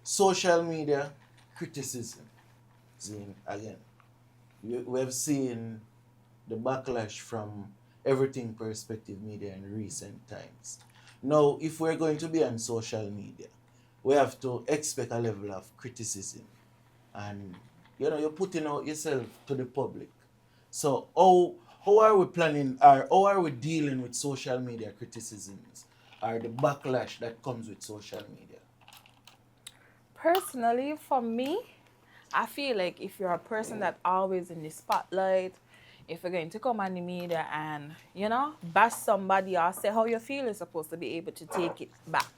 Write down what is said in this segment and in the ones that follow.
social media criticism. Again, we have seen the backlash from everything perspective media in recent times. Now, if we're going to be on social media, we have to expect a level of criticism. And you're putting out yourself to the public. So how are we planning or how are we dealing with social media criticisms or the backlash that comes with social media? Personally, for me, I feel like if you're a person that always in the spotlight, if you're going to come on the media and, bash somebody or say how you feel, you're supposed to be able to take it back.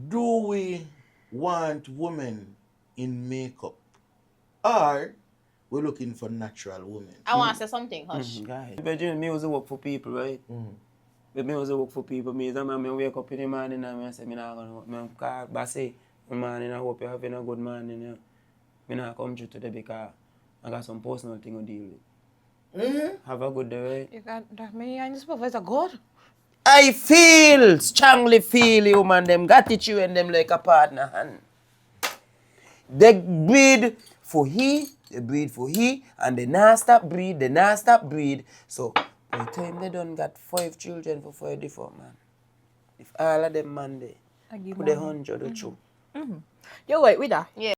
Do we want women in makeup or we're looking for natural women? I want to say something, hush. Guys, Virgin, me also work for people, right? But me also work for people. Me wake up in the morning and I say, I'm going to call Basseterre. Morning, I hope you're having a good morning. I'm not come through today because I got some personal thing to deal with. Have a good day, right? You got that me and your supervisor good? I strongly feel you, man. Them got it you and them like a partner. And they breed for he, and they not stop breed. So, by the time they done got 5 children for 5 different man. If all of them man they, put 100 or 2. You wait with that? Yeah.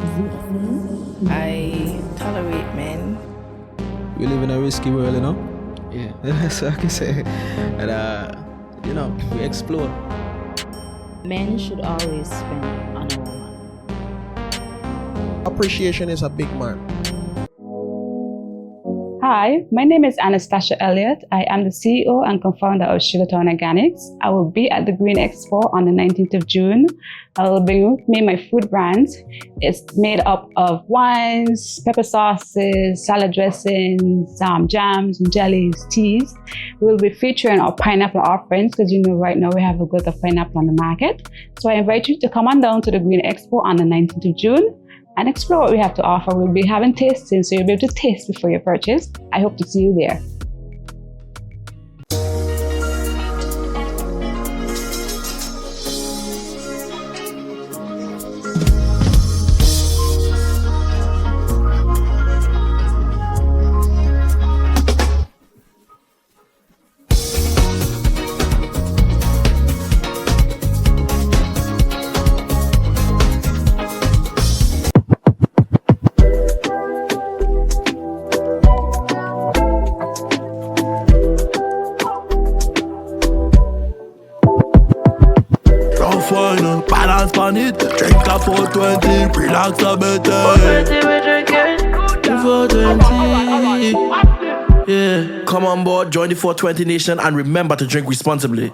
I tolerate men. We live in a risky world, Yeah, that's what I can say. And, we explore. Men should always spend on a woman. Appreciation is a big man. Hi, my name is Anastasia Elliott. I am the CEO and co-founder of Sugartown Organics. I will be at the Green Expo on the 19th of June. I will bring with me my food brands. It's made up of wines, pepper sauces, salad dressings, jams, and jellies, teas. We will be featuring our pineapple offerings because right now we have a lot of pineapple on the market. So I invite you to come on down to the Green Expo on the 19th of June and explore what we have to offer. We'll be having tasting, so you'll be able to taste before you purchase. I hope to see you there. Balance on it, drink a 420, relax a bit. 420 we drinking, 420. Yeah, come on board, join the 420 nation and remember to drink responsibly.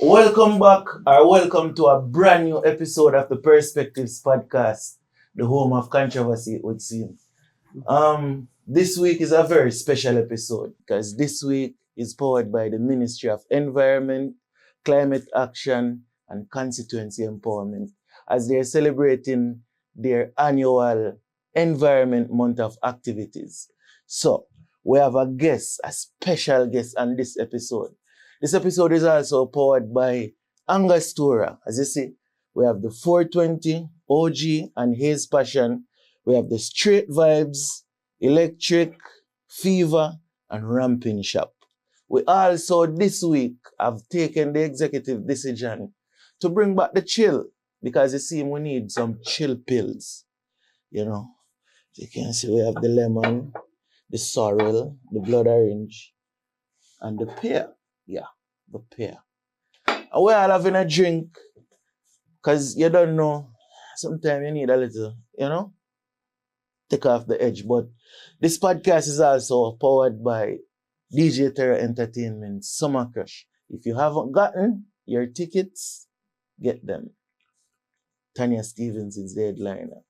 Welcome back, or welcome to a brand new episode of the Perspectives Podcast, the home of controversy, it would seem. This week is a very special episode because this week is powered by the Ministry of Environment, Climate Action, and Constituency Empowerment as they're celebrating their annual Environment Month of activities. So, we have a special guest on this episode. This episode is also powered by Angostura. As you see, we have the 420, OG, and Haze Passion. We have the Straight Vibes, Electric, Fever, and Ramping Shop. We also, this week, have taken the executive decision to bring back the chill because you see, we need some chill pills. You know, as you can see, we have the lemon, the sorrel, the blood orange, and the pear. Yeah, the pear. And we're all having a drink because you don't know, sometimes you need a little, take off the edge. But this podcast is also powered by DJ Terra Entertainment Summer Crush. If you haven't gotten your tickets, get them. Tanya Stevens is the headliner.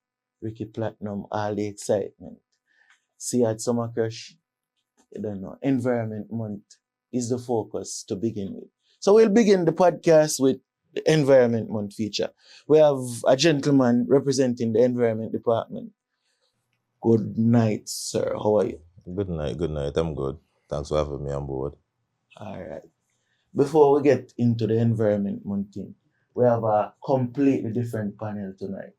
Ricky Platinum, all the excitement. See you at Summer Crush. You don't know. Environment Month is the focus to begin with. So we'll begin the podcast with the Environment Month feature. We have a gentleman representing the Environment Department. Good night, sir. How are you? Good night. I'm good. Thanks for having me on board. All right. Before we get into the Environment Month thing, we have a completely different panel tonight.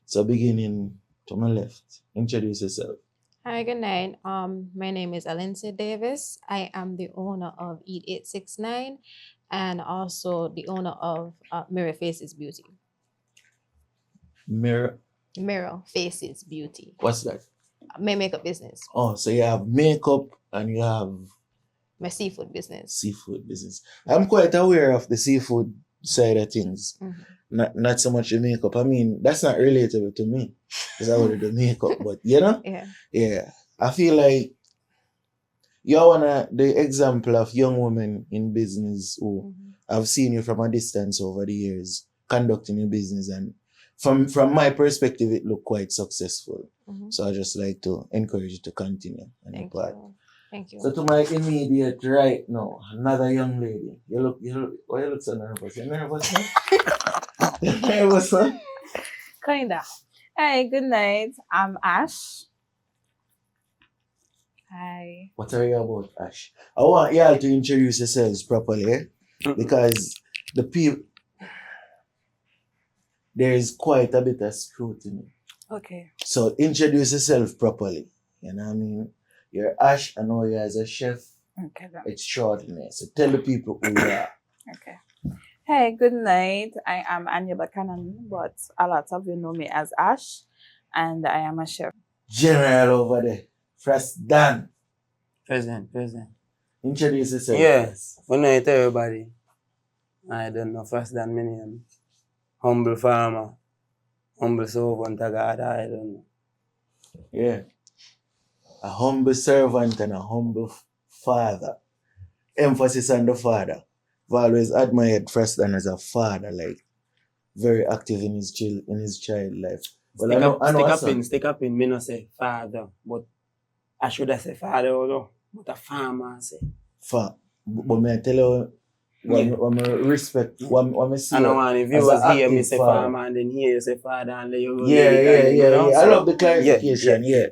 So beginning to my left, introduce yourself. Hi, good night. My name is Alencia Davis. I am the owner of Eat 869 and also the owner of Mirror Faces Beauty. Mirror Faces Beauty. What's that? My makeup business. Oh, so you have makeup and you have My seafood business. seafood business. I'm quite aware of the seafood side of things. Mhm. Not so much the makeup. I mean, that's not relatable to me because I would do makeup, but Yeah. I feel like you're the example of young women in business who I've seen you from a distance over the years conducting your business, and from my perspective, it looked quite successful. Mhm. So I just like to encourage you to continue on your Thank part. you. Thank you. So to my immediate right now, another young lady. Why you look so nervous? You nervous, huh? You nervous, huh? Kinda. Hi, good night. I'm Ash. Hi. What are you about, Ash? I want y'all to introduce yourselves properly because the people, there is quite a bit of scrutiny. Okay. So introduce yourself properly. You know what I mean? You're Ash, I know you as a chef Okay. Then. extraordinaire. So tell the people who you are. Okay. Hey, good night. I am Anya Bakanan, but a lot of you know me as Ash, and I am a chef. General over there, Frass Dan. Present. Introduce yourself. Yes. Good night, everybody. I don't know, Frass Dan, my name. Humble farmer. Humble servant of God, I don't know. Yeah. A humble servant and a humble father. Emphasis on the father. I've always admired Frass Dan as a father, like very active in his child life. Well, Stick up in, me no say father, but I should have said father, although, but a farmer say. But may I tell you, what I respect, what I see. I know, man, if you as was a here, me active say father. farmer, and then here you say father, and then you go. Yeah. I love the clarification, yeah.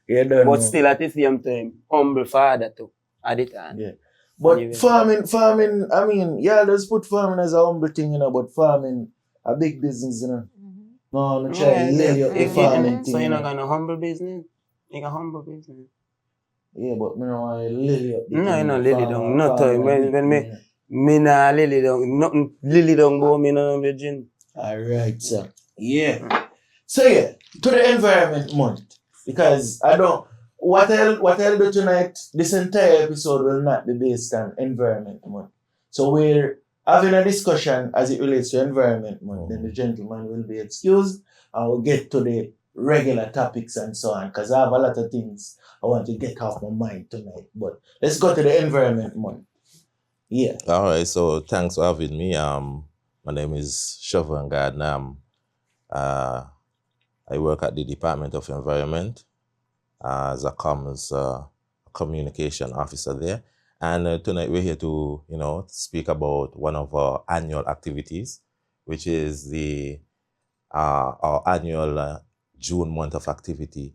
But know. still at the same time, humble father too, at the time. Yeah. But farming, I mean, just put farming as a humble thing, but farming, a big business, No, try to lay up the farming thing. So you not got no humble business? You got humble business. Yeah, but me no want to lily up the No, thing. you no lily down. No time. When me nah lily down. Nothing lily down go me no virgin. Alright, sir. Yeah. So to the Environment Month. Because what I'll do tonight, this entire episode will not be based on Environment Month. So we're having a discussion as it relates to Environment Month. Then the gentleman will be excused and we'll get to the regular topics and so on. Because I have a lot of things I want to get off my mind tonight. But let's go to the Environment Month. Yeah. All right, so thanks for having me. My name is Chauvin Gardner. I work at the Department of Environment as a communication officer there. And tonight we're here to, speak about one of our annual activities, which is our annual June month of activity.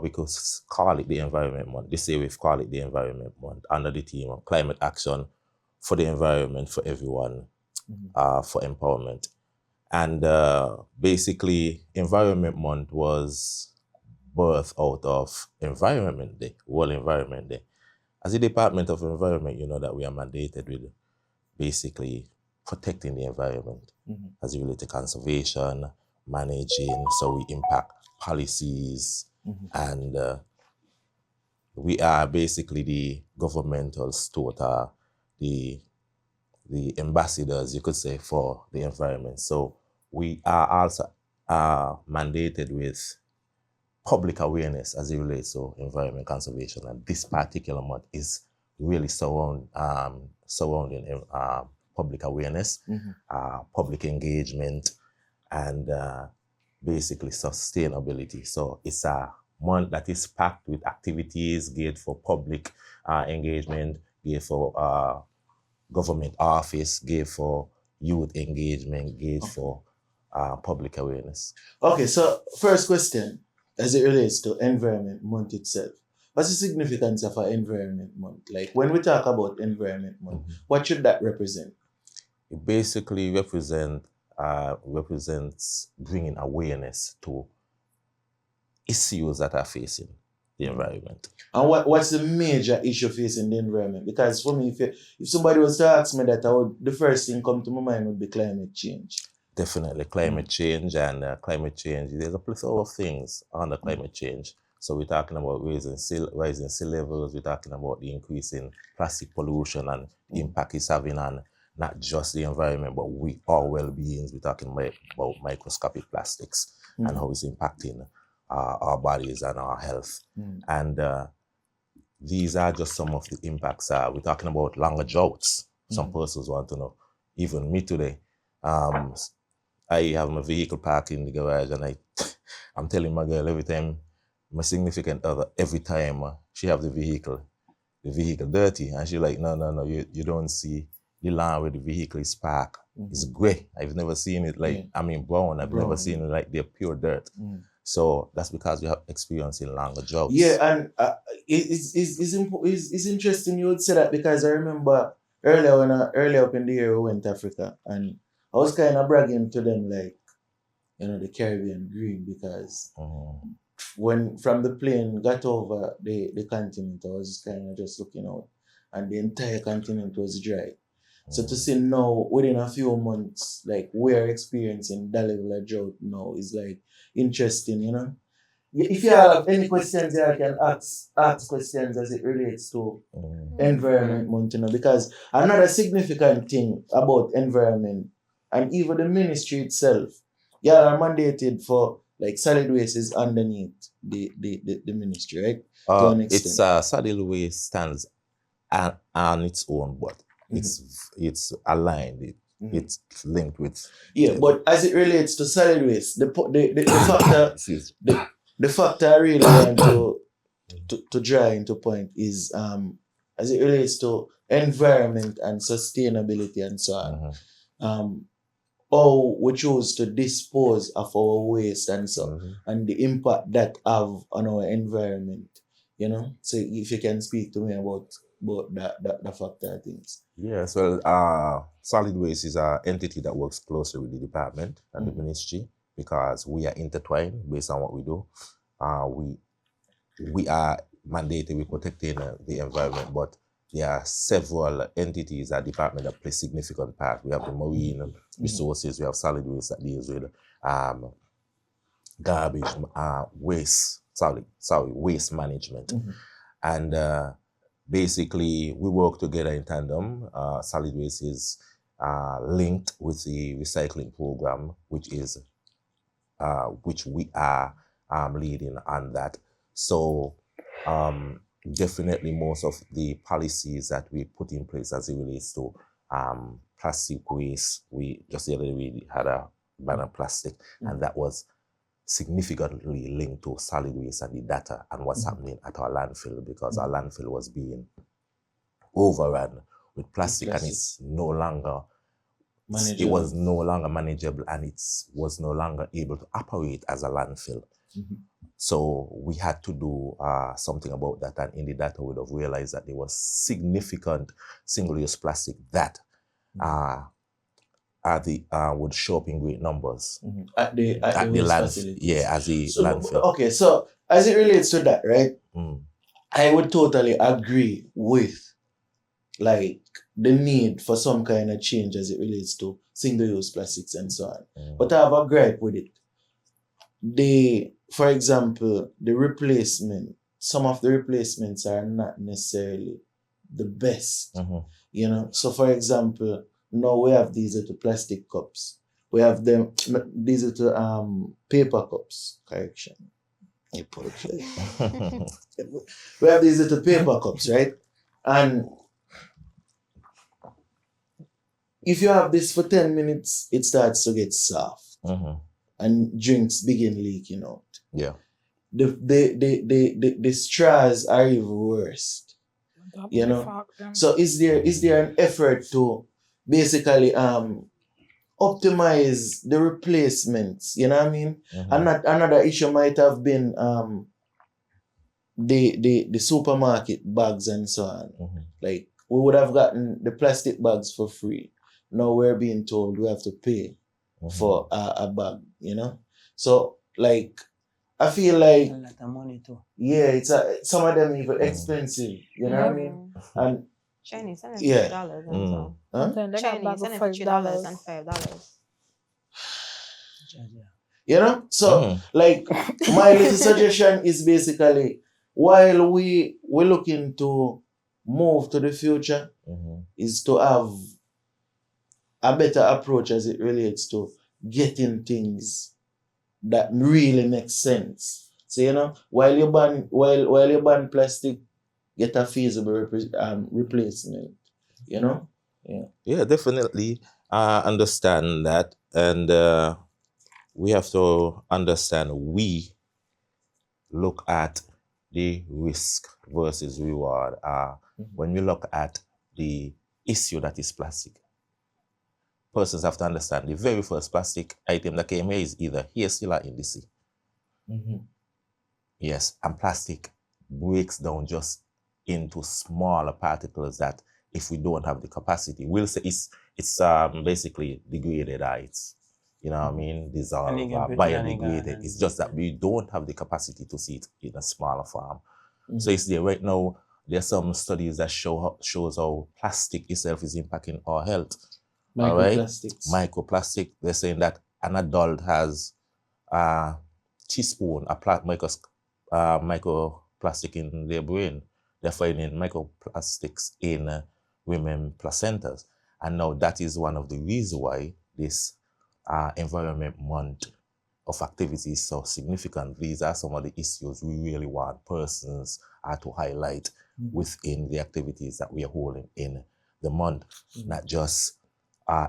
We could call it the Environment Month. This year we've called it the Environment Month under the theme of climate action for the environment, for everyone, for empowerment. And basically, Environment Month was birthed out of Environment Day, World Environment Day. As a Department of Environment, you know that we are mandated with basically protecting the environment as it relates to conservation, managing, so we impact policies, and we are basically the governmental steward, the ambassadors, you could say, for the environment. So we are also mandated with public awareness as it relates to environment conservation, and this particular month is really surrounding public awareness, public engagement, and basically sustainability. So it's a month that is packed with activities geared for public engagement, geared for government office, geared for youth engagement, geared for public awareness. Okay, so first question, as it relates to Environment Month itself. What's the significance of an Environment Month? Like when we talk about Environment Month, what should that represent? It basically represents bringing awareness to issues that are facing the environment. And what's the major issue facing the environment? Because for me, if somebody was to ask me that, the first thing come to my mind would be climate change. Definitely climate change, and climate change, there's a plethora of things under climate change. So we're talking about rising sea levels, we're talking about the increase in plastic pollution and the impact it's having on not just the environment, but our well-beings. We're talking about microscopic plastics and how it's impacting our bodies and our health. And these are just some of the impacts. We're talking about longer droughts. Some persons want to know. Even me today, I have my vehicle parked in the garage, and I'm telling my girl every time, my significant other, every time she have the vehicle dirty, and she like, no, you don't see the land where the vehicle is parked. It's grey. I've never seen it brown. I've never seen it like they're pure dirt. So that's because we have experience in longer jobs. Yeah, and it's interesting you would say that, because I remember earlier up in the year we went to Africa, and I was kind of bragging to them like, the Caribbean green, because when from the plane got over the continent, I was kind of just looking out, and the entire continent was dry. So to see now, within a few months, like we're experiencing that level of drought now is like interesting, If you have any questions, I can ask questions as it relates to Environment Month, because another significant thing about environment, and even the ministry itself, are mandated for like solid waste is underneath the ministry, right? To an extent. It's solid waste stands on its own, but it's aligned. It's linked with. Yeah, but as it relates to solid waste, the factor the factor I really want to draw into point is as it relates to environment and sustainability and so on. How we choose to dispose of our waste and so and the impact that have on our environment. So if you can speak to me about that factor of things. Yes, well, solid waste is an entity that works closely with the department and the ministry, because we are intertwined based on what we do. We are mandated with protecting the environment, but there are several entities at department that play significant part. We have the marine resources, we have solid waste that deals with garbage, waste management. And basically, we work together in tandem. Solid waste is linked with the recycling program, which we are leading on that. So definitely most of the policies that we put in place as it relates to plastic waste, we just the other day we had a ban on plastic, and that was significantly linked to solid waste and the data and what's happening at our landfill, because our landfill was being overrun with plastic, and it's no longer manageable. It was no longer manageable, and it was no longer able to operate as a landfill. So we had to do something about that, and in the data we would have realized that there was significant single-use plastic that would show up in great numbers at the landfill. Yeah, as the landfill. Okay, so as it relates to that, right? I would totally agree with like the need for some kind of change as it relates to single-use plastics and so on. But I have a gripe with it. For example, the replacement, some of the replacements are not necessarily the best. So for example, now we have these little plastic cups. We have these little paper cups, correction. We have these little paper cups, right? And if you have this for 10 minutes, it starts to get soft. And drinks begin leaking out. Yeah. The straws are even worse. You know? So is there an effort to basically optimize the replacements? You know what I mean? And another issue might have been the supermarket bags and so on. Like we would have gotten the plastic bags for free. Now we're being told we have to pay for a bag, you know? So like I feel like A lot of money too. yeah, some of them even expensive, you know what I mean? And Chinese selling yeah. $5 and so. Huh? Chinese selling $3 and $5. You know? So like my little suggestion is basically while we're looking to move to the future is to have a better approach as it relates to getting things that really make sense. So you know, while you ban plastic, get a feasible replacement. You know? Yeah, definitely. I understand that, and we have to understand we look at the risk versus reward. When we look at the issue that is plastic, persons have to understand the very first plastic item that came here is either here still or in the sea. Yes, and plastic breaks down just into smaller particles that if we don't have the capacity, we'll say it's basically degraded, it's, you know what I mean, dissolved, biodegraded. It's just that we don't have the capacity to see it in a smaller form. So it's there right now. There's some studies that shows how plastic itself is impacting our health. Microplastics. Microplastic. They're saying that an adult has a teaspoon of microplastic in their brain. They're finding microplastics in women placentas. And now that is one of the reasons why this Environment Month of activity is so significant. These are some of the issues we really want persons to highlight within the activities that we are holding in the month. Not just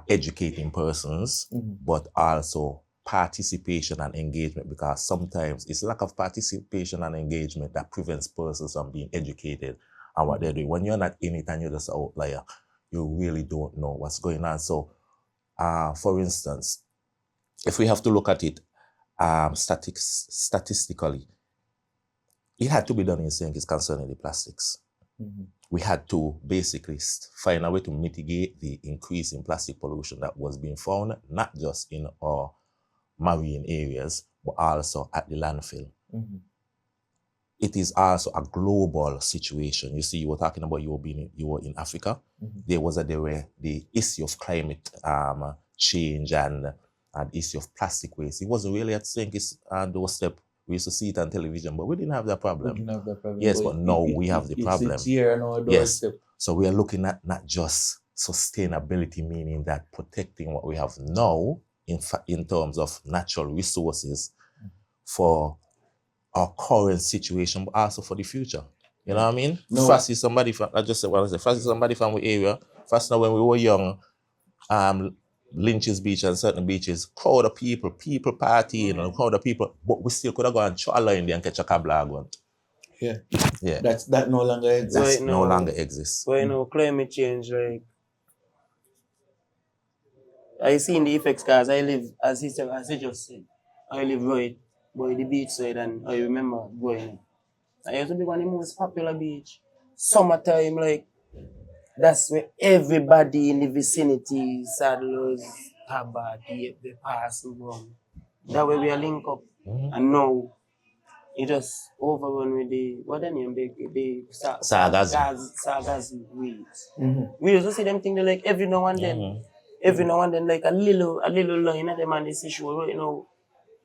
educating persons, but also participation and engagement, because sometimes it's lack of participation and engagement that prevents persons from being educated on what they're doing. When you're not in it and you're just an outlier, you really don't know what's going on. So, for instance, if we have to look at it statistically, it had to be done in St. Kitts concerning the plastics. We had to basically find a way to mitigate the increase in plastic pollution that was being found, not just in our marine areas, but also at the landfill. It is also a global situation. You see, you were talking about you were in Africa. There was the issue of climate change and the issue of plastic waste. It wasn't really at St. Kitts doorstep. We used to see it on television, but we didn't have that problem. Yes, but now we have the problem. It's here on our doorstep. Yes. So we are looking at not just sustainability, meaning that protecting what we have now in terms of natural resources for our current situation, but also for the future. You know what I mean? Frass is somebody from, I just said what I said, Frass is somebody from the area. Frass, now when we were young, Lynch's Beach and certain beaches, crowd of people partying and crowd of people, but we still could have gone to a line there and catch a cablag. Yeah. Yeah. That no longer exists. That no longer exists. Well, you know, climate change, like, I seen the effects because I live, as he just said, I live right by the beach side, and I remember going. I used to be one of the most popular beach. Summertime, like, that's where everybody in the vicinity, saddlers, Taba, they pass around. That way we are link up. And now, it just overrun with the, what the name, the Sargassum weeds. We used to see them thing like every now and then. Every now and then, like a little line at them on this issue, right now,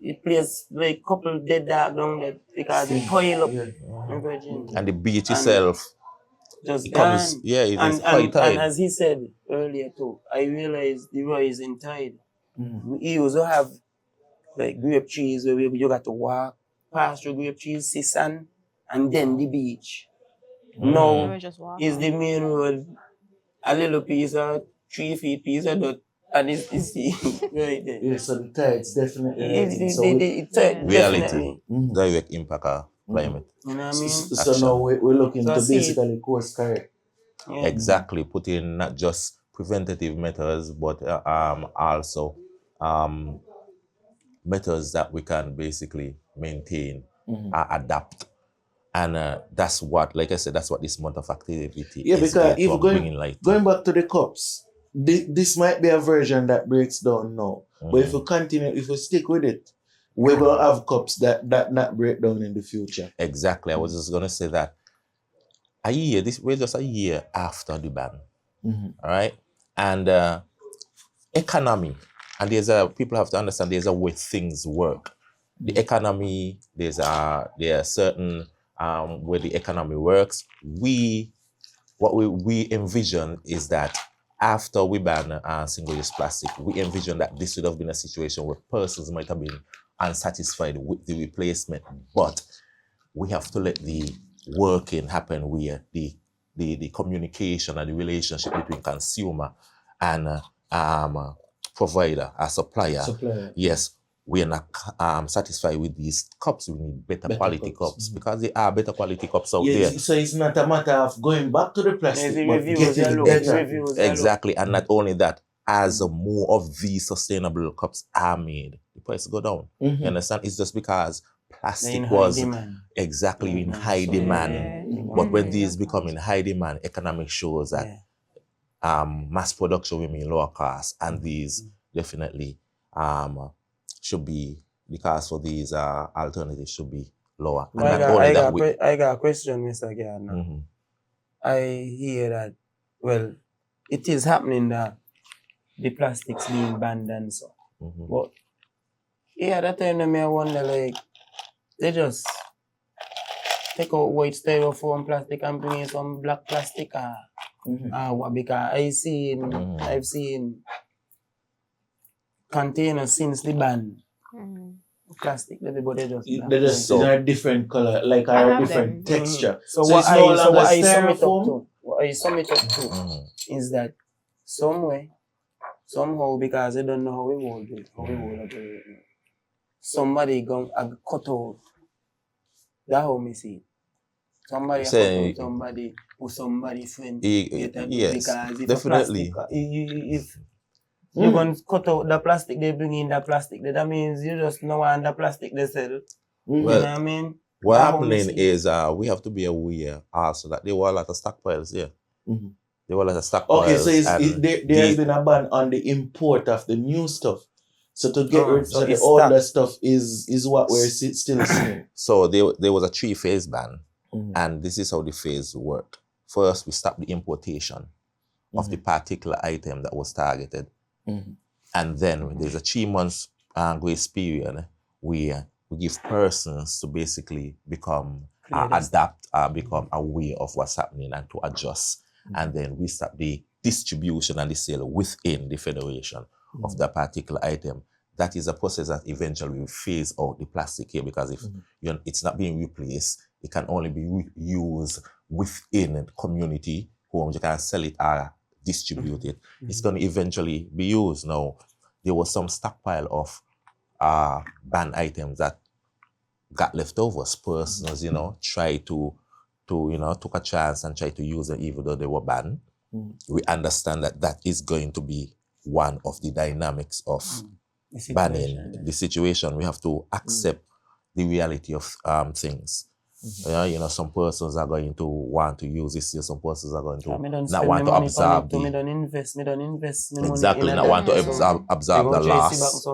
it plays like couple dead dog down there because they pile up. And the beach itself, just it comes, it's high tide. And as he said earlier too, I realized the rise in tide. We used to have like grape trees where you got to walk pass through grape trees, see sand, and then the beach. We Now were just walking. is the main road a little piece of 3 feet piece of dirt, and it's the sea right there. Yeah, so the tides definitely. It's Reality, definitely. direct impact of climate. You know what I mean? So now we're looking So to see it. basically course correct. Yeah. Exactly, put in not just preventative methods, but also methods that we can basically maintain, adapt. And that's what, like I said, that's what this month of activity Yeah, is. because if bringing light. going back to the cups, this might be a version that breaks down now. But if we continue, if we stick with it, we're going to have cups that not break down in the future. Exactly. I was just going to say that we're just a year after the ban. All right? And economy, and people have to understand there's a way things work. The economy, there are certain where the economy works. What we envision is that after we ban single-use plastic, we envision that this would have been a situation where persons might have been unsatisfied with the replacement, but we have to let the working happen where the communication and the relationship between consumer and provider, a supplier. Yes, we are not satisfied with these cups. We need better quality cups because they are better quality cups out there. So it's not a matter of going back to the plastic, but getting better. Exactly, and not only that, as more of these sustainable cups are made, the price go down. You understand? It's just because plastic was exactly in high demand. But when these become in high demand, economics shows that mass production will mean lower costs, and these definitely should be, the cost for these alternatives should be lower. And I got a question, Mr. Gardner. I hear that, well, it is happening that the plastics being banned and so. But yeah, that time I wonder, like, they just take out white styrofoam plastic and bring in some black plastic or what, because I've seen containers since the ban. Plastic, everybody just they just in a different color, like a different texture. So what it's no longer I sum it up to is that somehow, because I don't know how we will do it, somebody got cut out. That's how I see it. Somebody cut out somebody or somebody friend. Yes, because definitely. If you're going to cut out the plastic, they bring in the plastic. That means you just know want the plastic they sell. You know what I mean? What happening is we have to be aware also that there were a lot of stockpiles here. There were a lot of stockpiles. Okay, so there has been a ban on the import of the new stuff. So to get rid of the older stuff is what we're still seeing. So there was a 3-phase ban, and this is how the phase worked. First, we stopped the importation of the particular item that was targeted. And then there's a 3 months grace period where we give persons to basically become adapt, become aware of what's happening and to adjust. And then we start the distribution and the sale within the federation of that particular item. That is a process that eventually will phase out the plastic here, because if it's not being replaced, it can only be used within the community homes. You can sell it or distribute it. It's going to eventually be used. Now, there was some stockpile of banned items that got left over. Persons, try to took a chance and try to use them even though they were banned. We understand that is going to be one of the dynamics of banning the situation. We have to accept the reality of things. Some persons are going to want to use this here, some persons are going to not want to absorb the... don't invest money. Exactly, not want to absorb the loss.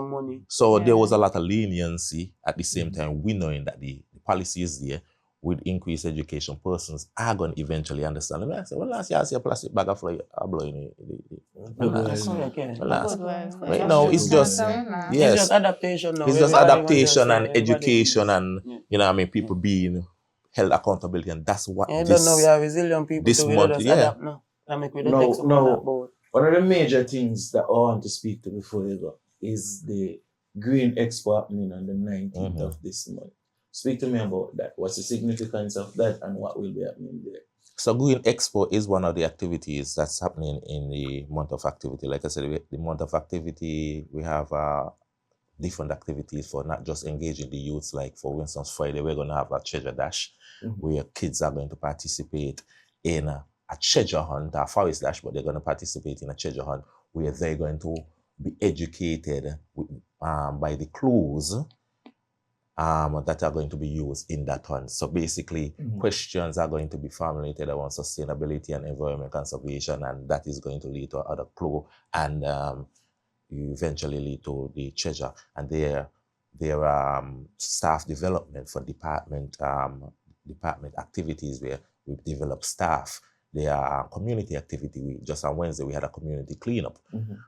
So there was a lot of leniency at the same time. We knowing that the policy is there. With increased education, persons are going to eventually understand. I say, well, last year I see a plastic bag of fly blowing right now, it's just it's just adaptation now. It's just adaptation and education and people being held accountability, and that's what don't know, we are resilient people this month, adapt now. No, one of the major things that I want to speak to before you go is the Green Expo happening on the 19th of this month. Speak to me about that. What's the significance of that and what will be happening there? So Green Expo is one of the activities that's happening in the month of activity. Like I said, the month of activity, we have different activities for not just engaging the youths. Like for instance, Friday, we're going to have a treasure dash where kids are going to participate in a treasure hunt, a forest dash, but they're going to participate in a treasure hunt where they're going to be educated by the clues that are going to be used in that hunt. So basically, questions are going to be formulated around sustainability and environment conservation, and that is going to lead to other clue and eventually lead to the treasure. And their staff development for department activities where we develop staff. There are community activity. Just on Wednesday we had a community cleanup.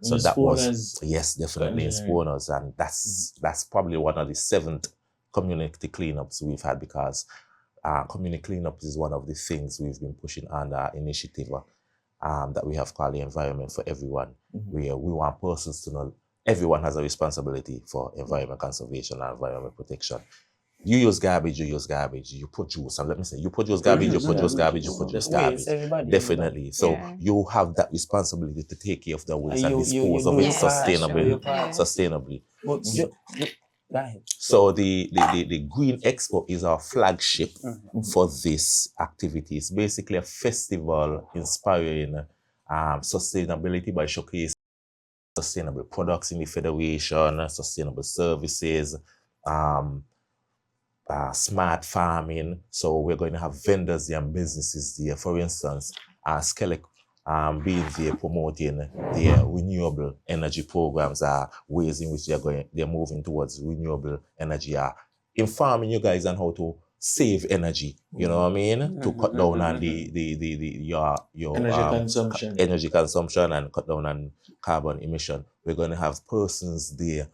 So that was, yes, definitely in Spawners, and that's probably one of the 7th community cleanups we've had, because community cleanup is one of the things we've been pushing on our initiative that we have called the Environment for Everyone, where we want persons to know everyone has a responsibility for environment conservation and environment protection. You use garbage, you produce, and let me say, you produce garbage, you produce garbage, you produce garbage. Definitely. So you have that responsibility to take care of the waste and dispose of it sustainably. So the Green Expo is our flagship for this activity. It's basically a festival inspiring sustainability by showcasing sustainable products in the Federation, sustainable services, smart farming. So we're going to have vendors there and businesses there. For instance, Skellig being there promoting their renewable energy programs, ways in which they're moving towards renewable energy, informing you guys on how to save energy, you know what I mean? To cut down on your energy consumption and cut down on carbon emission. We're going to have persons there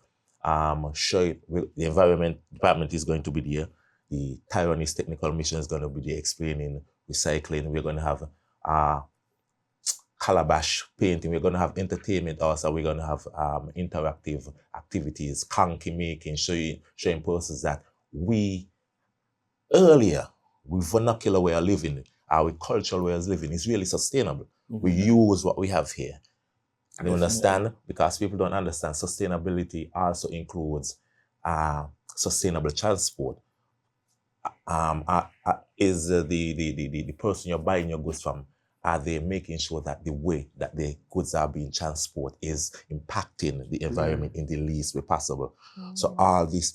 showing, the environment department is going to be there. The Taiwanese technical mission is going to be there explaining recycling. We're going to have calabash painting. We're going to have entertainment also. We're going to have interactive activities, conky making, showing persons that we vernacular way of living, our cultural way of living is really sustainable. We use what we have here. You understand? Because people don't understand, sustainability also includes sustainable transport. Is the person you're buying your goods from, are they making sure that the way that the goods are being transported is impacting the environment in the least way possible? So all this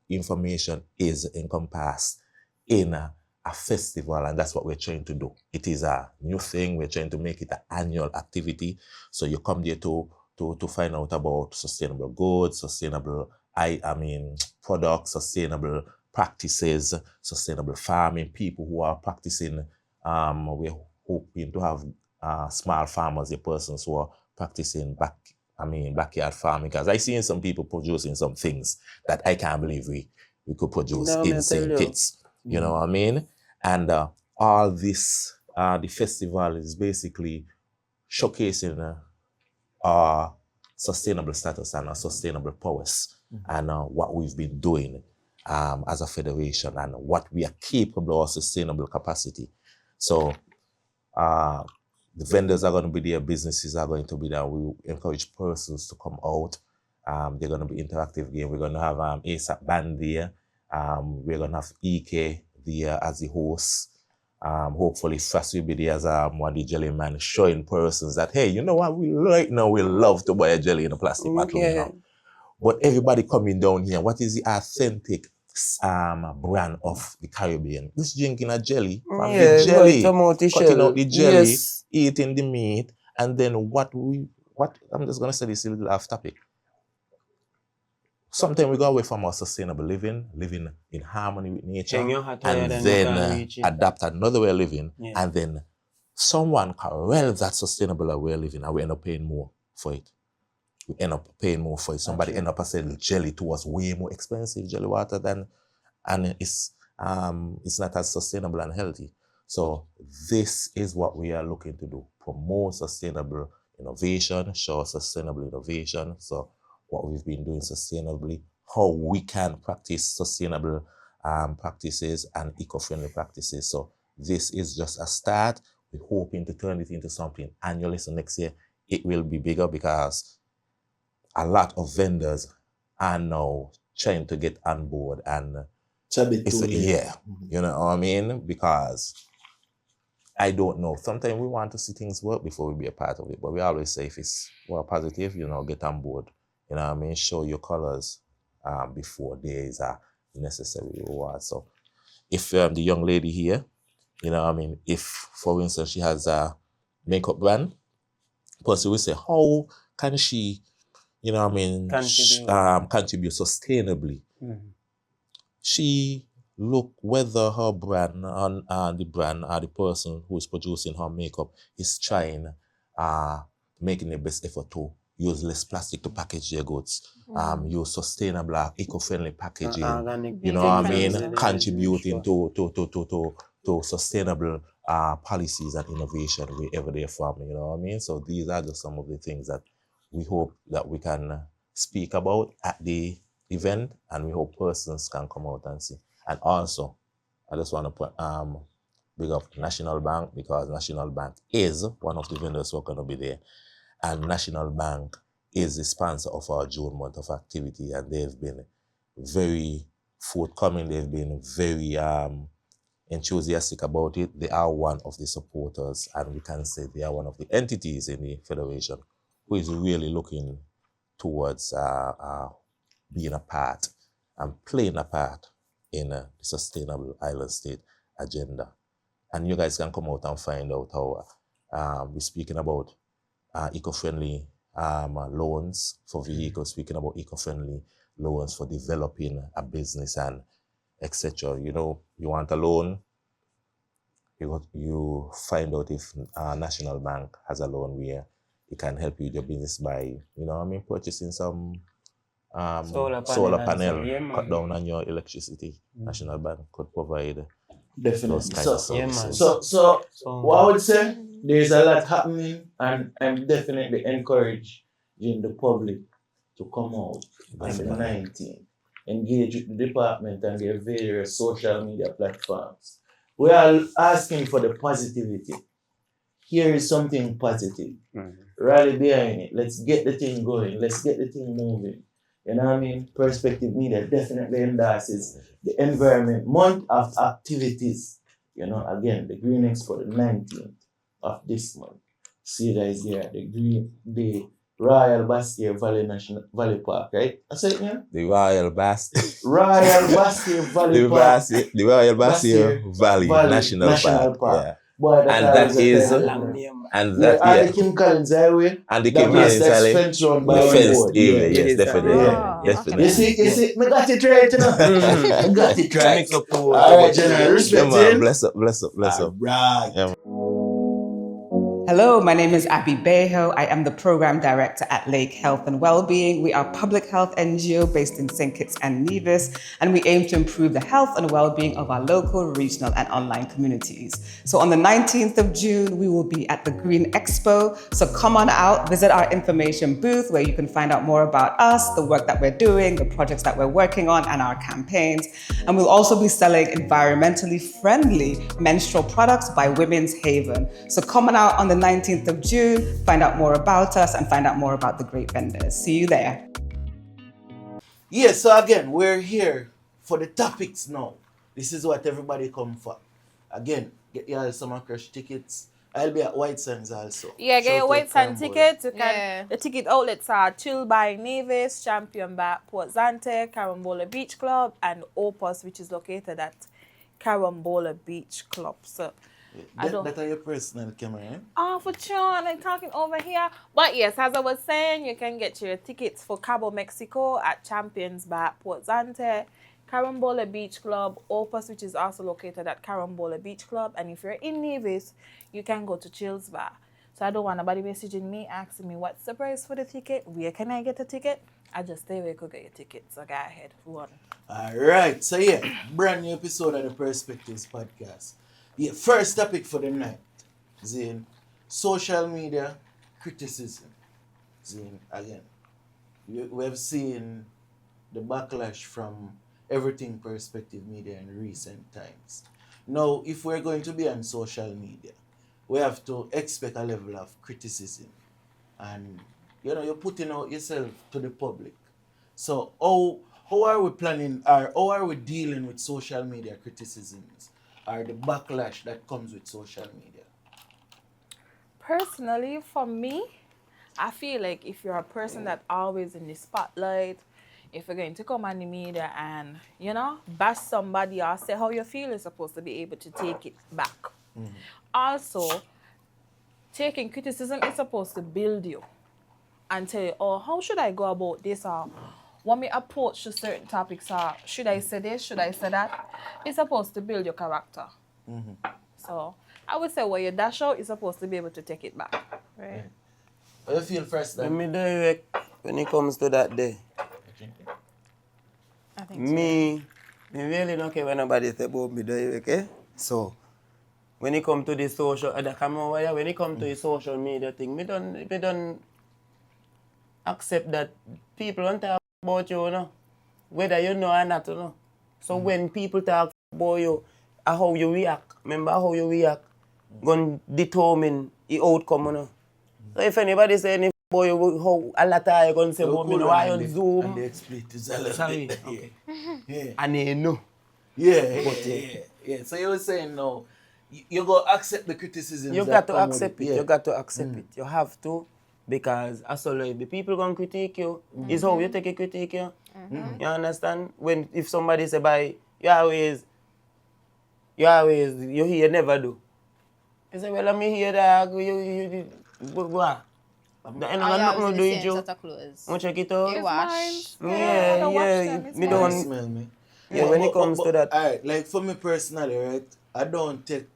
information is encompassed in a festival, and that's what we're trying to do. It is a new thing. We're trying to make it an annual activity. So you come there to find out about sustainable goods, sustainable products, sustainable practices, sustainable farming, people who are practicing. We're hoping to have small farmers, the persons who are practicing backyard farming, because I see some people producing some things that I can't believe we could produce in St. Kitts. You know what I mean? And all this, the festival is basically showcasing our sustainable status and our sustainable powers and what we've been doing as a federation and what we are capable of sustainable capacity. So the vendors are going to be there, businesses are going to be there. We encourage persons to come out. They're going to be interactive game. We're going to have ASAP Band there. We're going to have EK there as the host. Hopefully Frass will be there as one of the jelly man, showing persons that, hey, you know what, we love to buy a jelly in a plastic bottle. You know? But everybody coming down here, what is the authentic brand of the Caribbean? Just drinking a jelly from the jelly, cutting out the jelly, eating the meat, and then what I'm just gonna say this a little off topic. Sometimes we go away from our sustainable living in harmony with nature, and then adapt another way of living, and then someone correct that sustainable way of living, and we end up paying more for it. Somebody end up selling jelly to us way more expensive jelly water and it's not as sustainable and healthy. So this is what we are looking to do: promote sustainable innovation, show sustainable innovation. So what we've been doing sustainably, how we can practice sustainable practices and eco-friendly practices. So this is just a start. We're hoping to turn it into something annually. So next year it will be bigger because a lot of vendors are now trying to get on board, and you know what I mean? Because I don't know. Sometimes we want to see things work before we be a part of it, but we always say if it's more positive, you know, get on board. You know what I mean? Show your colors before there is a necessary reward. So if the young lady here, you know what I mean, if for instance she has a makeup brand, person will say, how can she, you know what I mean, contribute sustainably? She look whether her brand and the brand or the person who is producing her makeup is trying, making the best effort to use less plastic to package their goods, use sustainable, eco-friendly packaging, you know what I mean, contributing to sustainable policies and innovation wherever they're from, you know what I mean? So these are just some of the things that we hope that we can speak about at the event, and we hope persons can come out and see. And also, I just want to put big up National Bank, because National Bank is one of the vendors who are going to be there. And National Bank is the sponsor of our June month of activity, and they've been very forthcoming. They've been very enthusiastic about it. They are one of the supporters, and we can say they are one of the entities in the Federation who is really looking towards being a part and playing a part in the sustainable island state agenda. And you guys can come out and find out how we're speaking about eco-friendly loans for vehicles, speaking about eco-friendly loans for developing a business and etc. You know, you want a loan, you find out if National Bank has a loan where it can help you with your business by, you know what I mean, purchasing some solar panel, cut down on your electricity. National Bank could provide those kinds of services. So what I would say, there's a lot happening, and I'm definitely encouraging the public to come out on the 19th, engage with the department and their various social media platforms. We are asking for the positivity. Here is something positive. Rally behind it. Let's get the thing going. Let's get the thing moving. You know what I mean? Perspective Media definitely endorses the Environment Month of activities. You know, again, the Green Expo, the 19th of this month. See you guys there. The Royal Basseterre Valley Park, right? I said it, yeah? The Royal Basseterre Valley Park. The Royal Basseterre Valley National Park. Yeah. Boy, and the Kim Collins Highway, and the Kim Collins Highway, the fenced area, yes, definitely. You see, me got it right, you know. I got it right. All right, General, respect him. Bless up. Right. Yeah. Hello, my name is Abby Bejo. I am the Program Director at Lake Health and Wellbeing. We are a public health NGO based in St. Kitts and Nevis, and we aim to improve the health and well-being of our local, regional, and online communities. So on the 19th of June, we will be at the Green Expo. So come on out, visit our information booth where you can find out more about us, the work that we're doing, the projects that we're working on, and our campaigns. And we'll also be selling environmentally friendly menstrual products by Women's Haven. So come on out on the 19th of June, find out more about us and find out more about the great vendors. See you there. Yeah, so again, we're here for the topics now. This is what everybody come for. Again, get y'all some crush tickets. I'll be at White Sands also. Yeah, get your White Sands tickets. The ticket outlets are Chill by Nevis, Champion by Port Zante, Carambola Beach Club, and Opus, which is located at Carambola Beach Club. So that are your personal camera, eh? Oh, for sure. I'm talking over here. But yes, as I was saying, you can get your tickets for Cabo Mexico at Champions by Port Zante, Carambola Beach Club, Opus, which is also located at Carambola Beach Club. And if you're in Nevis, you can go to Chills Bar. So I don't want nobody messaging me, asking me what's the price for the ticket, where can I get a ticket? I just stay where you could get your ticket. So go ahead, run. All right. So yeah, brand new episode of the Perspectives Podcast. Yeah, first topic for the night, Zane, social media criticism. Zane, again, we have seen the backlash from everything perspective media in recent times. Now, if we're going to be on social media, we have to expect a level of criticism. And, you're putting out yourself to the public. So, how are we planning, or how are we dealing with social media criticisms, or the backlash that comes with social media? Personally, for me, I feel like if you're a person that always in the spotlight, if you're going to come on the media and, bash somebody or say how you feel, you're supposed to be able to take it back. Also, taking criticism is supposed to build you and tell you, oh, how should I go about this, or want me approach to certain topics, or should I say this, should I say that? It's supposed to build your character. So I would say when you dash out, you're supposed to be able to take it back. Right? How you feel, Frass Dan? Me direct when it comes to that day. I think Me really don't care what nobody say about me direct, eh? So when it come to the social, when it come to the social media thing, me don't accept that people don't talk about you, whether you know or not, So when people talk about you, how you react, remember how you react, gonna determine the outcome, So if anybody say anything about you, how a lot of you gonna say about me, why on Zoom? And the expletives a little Sorry, bit. okay. Yeah. And they know. Yeah. So you were saying now, you go accept the criticisms. You that got to come with accept it. Yeah. You got to accept it. You have to, because as always, the people gonna critique you. It's how you take a critique you. You understand? If somebody say by you hear never do. You say, well, I'm here that what? The end of nothing to do with you. Want check it out? You wash. Yeah. Me don't smell me. Yeah, when it comes to that. Alright, like for me personally, right? I don't take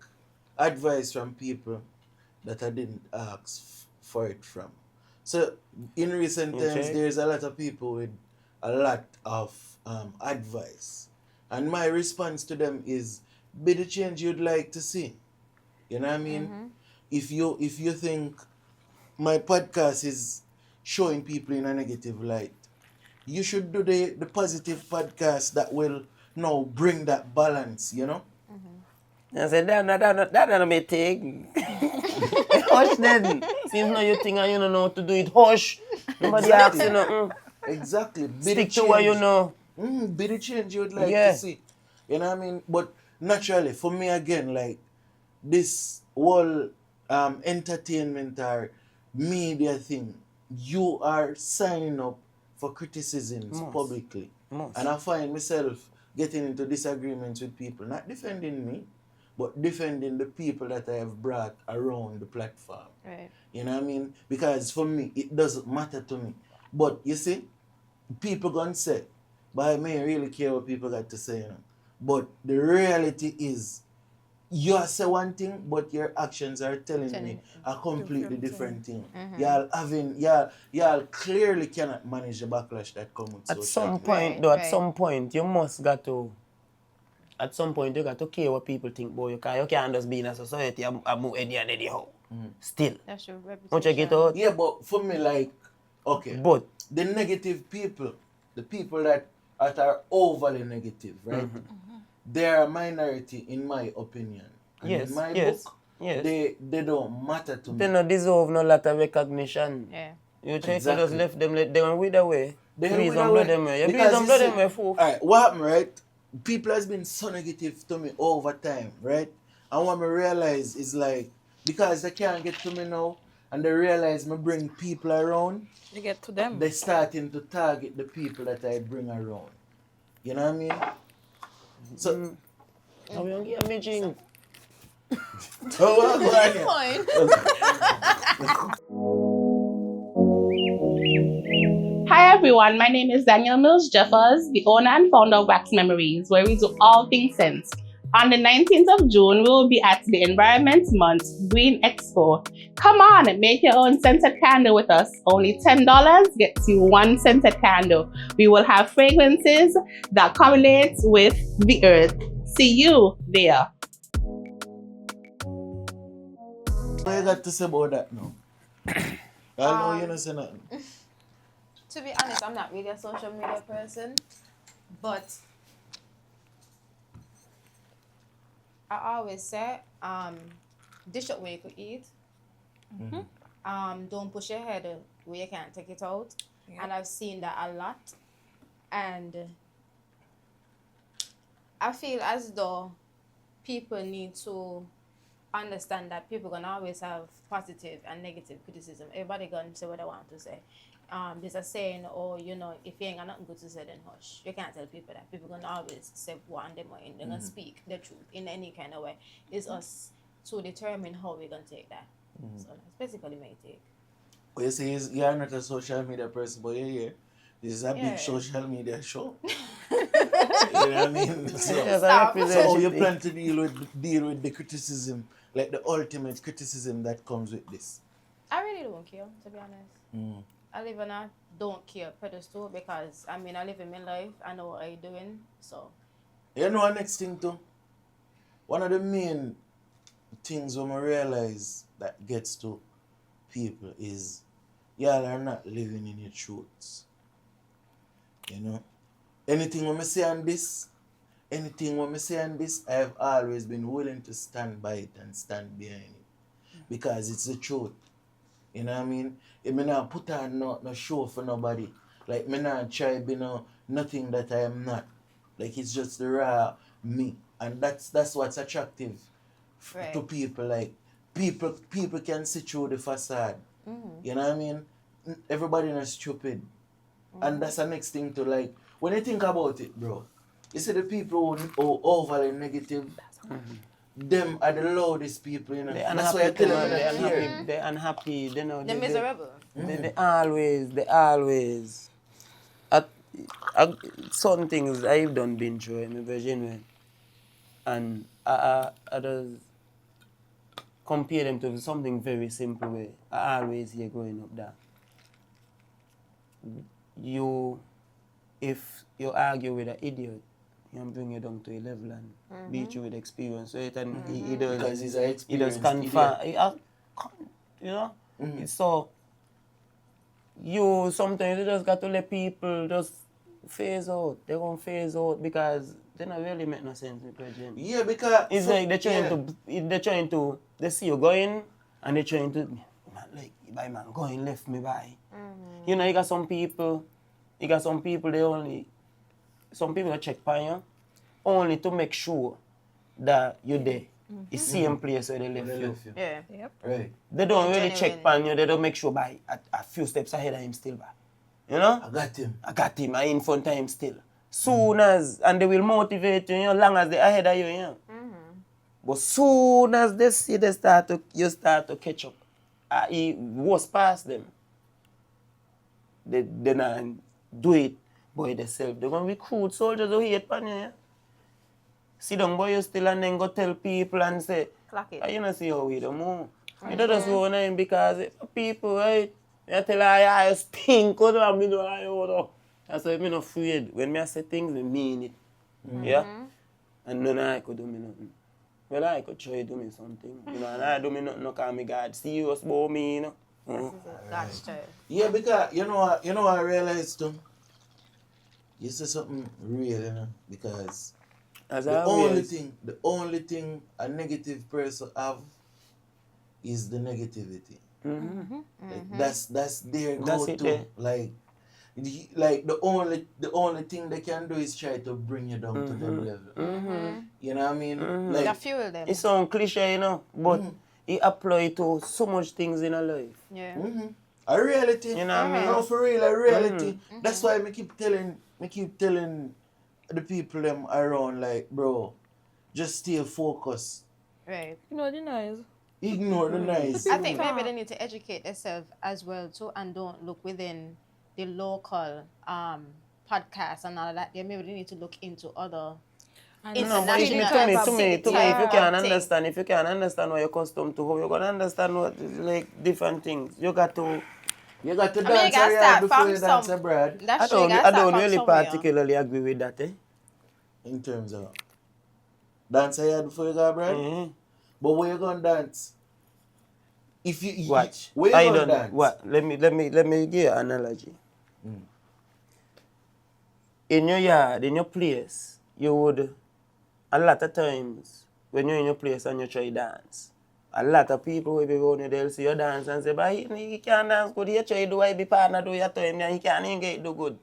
advice from people that I didn't ask for it from. So in recent times, there's a lot of people with a lot of advice, and my response to them is, be the change you'd like to see. You know what I mean? If you think my podcast is showing people in a negative light, you should do the positive podcast that will now bring that balance, I said, that don't be thing. Hush then. Since now you think you don't know how to do it, hush. Nobody asks you nothing. Exactly. Stick to what you know. Be the change you would like to see. You know what I mean? But naturally, for me again, like this whole entertainment or media thing, you are signing up for criticisms publicly. And I find myself getting into disagreements with people, not defending me, but defending the people that I have brought around the platform. Right. You know what I mean? Because for me, it doesn't matter to me. But you see, people gonna say, but I may really care what people got to say. But the reality is, you say one thing, but your actions are telling me a completely different thing. Y'all clearly cannot manage the backlash that comes with social media. At some point, you got to care what people think about you, because you can't just be in a society and move anyhow. Still. That's your Don't you get out? Yeah, but for me, like, okay. But the negative people, the people that are overly negative, right? They're a minority in my opinion. And in my book, they don't matter to me. They don't deserve no lot of recognition. Yeah. You try to just let them with away. Please don't blow them away. Because Please don't blow them away, fool. Alright, what happened, right? People has been so negative to me over time, right? And what I realize is like, because they can't get to me now, and they realize me bring people around, You get to them. they starting to target the people that I bring around. You know what I mean? So, How you get me drink? Fine. Hi everyone, my name is Daniel Mills Jeffers, the owner and founder of Wax Memories, where we do all things scents. On the 19th of June, we will be at the Environment Month Green Expo. Come on and make your own scented candle with us. Only $10 gets you one scented candle. We will have fragrances that correlate with the earth. See you there. What you got to say about that now? I know you don't say nothing. To be honest, I'm not really a social media person, but I always say, dish up where you could eat. Don't push your head where you can't take it out. Yeah. And I've seen that a lot. And I feel as though people need to understand that people can always have positive and negative criticism. Everybody gonna say what they want to say. There's a saying, if you ain't got nothing good to say, then hush. You can't tell people that. People gonna always say what on their mind. They're gonna speak the truth in any kind of way. It's us to determine how we're gonna take that. So that's basically my take. What you say is you're not a social media person, but you're here. This is a big social media show. You know what I mean? So how you plan to deal with the criticism, like the ultimate criticism that comes with this? I really don't care, to be honest. I live on a don't care pedestal because, I live in my life. I know what I'm doing, so. You know, next thing too, one of the main things when I realize that gets to people is y'all are not living in your truths. You know? Anything when I say on this, I have always been willing to stand by it and stand behind it. Because it's the truth. You know what I mean? I may not put on no show for nobody. Like, me not try be nothing that I am not. Like, it's just the raw me. And that's what's attractive to people. Like, people can see through the facade. You know what I mean? Everybody is stupid. And that's the next thing to, like, when you think about it, bro, you see the people who overly negative, them are the loudest people, you know. That's why I tell them they're unhappy, you know. They're miserable. They always. Some things I've done been through, I'm a virgin, and I just compare them to something very simple way. I always hear growing up that if you argue with an idiot, you can bring you down to a level and beat you with experience. So he does confirm. You know? So sometimes you just got to let people just phase out. They won't phase out because they don't really make no sense with President. Yeah, because it's like they see you going and they're trying to going left me by. You know, you got some people some people check on you only to make sure that you're there. It's the same place where they left you. Yeah. Yep. Right. They don't really check on you, they don't make sure by a few steps ahead of him still by. You know? I got him. I'm in front of him still. Soon as, and they will motivate you, long as they're ahead of you, you know? But soon as they see you start to catch up, he was past them. They not do it by themselves. They're going to recruit soldiers who hate on you. Yeah? Sit down by you still and then go tell people and say, you don't see how we do move. You don't just go on because people, right? You tell her, I stink, that's why I'm not afraid. When I say things, I mean it. Yeah? And none of I could do me nothing. Well, I could try to do me something. You know, and I do me nothing, no call me God serious about me, you know. This is a God's child. Yeah, because you know what I realized too? You say something real, you know, because the only thing a negative person have is the negativity. Like, that's their go-to. Like the only thing they can do is try to bring you down to their level. You know what I mean? Like, that fuel them. It sounds cliche, you know, but it applies to so much things in our life. Yeah. A reality. You know what I mean? No, for real, a reality. That's why I keep telling the people them around, like, bro, just stay focused. Right. Ignore the noise. Ignore the noise. I think maybe they need to educate themselves as well too, and don't look within the local podcasts and all of that. Maybe they need to look into other. No, but to me, if you can't understand what you're accustomed to, how you're gonna understand what like different things. You got to dance around before you dance abroad. I don't really particularly agree with that, eh? In terms of dance around before you go abroad? But where you gonna dance? If you watch, where you gonna dance? What? Let me give you an analogy. In your yard, in your place, you would a lot of times when you're in your place and you try dance. A lot of people will be around you, they'll see you dance and say, but he can't dance good. He try do I be partner do your time and he can't even get do good.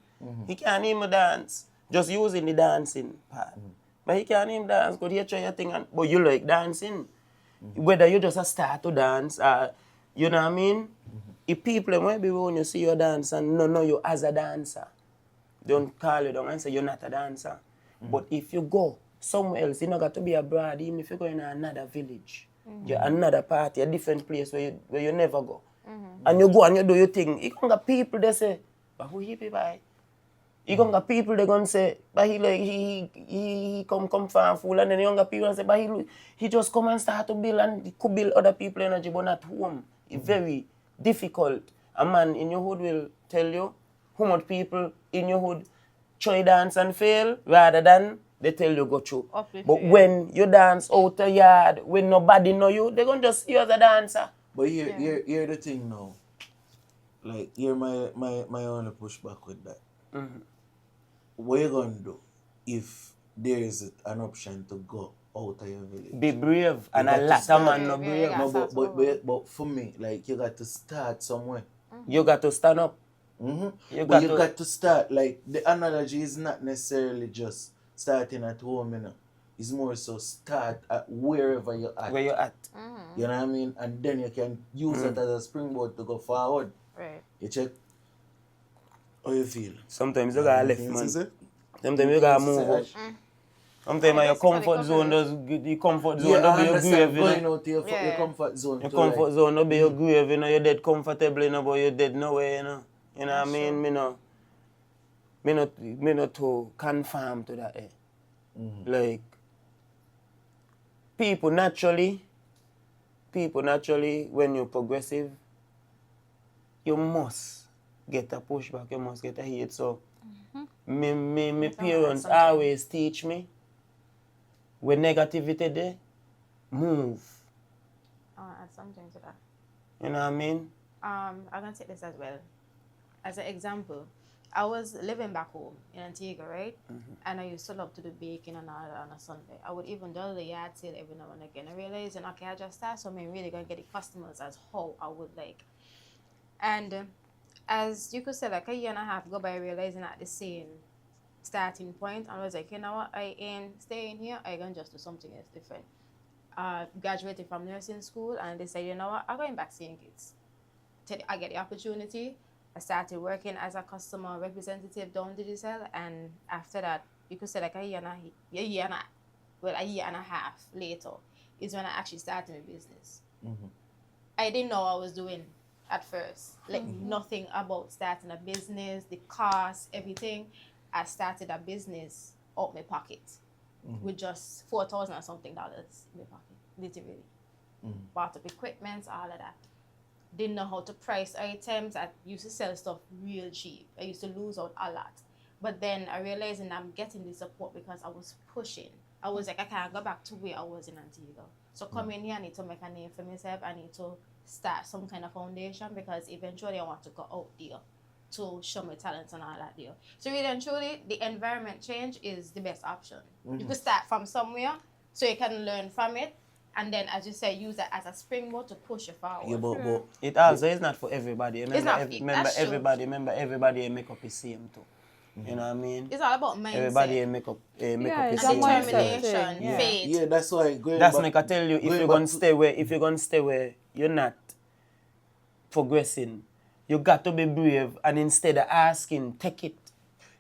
He can't even dance. Just using the dancing part. But he can't even dance good. He try your thing, but you like dancing. Whether you just start to dance or, you know what I mean? If people might be around you see you dance and no know you as a dancer, don't call you down and say you're not a dancer. But if you go somewhere else, you don't got to be abroad, even if you go in another village, you're another party, a different place where you never go. And you go and you do your thing. You can get people they say, but who he be by? You can get people they gonna say, but he come from fool, and then you got people and say, but he just come and start to build and he could build other people energy, but not home. It's very difficult. A man in your hood will tell you how much people in your hood try dance and fail rather than they tell you go through. But when you dance out the yard, when nobody know you, they're going to just see you as a dancer. But here the thing now. Like, here my only pushback with that. What you going to do if there is an option to go out of your village? Be brave, and a lot of man not brave. No, but for me, like, you got to start somewhere. You got to stand up. You got to start. Like, the analogy is not necessarily just starting at home, you know. It's more so start at wherever you're at. Where you're at. You know what I mean? And then you can use it as a springboard to go forward. Right. You check how you feel. Sometimes you gotta left, man. Sometimes you gotta move out. Sometimes your comfort zone does the comfort zone don't be your grave, you know. Going out to your comfort zone. Your comfort zone don't be your grave, you know. You're dead comfortable, you know, but you're dead nowhere, you know. You know what I mean? Me not too conform to that. Like people naturally, when you're progressive, you must get a pushback, you must get a hate. So my parents always teach me, when negativity there, move. I'll add something to that. You know what I mean? I'm going to take this as well. As an example, I was living back home in Antigua, right? And I used to love to do baking and all that on a Sunday. I would even do the yard sale every now and again. I realized, okay, I just start, so I'm really going to get the customers as how I would like. And as you could say, like a year and a half ago by realizing at the same starting point, I was like, you know what, I ain't staying here, I can just do something else different. Graduated from nursing school and they said, you know what, I'm going back seeing kids. I get the opportunity. I started working as a customer representative down digital, and after that, you could say like a year and a half later is when I actually started my business. I didn't know what I was doing at first, like nothing about starting a business, the cost, everything. I started a business out my pocket with just $4,000 or something in my pocket, literally. Bought up equipment, all of that. Didn't know how to price items. I used to sell stuff real cheap. I used to lose out a lot. But then I realized and I'm getting the support because I was pushing. I was like, I can't go back to where I was in Antigua. So coming here, I need to make a name for myself. I need to start some kind of foundation because eventually I want to go out there to show my talents and all that there. So really and truly, the environment change is the best option. You could start from somewhere so you can learn from it. And then, as you say, use that as a springboard to push you forward. Yeah, but it also is not for everybody. Remember, everybody make up the same too. You know what I mean? It's all about mindset. Everybody make up the same. Determination, faith. Yeah, that's why. That's like I tell you, if you're gonna stay where you're not progressing, you got to be brave, and instead of asking, take it.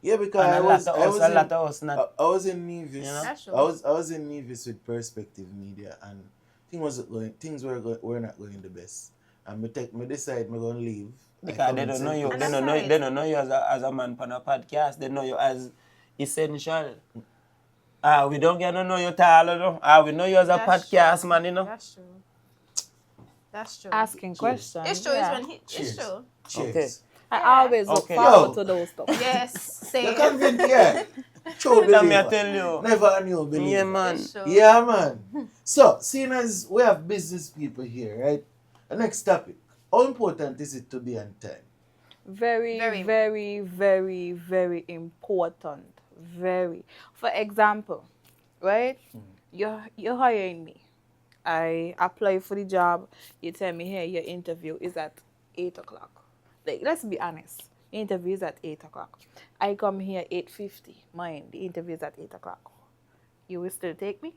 Yeah, because I was in Nevis. You know? I was in Nevis with Perspective Media, and things were not going the best. And me decide me gonna leave. Because they don't know you. They don't know you as a man on a podcast. They know you as Essentral. We don't get to know you all. We know you as a podcast man, you know. That's true. Asking questions. It's true. Yeah. It's true. Cheers. Okay. I always look forward to those stuff. Yes, same. You're convinced, yeah. True Let me believer. tell you. Never a new believer. Yeah, man. Yeah, man. So, seeing as we have business people here, right? The next topic. How important is it to be on time? Very, very, very, very important. Very. For example, right? you're hiring me. I apply for the job. You tell me, hey, your interview is at 8 o'clock. Like, let's be honest. Interview is at 8 o'clock. I come here 8:50. Mine, the interview is at 8 o'clock. You will still take me?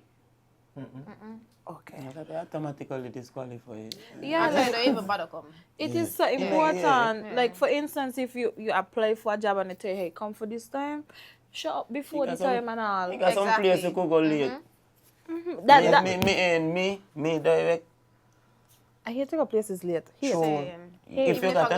Okay. They automatically disqualify you. Yeah, And like, don't even bother come. it is so important. Like, for instance, if you apply for a job and they tell you, hey, come for this time, show up before the time and all. Because some place you could go late. Me direct. I hear take a places late. Here. Sure. Hey, If you got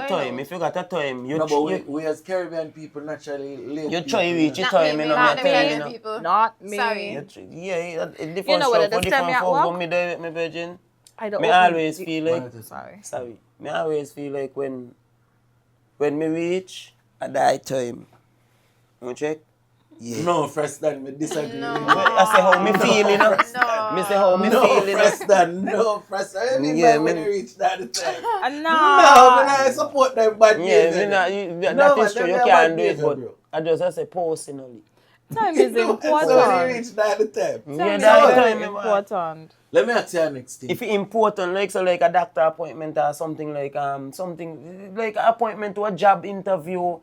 a time, you No, but we as Caribbean people naturally late. you try reach your Not time, me, you know, not me me, tell you, Caribbean know. people. Not me. Sorry. It different You know what, for this time different me at folk, work? but me direct, me virgin. I don't Me open always the- feel like, Sorry. me always feel like when me reach at that time, you check? Yeah. No, Frass Dan, me disagree. No. I say how me feel, you know. No. Me say how me No, feel, you know. Frass Dan, no, Frass Dan. I mean, Yeah, when me- they reach that time. No. No, but I support them bad Yeah, behavior. that man, is true. them You are can't bad do it, behavior, but bro. I just say personally. Time is So when important. they reach that time. Yeah, Time is that very time, important. Let me ask you the next thing. If it's important, like so like a doctor appointment or something like something like an appointment to a job interview,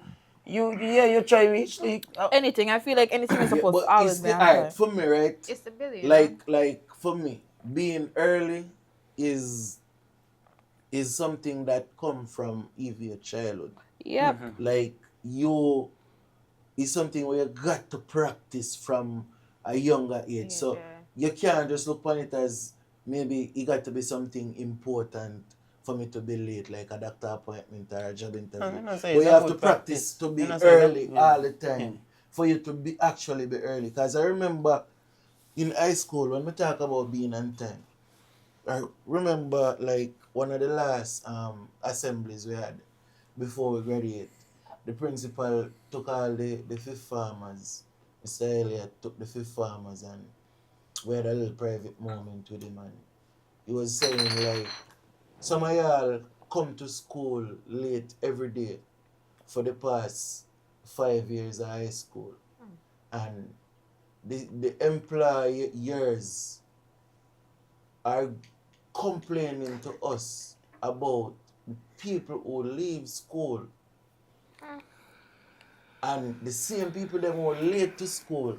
you try reach like Anything. I feel like anything is supposed but to always it's be the, on alright, time. for me, right? It's the billion. Like for me, being early is something that come from even your childhood. Yep. Like you is something where you got to practice from a younger age. So you can't just look on it as maybe it got to be something important for me to be late, like a doctor appointment or a job interview. But you have to practice to be early all the time for you to be actually be early. Because I remember in high school when we talk about being on time, I remember like one of the last assemblies we had before we graduate. The principal took all the fifth farmers. Mr. Elliott took the fifth farmers and we had a little private moment with him and he was saying like, some of y'all come to school late every day for the past 5 years of high school. And the employers are complaining to us about people who leave school. And the same people that were late to school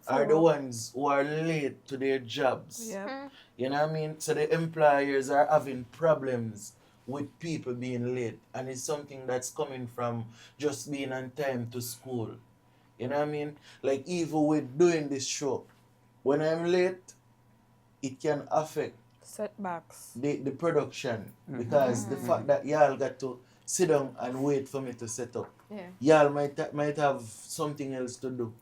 are the ones who are late to their jobs. Yep. You know what I mean? So the employers are having problems with people being late. And it's something that's coming from just being on time to school. You know what I mean? Like even with doing this show, when I'm late, it can affect Setbacks. the production. Because the fact that y'all got to sit down and wait for me to set up. Y'all might have something else to do.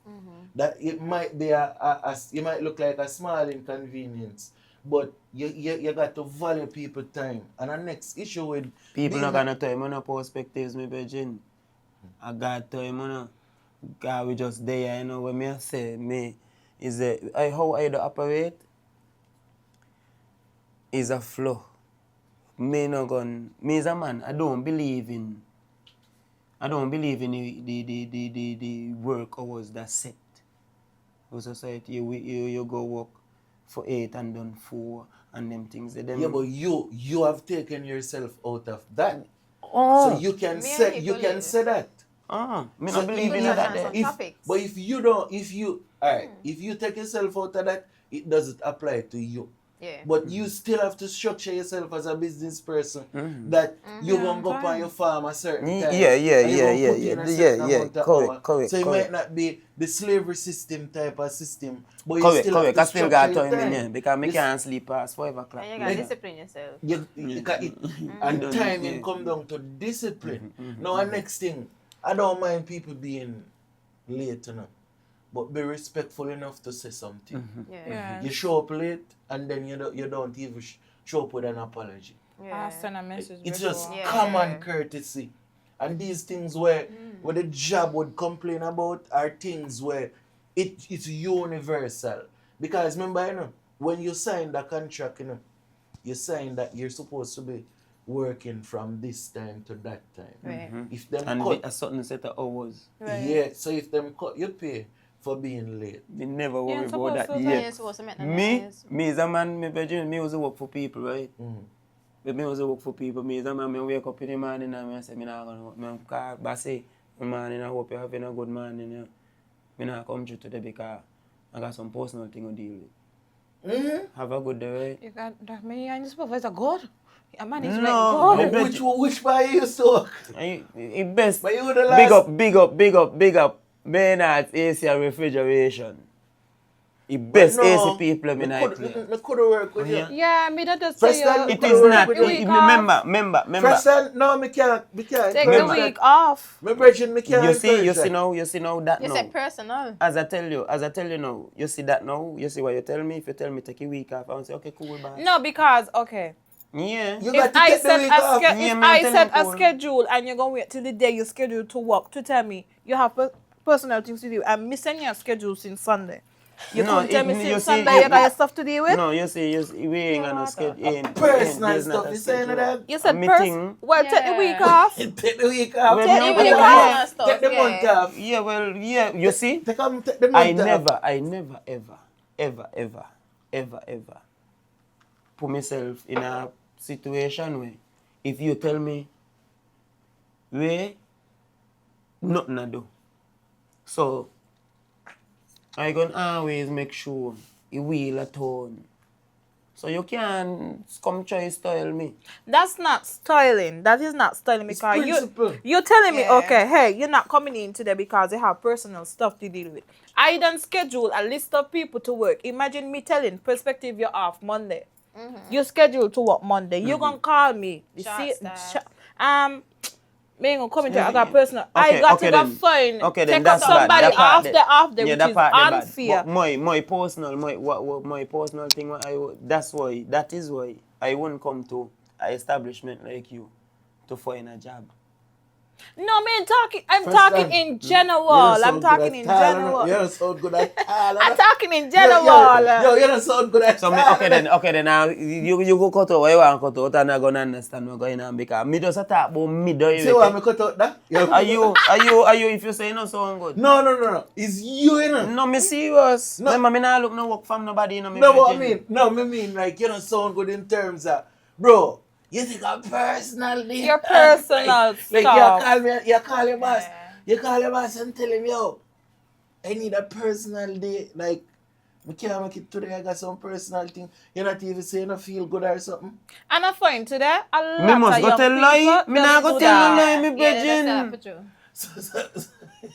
That it might be it might look like a small inconvenience, but you got to value people's time. And the next issue with people not gonna time on perspectives, me virgin. I got time on God we just there, you know when me say me is how I do operate is a flow. Me is a man, I don't believe in the work hours that's set. For society, you go work for 8 and done 4 and them things. Yeah, but you have taken yourself out of that. So you can say that. Me So not believe in if- that. But if you take yourself out of that, it doesn't apply to you. Yeah. But you still have to structure yourself as a business person that you're going to go up on your farm a certain time. and you're gonna put in a certain amount of hour. Correct. So it might not be the slavery system type of system, but you Correct. still have to I still structure got your time in time. here because me can't sleep past 5 o'clock. And you gotta discipline yourself. And timing come down to discipline. Now, the next thing, I don't mind people being late, you know, but be respectful enough to say something. Yeah. You show up late and then you don't even show up with an apology. I send a message. It's just before. common courtesy. And these things where the job would complain about are things where it's universal. Because remember, you know, when you sign the contract, you know, you sign that you're supposed to be working from this time to that time. Right. If them And cut a certain set of hours. Right. yeah, so if them cut your pay for being late. Me never worry about supposed that to. yet. You're supposed to make no Me noise. as a man, me virgin, me also work for people, right? Mm. But me also work for people. Me as a man, me wake up in the morning and I say, me not gonna work. Me call Basseterre, good morning, I hope you're having a good morning. Yeah. Me not come through today because I got some personal thing to deal with. Mm-hmm. Have a good day, right? You got that me and the supervisor good. A man is No, like good. Which bar you used to work? It best. But you were the last. Big up. Maynard AC Refrigeration. The best AC people in my place. Me could work with you. Yeah, me that just Frass say Dan, It is not. the week off. Remember. Frass Dan, no, me can't. Take the Remember. week off. My brethren, me can't. You see encourage now that You now. said personal. As I tell you now, you see that now, you see what you tell me. If you tell me take a week off, I will say, okay, cool, bye. No, because okay. Yeah. You If got to I take the set week a off. if me I tell set you, a cool. schedule and you're gonna wait till the day you schedule to work to tell me you have personal things to do, I'm missing your schedule since Sunday. You No, can't tell me you since see, Sunday you got your stuff to deal with. No, you see, we ain't got no schedule. Personal stuff, you saying that? You said meeting. well, take the week off. Take the week off. Well, Take no, the week yeah. off. Take the month off. Yeah, well, yeah, you see, Take the month off. I never, ever put myself in a situation where if you tell me, where, nothing I do. So, I gonna always make sure it will atone. So you can't come try to style me. That's not styling. That is not styling because principle. you're telling me, okay, hey, you're not coming in today because you have personal stuff to deal with. I done schedule a list of people to work. Imagine me telling perspective you're off Monday. You schedule to work Monday. You're gonna call me. You see, me ain't gonna come into I got personal. I got to go find. Okay, take then that's up somebody bad. off there, Yeah, which that is part bad. unfair. But my personal, my personal thing. That is why I won't come to an establishment like you to find a job. No, man, I'm Frass talking Dan, in general. I'm talking in general. You don't sound good at all. I'm talking in general. Yo, you don't sound good at So all. okay then now you go cut out what you want cut out and I gonna understand what's going on because me just talk about me do See why me cut out that? Are you if you say no sound good? No. It's you, you know. No, me serious. No. Remember me not look no work from nobody, you know me. No, what I mean, like, you don't sound good in terms of, bro, you think I'm personal. Your personal like, stuff. you call your boss. You call your boss and tell him, yo, I need a personal day. Like, I can't make it today, I got some personal thing. You're not even saying I feel good or something. And I find today, a lot Me must of go young tell people lie. Me not go do tell that. lie, me Yeah, virgin. that's true.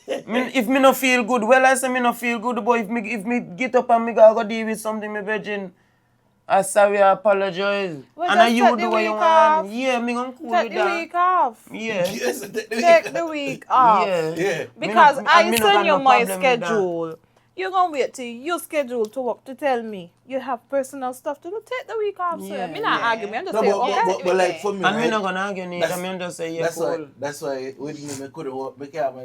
If me no feel good, well I say me no feel good, but if me get up and me go deal with something, me virgin, I sorry, I apologize. Well, and just you take do the what you week want. off. Yeah, me gonna cool Take with the that. week off. Yeah. Yes, Take the week off. Yeah. Because I me no got send you no my problem with that. schedule. You're going to wait till you schedule to work to tell me you have personal stuff to do. Take the week off, sir. Me not argue. Me I'm just No, saying, okay. but like for me, And me right? not gonna argue neither. Me just say yeah, cool. That's why with me, I couldn't work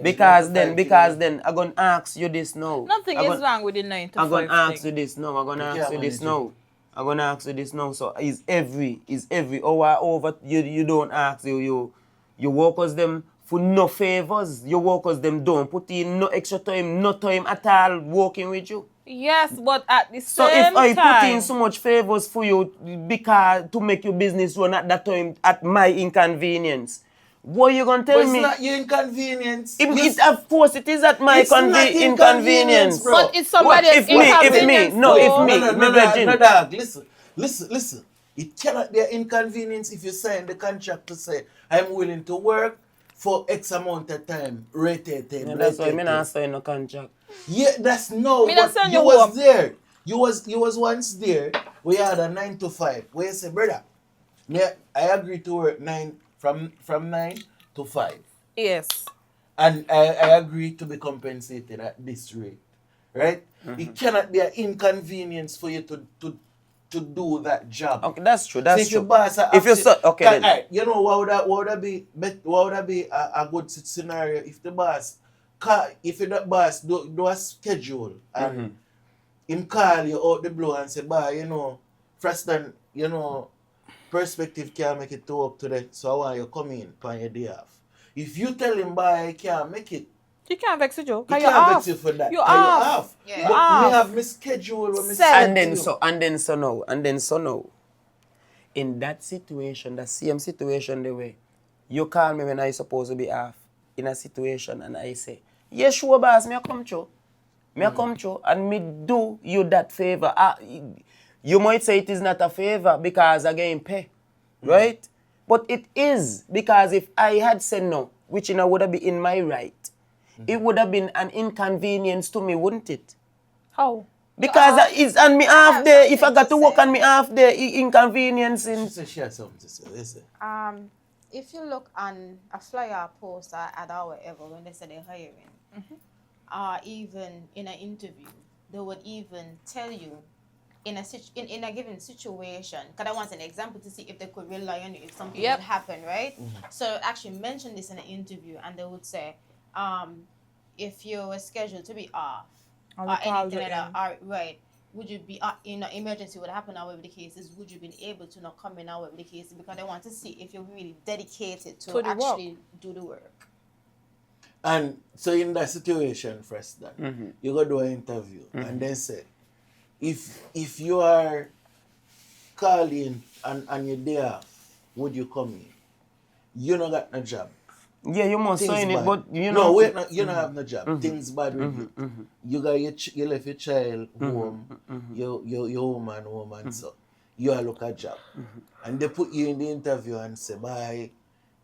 Because then I'm gonna ask you this now. Nothing is wrong with the 9 to 5 I'm gonna ask thing. you this now. I'm gonna ask you this now. So is every hour over you don't ask you workers them for no favors. Your workers them don't put in no extra time, no time at all working with you. Yes, but at the So same if I time, put in so much favors for you because to make your business run at that time at my inconvenience, what you gonna tell but me? It's not your inconvenience. Of course it is at my It's not inconvenience. bro. but it's somebody's If me, No, virgin. dog. Listen. It cannot be an inconvenience if you sign the contract to say I'm willing to work for X amount of time. Rotated. Yeah, that's why I not sign no contract. Yeah, that's no. Me not But send you you was home. there. You was once there. We had a 9 to 5. Where you say, brother, I agree to work 9 from 9 to 5. yes. And I agree to be compensated at this rate. Right? It cannot be an inconvenience for you to do that job. Okay, that's true. So if your boss then. Right, you know what would that be a good scenario if the boss do a schedule and him call you out the blue and say, you know, Frass Dan, you know, perspective can't make it to work today, so I want you come in on your day off. If you tell him I can't make it, You can't vex you, Joe. You You're can't off. vex you for that. You're You're off. off. Yeah. You're But off. me have my schedule when me Set. send And to then you. so now. In that situation, the same situation the way, you call me when I supposed to be off in a situation and I say, yeah, sure, boss, me a come through. Me a come through and me do you that favor. You might say it is not a favor because I getting pay, right? But it is, because if I had said no, which would have been in my right, it would have been an inconvenience to me, wouldn't it? How? Because it's on me half day. If I got to work on me half day, inconveniencing. She said she had something to say. Listen. If you look on a flyer poster ad or whatever, when they say they're hiring, even in an interview, they would even tell you in a given situation, because I want an example to see if they could rely on you if something would happen, right? So actually mention this in an interview, and they would say, if you were scheduled to be off or anything like that, right, would you be in an emergency would happen, however the case is, would you be able to not come in, however the case is, because they want to see if you're really dedicated to actually do the work. And so in that situation, Frass Dan, you go do an interview and then say, if you are calling and you're there, would you come in? You don't got no job. Yeah, you must Things sign it, bad. but you No, know. wait, no, you don't have no job. Things bad with you. You got you left your child home, your woman, so you are look at job. And they put you in the interview and say, bye,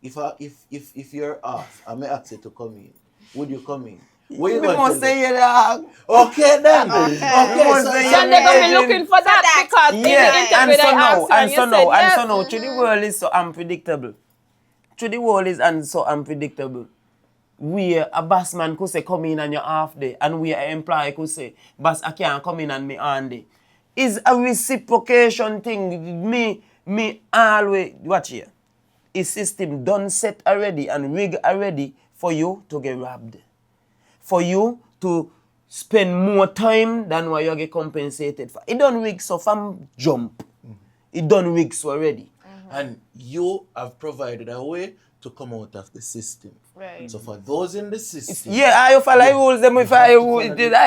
if you're off, I may ask you to come in. Would you come in? Where you going must to say that. Okay then. Okay, So they're going to be looking for that because in the interview they asked you and you said yes. And so now, the world is so unpredictable. The world is so unpredictable. We a boss man could say come in on your half day, and we an employee could say, boss, I can't come in on me on day. It's a reciprocation thing. Me always watch here. A system done set already and rig already for you to get robbed. For you to spend more time than what you get compensated for. It done rig so from jump. It done rig so already. And you have provided a way to come out of the system. Right. So for those in the system, I follow rules them. If I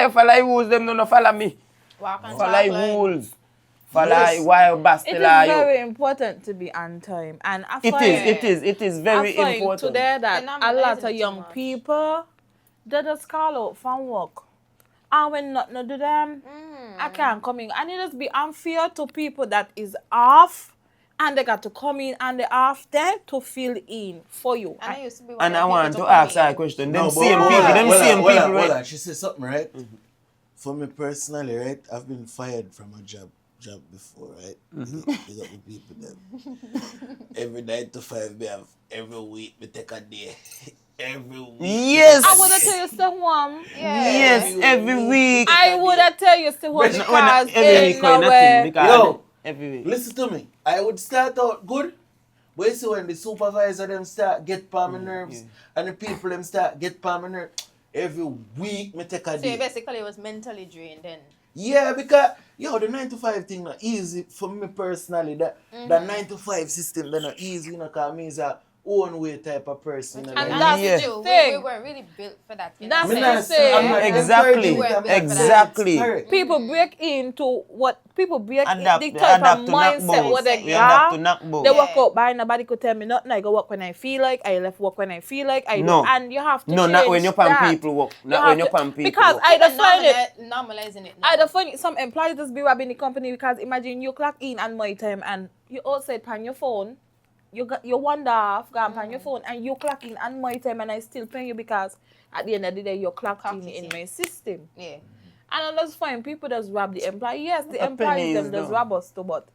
follow rules them, no follow me. Follow rules. Follow while Basseterre. It is very important to be on time, and I find it is very I find important. today that a lot of young people they just call out from work. And when nothing to them, I can't come in. And it just be unfair to people that is off and they got to come in and they off there to fill in for you. And I want to ask that question. Them same people, right? She said something, right? For me personally, right? I've been fired from a job before, right? You got the people them. Every 9 to 5, every week, we take a day. Every week. Yes. I would have tell you stay home. Yes, every week. I would have tell you stay home because every week nothing. Yo, every week. Listen to me. I would start out good. But you see when the supervisor them start get palm my nerves and the people them start get palm my nerves, every week me take a day. So basically it was mentally drained then. Yeah, because the 9 to 5 thing not easy for me personally. That 9 to 5 system they're not easy, because me is a own way type of person. And that's true. We weren't really built for that. That's what I'm saying. Exactly. People break into what people break Adapt, the type of mindset both. what they We adapt to got. knock both. They work out by nobody could tell me nothing. I go work when I feel like. I left work when I feel like. I No. do. And you have to No, change not when you that. pan people work. Not when you pan people Because work. I just find it. Normalizing it. I just find it some employees just be robbing the company because imagine you clock in on my time and you outside pan your phone. You wander off, go on your phone, and you clock in on my time, and I still pay you because at the end of the day, you're clocked in my system. Yeah. And I just find people just rob the employee. Yes, the Pennies, employees them just though. rob us too, but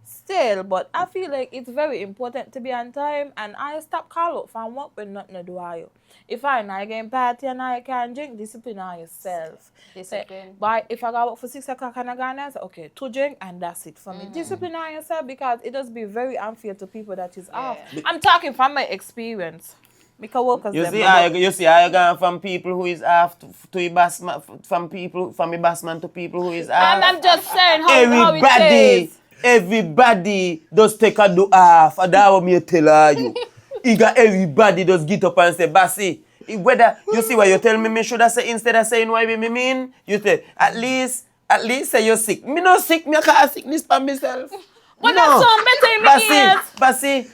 still, I feel like it's very important to be on time, and I stop call out from work when nothing to do with you. If I not getting party and I can drink, discipline on yourself. Discipline. But if I go work for 6 o'clock and I go and say, okay, 2 drink and that's it for me. Discipline on yourself because it does be very unfair to people that is off. I'm talking from my experience. Because workers You see how you gone from people who is off to a boss man, from a boss man to people who is off. And I'm just saying how it is. Everybody does take a do off. And that's what me tell you. Everybody does get up and say, Bassi, Whether you see what you tell me should have say instead of saying why me mean, you say at least say you're sick. Me no sick, me can't sickness by myself. But that's so better in my ears. Bassi,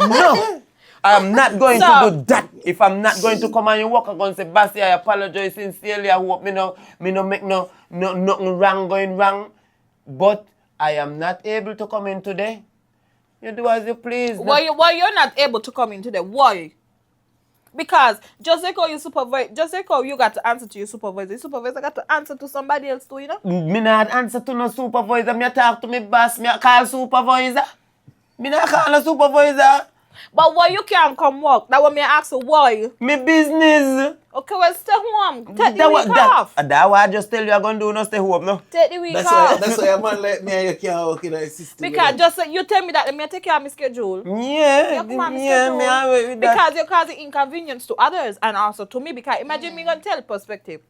no. I'm not going to do that. If I'm not going to come and you walk, I'm going to say, Bassi, I apologize sincerely. I hope me no make nothing wrong going wrong. But I am not able to come in today. You do as you please. Why you're not able to come in today? Why? Because just like how you supervise, just like how you got to answer to your supervisor, the supervisor got to answer to somebody else too, you know? Me not answer to no supervisor. Me talk to me boss. Me call supervisor. Me not call no supervisor. But why you can't come work? That when me ask you why. Me business. Okay, well stay home. Take the week off. That's what I just tell you I'm going to do, no stay home, no? Take the week off. That's why a man like me and you can't work in a system. Because just you tell me that let me take care of my schedule. Yeah, you come on, yeah, me I wait with that. Because you're causing inconvenience to others and also to me. Because imagine me gonna tell perspective.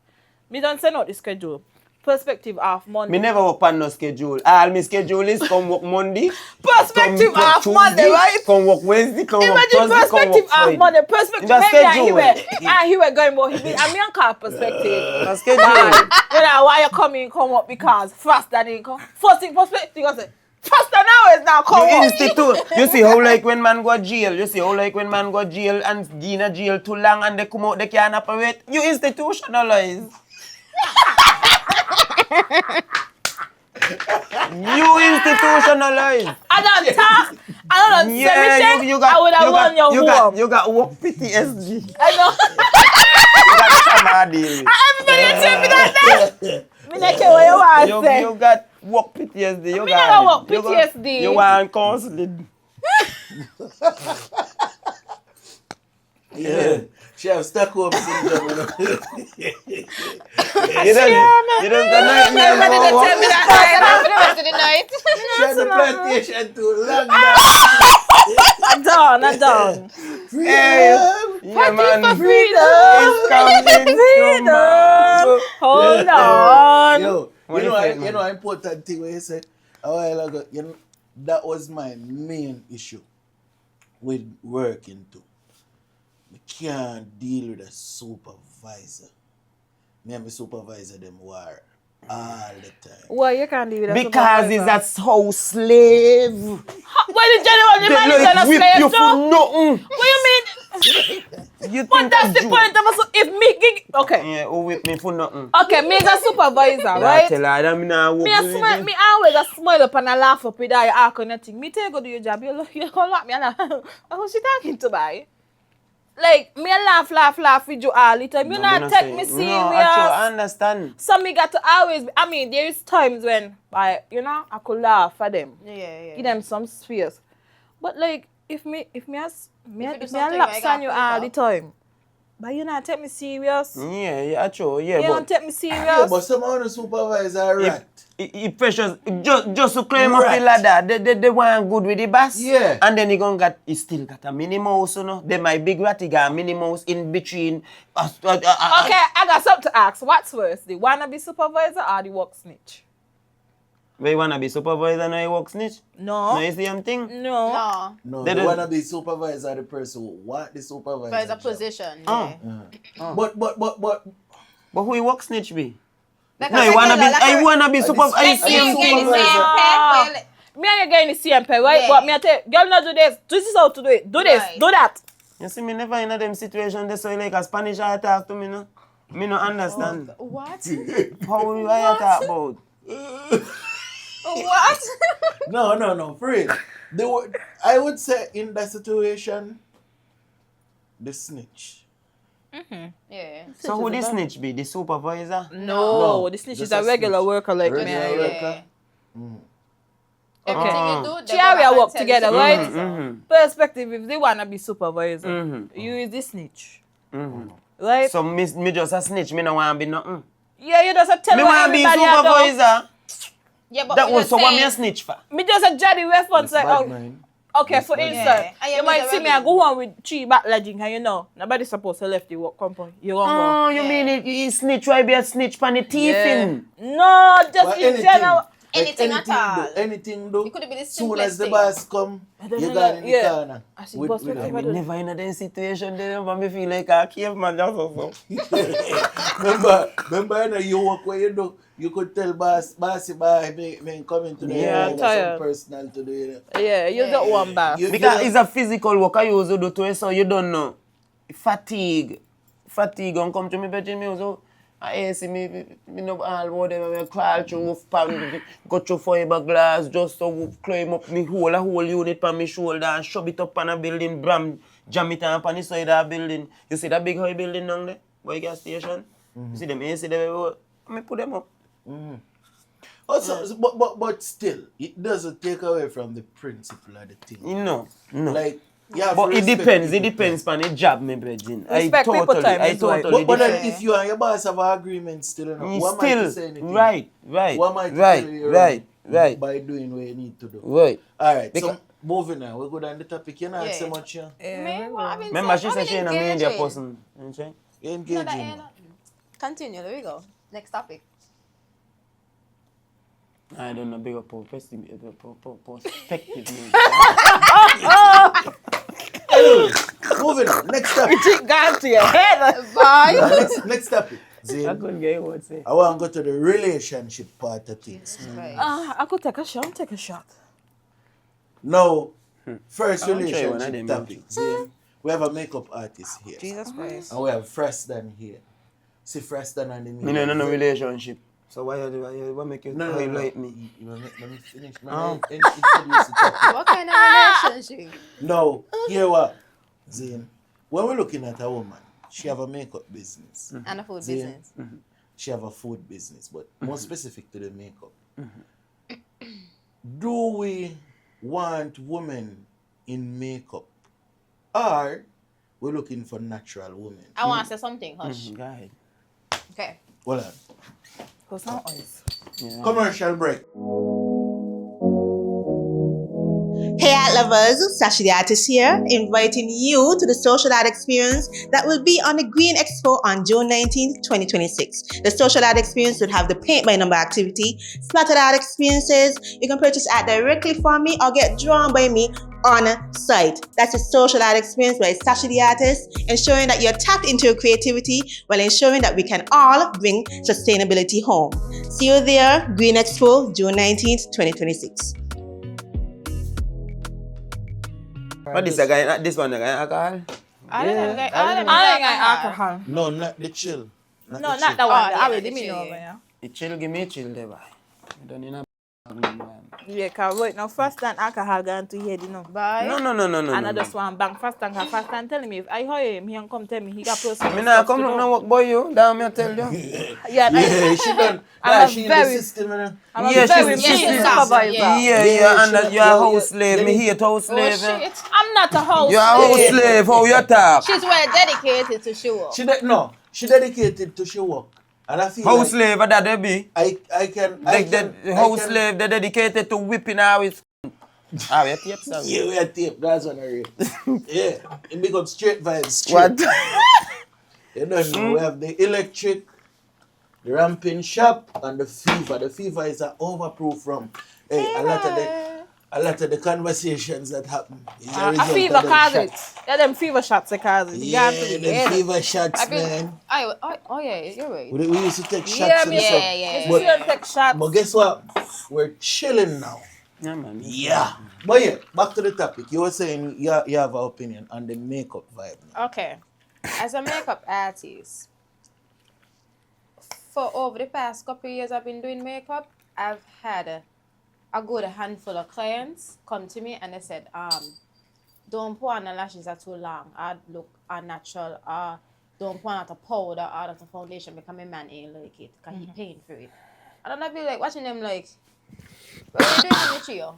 Me don't send out the schedule. Perspective off Monday. Me never work on no schedule. All my schedule is come work Monday. Perspective off Monday, right? Come work Wednesday, come work Thursday, perspective come work Friday. off Monday. Perspective and he were going more. And me on call perspective. Schedule. Why you come up because Frass Dan come. First thing perspective, I say. Frass Dan now is now come You up. institute. You see how like when man go jail. You see how like when man go jail and in a jail too long and they come out they can't operate. You institutionalize. You institutionalize. I don't talk. I don't yeah, you got, I would have won your home. You got work PTSD. I know. You got trauma deal. Everybody tell me that. Me not care what you want to say. You got work PTSD. You me got work PTSD. You want counseling. Yeah. She have Stockholm syndrome. You don't tell me that for the rest of the night. She had the plantation too long. I'm done. Freedom. Yeah, man. For freedom. It's coming. Freedom. Hold on. Yo, you know, important thing when you said a while ago, you know, that was my main issue with working too. I can't deal with a supervisor. Me and my supervisor them war all the time. Why you can't deal with a because supervisor? Because he's a house slave. Why the general manager not slave you for nothing. What you mean? But that's the point of us. If me okay. Yeah, who whip me for nothing. Okay, me as a supervisor, right? Tell her, me always a smile up and a laugh up with that arc and nothing. Me tell you go do your job. You call me and who's she talking to by? Like, me laugh with you all the time. You not take me serious. No, I understand. So me got to always, I mean, there is times when, I could laugh at them. Yeah. Give them some space. But like, if me laps on you all the time, but you not take me serious. Yeah, true. Yeah, you don't take me serious. Yeah, but some of the supervisors are rat. If precious, just to climb up the ladder, they want good with the boss. Yeah. And then he still got a mini mouse, you know. They my big rat, he got a mini mouse in between. Okay, I got something to ask. What's worse, the wannabe supervisor or the work snitch? Where you wanna be supervisor and you work snitch? No. No, you see them thing? No. They wanna be supervisor the person who want the supervisor. But it's a position. Yeah. But who you work snitch be? Like no, you wanna be supervisor. Me and you getting the same pay, right? Yeah. But me I tell you, girl, not do this. This is how to do it. Do this. Right. Do that. You see, me never in them situation. They say like a Spanish I talk to me, no. Me no understand. What? How you talk about? What? No, for real. I would say in that situation, the snitch. Mm-hmm. Yeah. So who the snitch be? The supervisor? No, the snitch is a regular worker like me. Worker. Everything you do, she and we work together, right? Perspective, if they wanna be supervisor, you is the snitch. Right? So me just a snitch, me no wanna be nothing. Yeah, you just tell me wanna be supervisor. Yeah, but that was so what me a snitch for. Me just a jolly response like, okay, for instance, you might see me I go on with 3 backledging and you know, nobody's supposed to left the work company. You won't go. You mean it snitch, why be a snitch pan the thieving? No, just in general. Anything at all. Anything do. It could be the Soon as simplest the thing. boss come, you got in the corner. I see boss with make I mean, never in a situation there, but me feel like a caveman just or remember, you know, you work where you do. You could tell bossy boy, me coming today. Yeah, I got tired. some personal to do. You know. Yeah, you don't want back. Because it's a physical work I use to do to it, so you don't know. Fatigue and come to me bedroom, me also. I see me no all whatever, me crawl through, go through fiberglass just to climb up me a whole unit on my shoulder and shove it up on a building, jam it up on the side of the building. You see that big high building down there, by gas station? You see them AC there, I put them up. Also, but still, it doesn't take away from the principle of the thing. No. Like, yeah, but it depends on the job, me brethren. Respect people time I is right. totally But then different. if you and your boss have an agreement still, what am I to say anything? Right. What am I to tell you Right. by doing what you need to do? Right. Alright, so moving on. We're good on the topic. You're not so much, Remember, she said she ain't a media person. You're engaging. Continue, there we go. Next topic. I don't know, bigger perspective. Moving on. Next topic. It got to your head. Bye. Next topic. Zane, I couldn't get what to say. I want to go to the relationship part of things. I could take a shot. Now, first I won't try one of relationship them, topic. Zane, we have a makeup artist here. Jesus Christ. And we have Frass Dan here. See Frass Dan and the Me no relationship. So why make you highlight me? Let me finish. Introduce the topic. What kind of relationship? No, hear what? Zane, when we're looking at a woman, she have a makeup business. And a food Zane, business. she have a food business, but more specific to the makeup. Do we want women in makeup? Or we're looking for natural women? I want to say something, hush. Go ahead. Okay. Hold on. Cause no eyes. Yeah. Commercial break. Hey art lovers, Sashi the artist here, inviting you to the social art experience that will be on the Green Expo on June 19th, 2026. The social art experience will have the paint by number activity, splattered art experiences. You can purchase art directly from me or get drawn by me on site. That's a social art experience by Sashi the artist, ensuring that you're tapped into your creativity while ensuring that we can all bring sustainability home. See you there, Green Expo, June 19th, 2026. But this guy, this one, the guy alcohol? I don't got alcohol. No, not the chill. No, not that one. I already mean over here. The chill, give me a chill there, boy. Don't in a Yeah, cause right now Frass Dan alcohol gone to head, you know. Bye. No. And I just want bank Frass Dan, cause Frass Dan telling me if I hire him, he can come tell me he got personal. Me nah come look no work boy you, damn me I tell you. Yeah, she done. She in the system, you know. Yeah, she's supervisor. Yeah, and that you're a house slave. Me hate house slave. Shit. I'm not a house You're a house slave. How you talk? She's well dedicated to show up. She dedicated to show up. And I feel house like slave that they be. I House slave they dedicated to whipping her with. Ah, we are tape, sorry. Yeah, we are tape. That's what I read. Yeah, it becomes straight vibes. What? You don't know. We have the electric, the ramping shop, and the fever. The fever is an overproof from a lot of the conversations that happen. A fever cause it. Yeah, them fever shots they cause it. Yeah, them fever shots, man. Oh yeah, you're right. We used to take shots and stuff. Yeah. Take shots. But guess what? We're chilling now. Yeah, man. Yeah. But yeah, back to the topic. You were saying you have an opinion on the makeup vibe. Okay. As a makeup artist, for over the past couple of years I've been doing makeup, I've had a good handful of clients come to me and they said, don't put on the lashes that too long. I'd look unnatural. Don't put on a powder or a foundation because my man ain't like it because he paying for it. And I'd be like watching them like, what are you doing with you?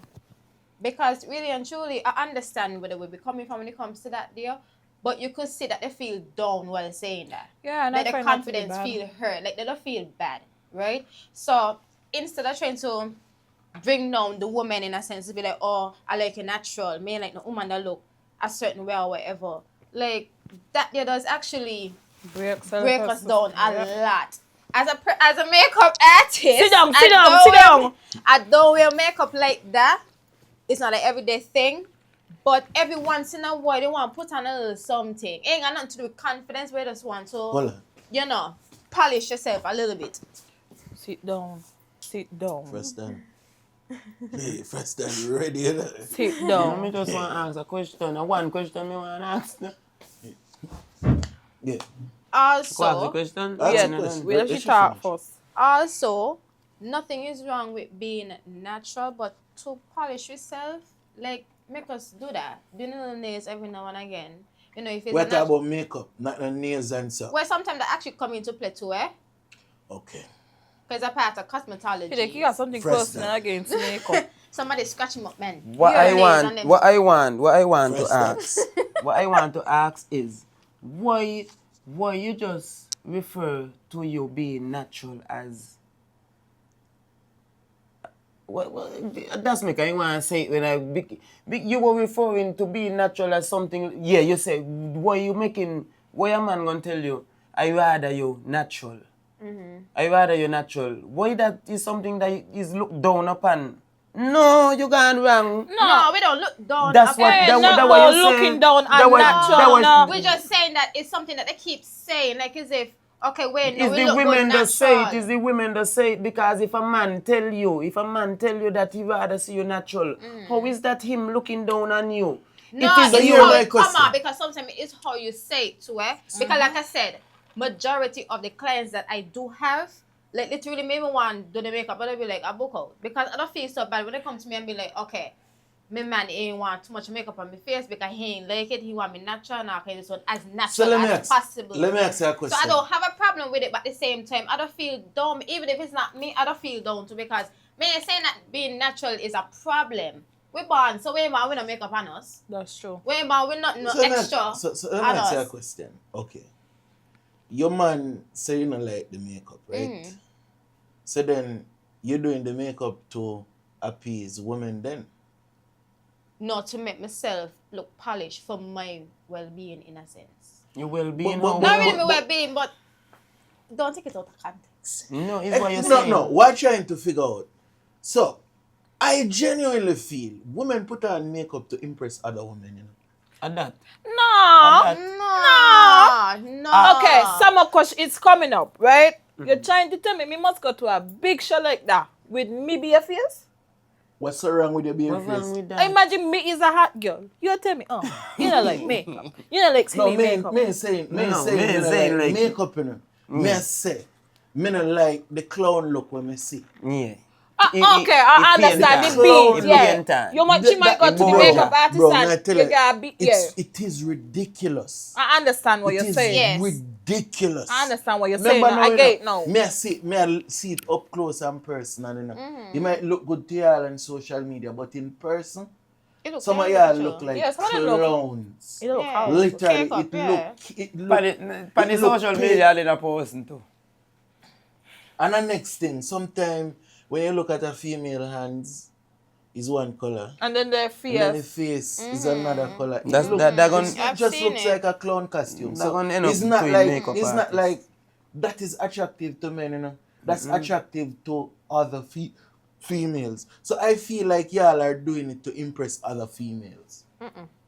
Because really and truly, I understand where they will be coming from when it comes to that deal. But you could see that they feel down while saying that. Yeah, and like I the find confidence feel hurt. Like they don't feel bad, right? So instead of trying to bring down the woman in a sense to be like, oh, I like a natural, me like the woman that look a certain way or whatever. Like that there does actually break us down a lot. as a makeup artist, Sit down. I don't wear makeup like that. It's not an everyday thing. But every once in a while, they want to put on a little something. Ain't got nothing to do with confidence. We just want to, polish yourself a little bit. Sit down. Frass Dan. Hey, Frass Dan, you ready? You know? Sit down. I just want to ask a question. One question I want to ask. Yeah. Also, ask the question? We should talk first. Also, nothing is wrong with being natural, but to polish yourself, like, make us do that. Do little nails every now and again. You know, if it's we're talking about makeup, not the nails and stuff. Well, sometimes that actually come into play too, eh? Okay. Because a part of cosmetology. Like you got something personal against makeup. Somebody scratch him up, man. What I want to ask is why you just refer to you being natural as that's me. I want to say it when you were referring to being natural as something. Yeah, you say why a man gonna tell you I rather you natural. I rather you natural. Why that is something that is looked down upon? No, you gone wrong. No, we don't look down. That's what you're looking down on natural. We're just saying that it's something that they keep saying, like as if, okay, wait, no, it's we the look women good that say it. natural. It's the women that say it because if a man tell you that he rather see you natural, how is that him looking down on you? No, it is it's you. how it come out because sometimes it's how you say it too, eh? Because like I said, majority of the clients that I do have, like literally maybe one do the makeup, but they'll be like, I book out. Because I don't feel so bad when they come to me and be like, okay, my man ain't want too much makeup on my face because he ain't like it. He want me natural now. Okay, this one as natural as possible. Let me ask you a question. So I don't have a problem with it, but at the same time, I don't feel dumb. Even if it's not me, I don't feel dumb too because me saying that being natural is a problem. We're born, so we don't makeup on us. That's true. We're not extra. So let me ask you a question. Okay. Your man say you don't like the makeup, right? So then you're doing the makeup to appease women then? Not to make myself look polished for my well-being in a sense. Your well-being? Not really my well-being, but don't take it out of context. No, it's what you're saying. No, we're trying to figure out. So, I genuinely feel women put on makeup to impress other women, you know? And that? No. Okay, summer question is coming up, right? You're trying to tell me must go to a big show like that with me be a face? What's so wrong with your being face? Imagine me is a hot girl. You tell me, you don't like makeup. You don't like see me makeup. Me saying like makeup, you know. Me say, me don't like the clown look when me see. Yeah. Okay, I understand the beat. Yeah. She might go to the makeup artist and you got a beat. It is ridiculous. I understand what you're saying. It is ridiculous. I understand what you're saying. I get it now. Me see it up close and personal. You know. You might look good to y'all on social media, but in person, some of y'all look like clowns. Literally, it look. But the social media in a person too. And the next thing, sometimes when you look at a female hands, is one color. And then their face. And then the face is another color. It just looks like a clown costume. So it's not like that is attractive to men, you know. That's attractive to other females. So I feel like y'all are doing it to impress other females.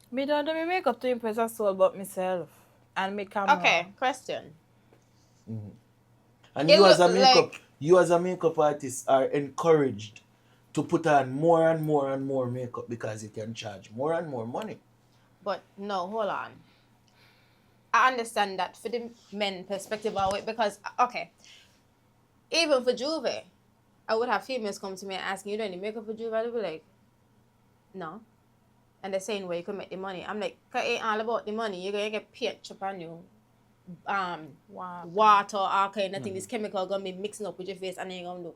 Me don't do my makeup to impress us all but myself. And make camera. Okay, question. And you as a makeup artist are encouraged to put on more and more and more makeup because you can charge more and more money. But no, hold on. I understand that for the men perspective of it because, okay, even for Juve, I would have females come to me and ask me, you do any makeup for Juve? I'd be like, no. And they're saying where you can make the money. I'm like, it ain't all about the money. You're going to get paint chop on you. Water, all kind of thing. This chemical gonna be mixing up with your face and then you're gonna look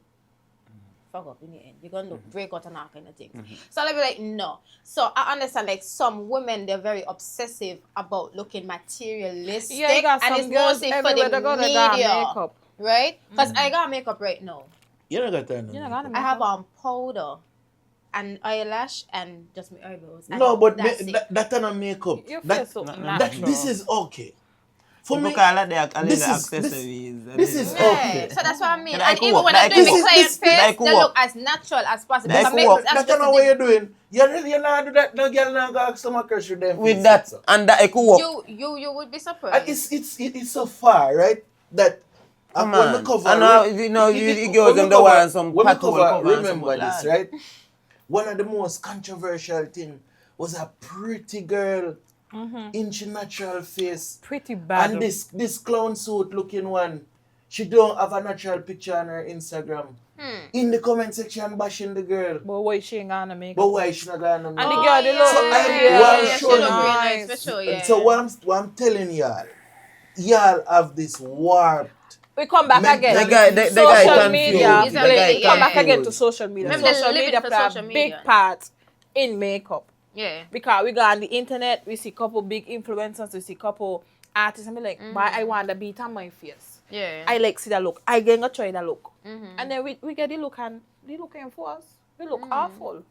fuck up in the end. You're gonna look break out and all kind of things. So I'll be like, no. So I understand like some women they're very obsessive about looking materialistic and it's mostly for the media. Right? Because I got makeup right now. You don't got that. I have on powder and eyelash and just my eyebrows. No, but that kind of makeup. This is okay. For me, call it the this accessories. This is Yeah, okay. so that's what I mean. Like And even what? when Like I'm doing what? my client face, Like they what? look as natural as possible. Like So make what? it That's not what you're doing. You're not do that. No girl not gonna ask some crush with them. With that, and that echo walk. You would be And surprised. it's so far, right? That Come when we on. cover, I know, you know, you girls them the one some when we patrol cover, cover and remember some this, lad. right? One of the most controversial thing was a pretty girl in she natural face. Pretty bad. And this clown suit looking one, she don't have a natural picture on her Instagram. In the comment section bashing the girl. But why she ain't gonna make But why she not gonna make And the it? girl, they look So So what I'm telling y'all, y'all have this warped. We come back again. The guy Social media. confused. The guy We come back confused. again to social media. Remember, Social living media for play social a big media. part in makeup. Yeah. Because we go on the internet, we see couple big influencers, we see couple artists, and be like, why I want the beat on my face. Yeah. I like see that look. I gonna try that look. And then we get the look and the look ain't for us. We look awful.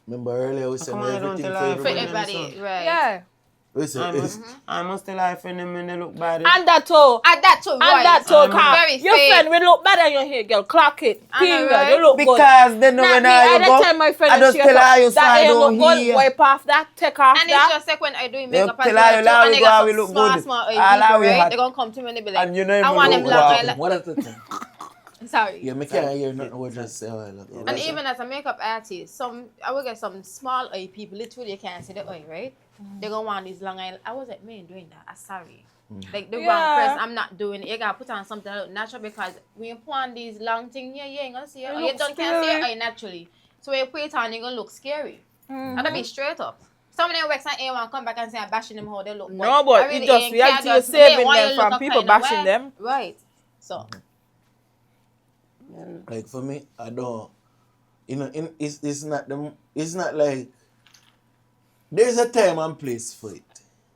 Remember earlier we said come on, everything don't for tell her. For everybody. everybody, right. Yeah. We said I must tell her friend them when they look bad. And that too. And that too, right. And that too, Very your fake. friend will look better than your hair, girl. Clock it. I know, Period. right? You look good. Because they know Not when me. I I go. tell my friend I just tell her you that slide hair look down good. here. Wipe off that. Take off And that. it's just like when I do You makeup as tell well her you too, lie, and we they go, got we some look small, good. small All people, our we right? hot. They're gonna come to me and they be like, And you know I even want look them black. wow. Like, What is the thing? sorry. Yeah, me can't hear nothing what just say a while ago. And even as a makeup artist, I will get some small eye people, literally you can't see the eye, right? They're gonna want these long eye. I was like, man, doing that. I'm sorry. Like the wrong press, I'm not doing it. You gotta put on something that look natural because when you put on these long things, you ain't gonna see it. Or you can't see your eye naturally. So when you put it on, you're gonna look scary. And that be straight up. Some of them works and A1 come back and say I'm bashing them how they look. No, but it just reality is saving them from people bashing them. Right. So like for me, I don't. You know, it's not the. It's not like. There's a time and place for it.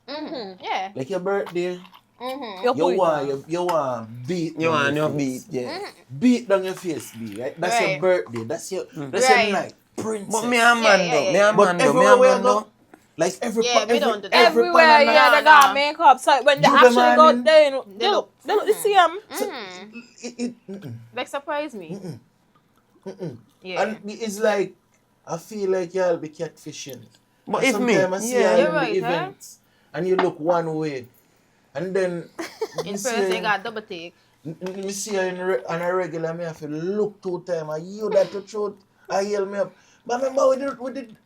yeah. Like your birthday, You you want beat. You down want your your face. beat, yeah. Beat down your face, be right. That's your Right. birthday. That's your Right. night, princess. But me a man though. Me a But man though. Me everywhere a where man you though. go, like every we don't do that. Everywhere, yeah, they got makeup. So when they You actually the go man, there, they look the same. Like surprise me. Yeah. And it's like I feel like y'all be catfishing. But And if me, sometimes I see yeah. y'all You're in right, the huh? events and you look one way, and then In person, you got double take. me see her on a regular, me have to look 2 times. And you that the truth, I yell me up. But remember we did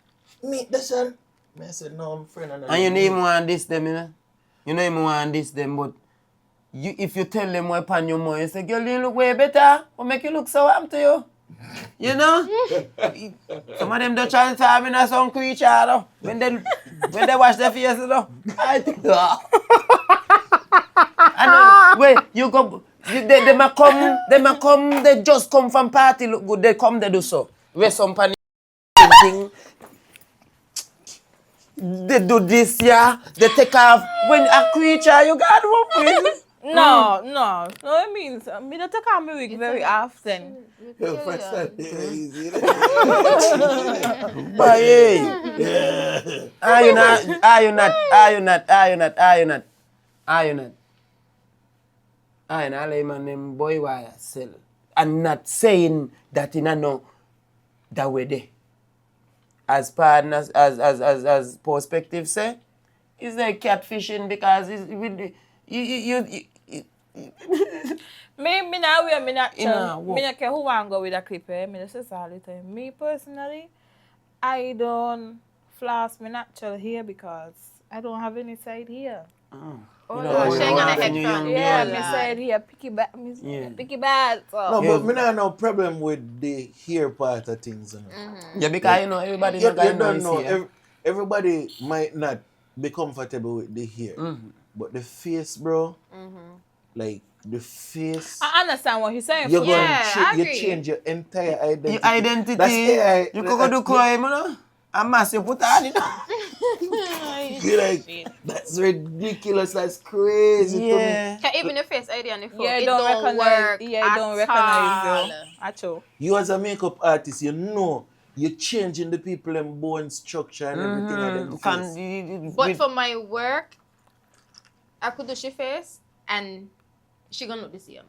meet the son. I said no, I'm friend. And you don't even want this them, you know. You don't even want this them, but if you tell them what upon your mind, you say, girl, you look way better. What make you look so warm to you? You know? Some of them don't try to tell me not some creature, though. When they wash their face, though. I think, and wait, you go, they might come, they just come from party, look good, they come, they do so. Where some panic thing. They do this, yeah. They take off. When a creature, you got one with. No, it means me don't take out my wig very often. Yo, Frass Dan, easy. But hey, are you not? I lay my name boy why I sell. I'm not saying that in a no that way there. As partners, as perspective say, it's like catfishing because it's with you Me now we me not Nah, me not care who want go with a clip. Me just say all the time. Me personally, I don't floss my natural hair because I don't have any side here. Oh, know, showing on the when head you're front. young, Yeah, girl, me yeah. side here picky back, Yeah. picky back. So. No, Yeah. but me not have no problem with the hair part of things. You know. Yeah, because you know everybody You not got don't no know. Everybody might not be comfortable with the hair, but the face, bro, like the face. I understand what he's saying. You're for going Yeah, I you agree. change your entire identity. Your identity. That's AI. You could go do crime, you know? And mass you put on it. You're like, that's ridiculous. That's crazy. Yeah. Can even the face ID on the phone, Yeah, it don't don't recognize. work. Yeah, it don't recognize you. At all. You as a makeup artist, you know you're changing the people and bone structure and everything of them face. But for my work, I could do she face. and she gonna look the same.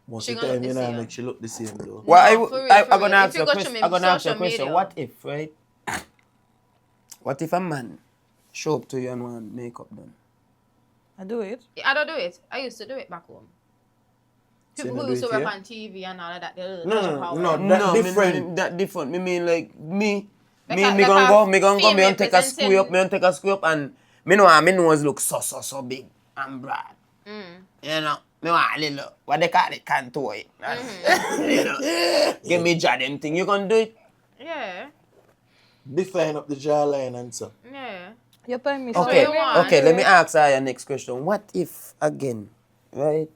Most She of the gonna time, look you the know, same. make she look the same though. Well, No, for real, I'm for gonna real. ask If you you a go question. through I'm gonna ask you a social question. media- What if, right? What if a man show up to you and want makeup done? I do it. I don't do it. I used to do it back home. So People you who do used to it work here? on TV and all of that. They'll No, touch no, power. no, that different. That different. Me mean like me Like me a gonna go, me female and take a square up, presenting- me and take a square up and me know my nose look so big and broad. You know, me want a little, what they call it, contour it. You know, give me jaw them thing, you gonna do it? Yeah. Define up the jawline and so. Yeah. You're paying me Okay, so okay, let me ask her your next question. What if, again, right?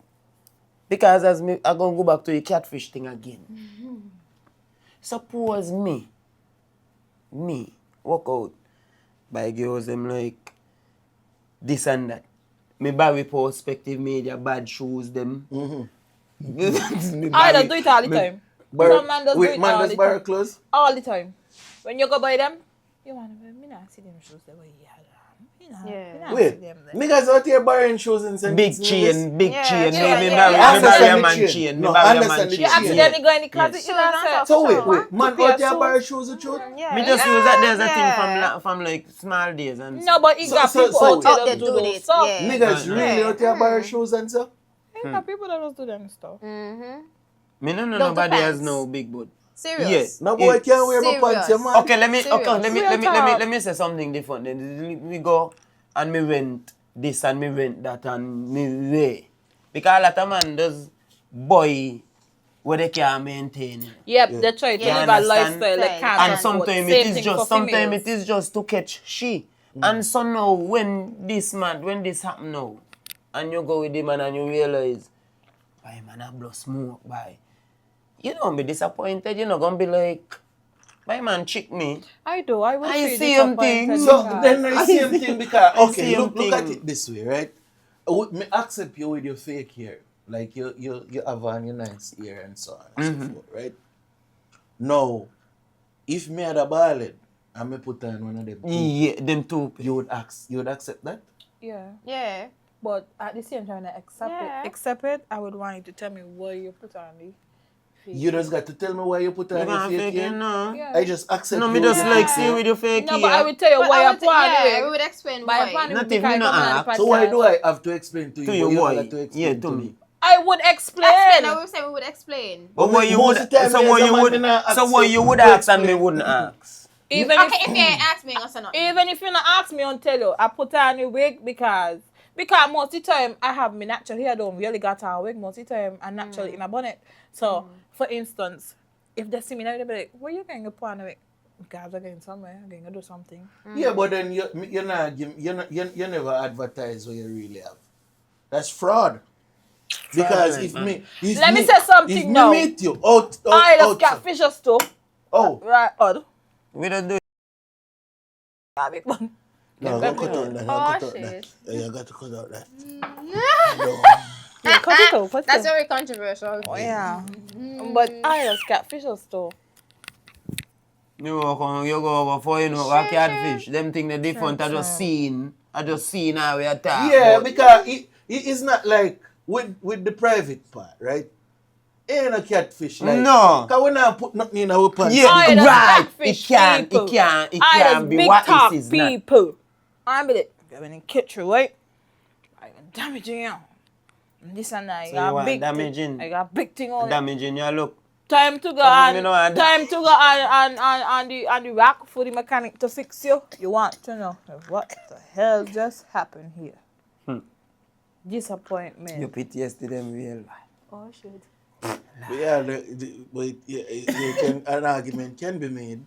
Because as me, I'm gonna go back to the catfish thing again. Suppose me, walk out by girls, them like this and that. Me buy perspective media, bad shoes, them. I don't do it all the time. Some man does do it all the time. Clothes? All the time. When you go buy them, you want to me not see them shoes the way you had them. Yeah. Wait, niggas out here buying shoes in St. Big chain, big chain. Me Yeah. marry a man chain. No, Me marry a understand man the chain. You accidentally go in the closet, you don't say. So wait, man out here buying shoes with you? Me just use that there's a thing from like small days and No, but you got people out out there there that do doing those it, stuff. yeah. Niggas really out here buying shoes and so? You got people that just do them stuff. Me no Don't nobody do has pants. no big butt. Serious. No boy can't wear my pants, Serious. man. Okay, let Serious. me say something different. Then we go and me rent this and me rent that and me wear. Because a lot of man does boy where they can't maintain it. Yep, they try to You live a understand? lifestyle they can't And afford. sometimes Same it is thing just for sometimes females. it is just to catch she. And so now when this happen now, and you go with him and you realize, why man I blow smoke by. You don't be disappointed, you're not gonna be like, my man trick me. I do. I would I feel see him thing. disappointed So because- then the same thing because, I okay, see look him at thing. it this way, right? Me accept you with your fake hair. Like you have on your nice hair and so on and so forth, right? Now, if me had a ballad and me put on one of them, Yeah, them two. you would accept that? Yeah. Yeah. But at the same time, I accept it, I would want you to tell me why you put on the fake You just got to tell me why you put on your fake hair. no. Yeah. I just accept No, you me with just your like fake see hair. with your fake No, hair. but I will tell you But why I I would, put on yeah, it. we would explain By why. upon it Not if because me I not come on the ask. podcast. So why do I have to explain to you? To you but you why? don't have to explain Yeah, to me. I would explain. Explain. I would say we would explain. But what you would, Most of the time, so me what as a you man, would, me not so ask what you you would to ask and me explain. wouldn't ask. Even Okay, if you ain't asked me, I'll say nothing. Even if you not ask me, I'll tell you. I put on a wig because most of the time I have my natural hair. I don't really got a wig most of the time. I'm naturally in my bonnet. So, for instance, if they see me now, they'll be like, "Where you going to put on a wig?" Because I'm going somewhere. I'm going to do something. Yeah, but then you never advertise what you really have. That's fraud. Because Fraudulent, man. Let me say something if now. me meet you out I just out. catfish us too. Oh, Right, odd. We don't do it. Yeah, big one. no, don't cut out that. Oh, Cut out shit. that. Yeah, you got to cut out that. Yeah, cut it out. Cut it That's out. very controversial. Oh, yeah. But I just catfish us too. You go over for a catfish. Them thing the different. I just seen how we attack. Yeah, because it is not like with the private part, right? Ain't a catfish like No. Because we not put nothing in our pants. Yeah, I just right. catfish It can't people. I can just be big what talk it is not. people. I'm like, going to catch you, right? I can damage you. And this and that. So you want big damaging? thing. I got big thing on it. Damaging your look. Time to go Something me know on. and- Time to go on the rack for the mechanic to fix you. You want to know what the hell just happened here? Disappointment. You PTSD them real life. Oh shit. Yeah, an argument can be made.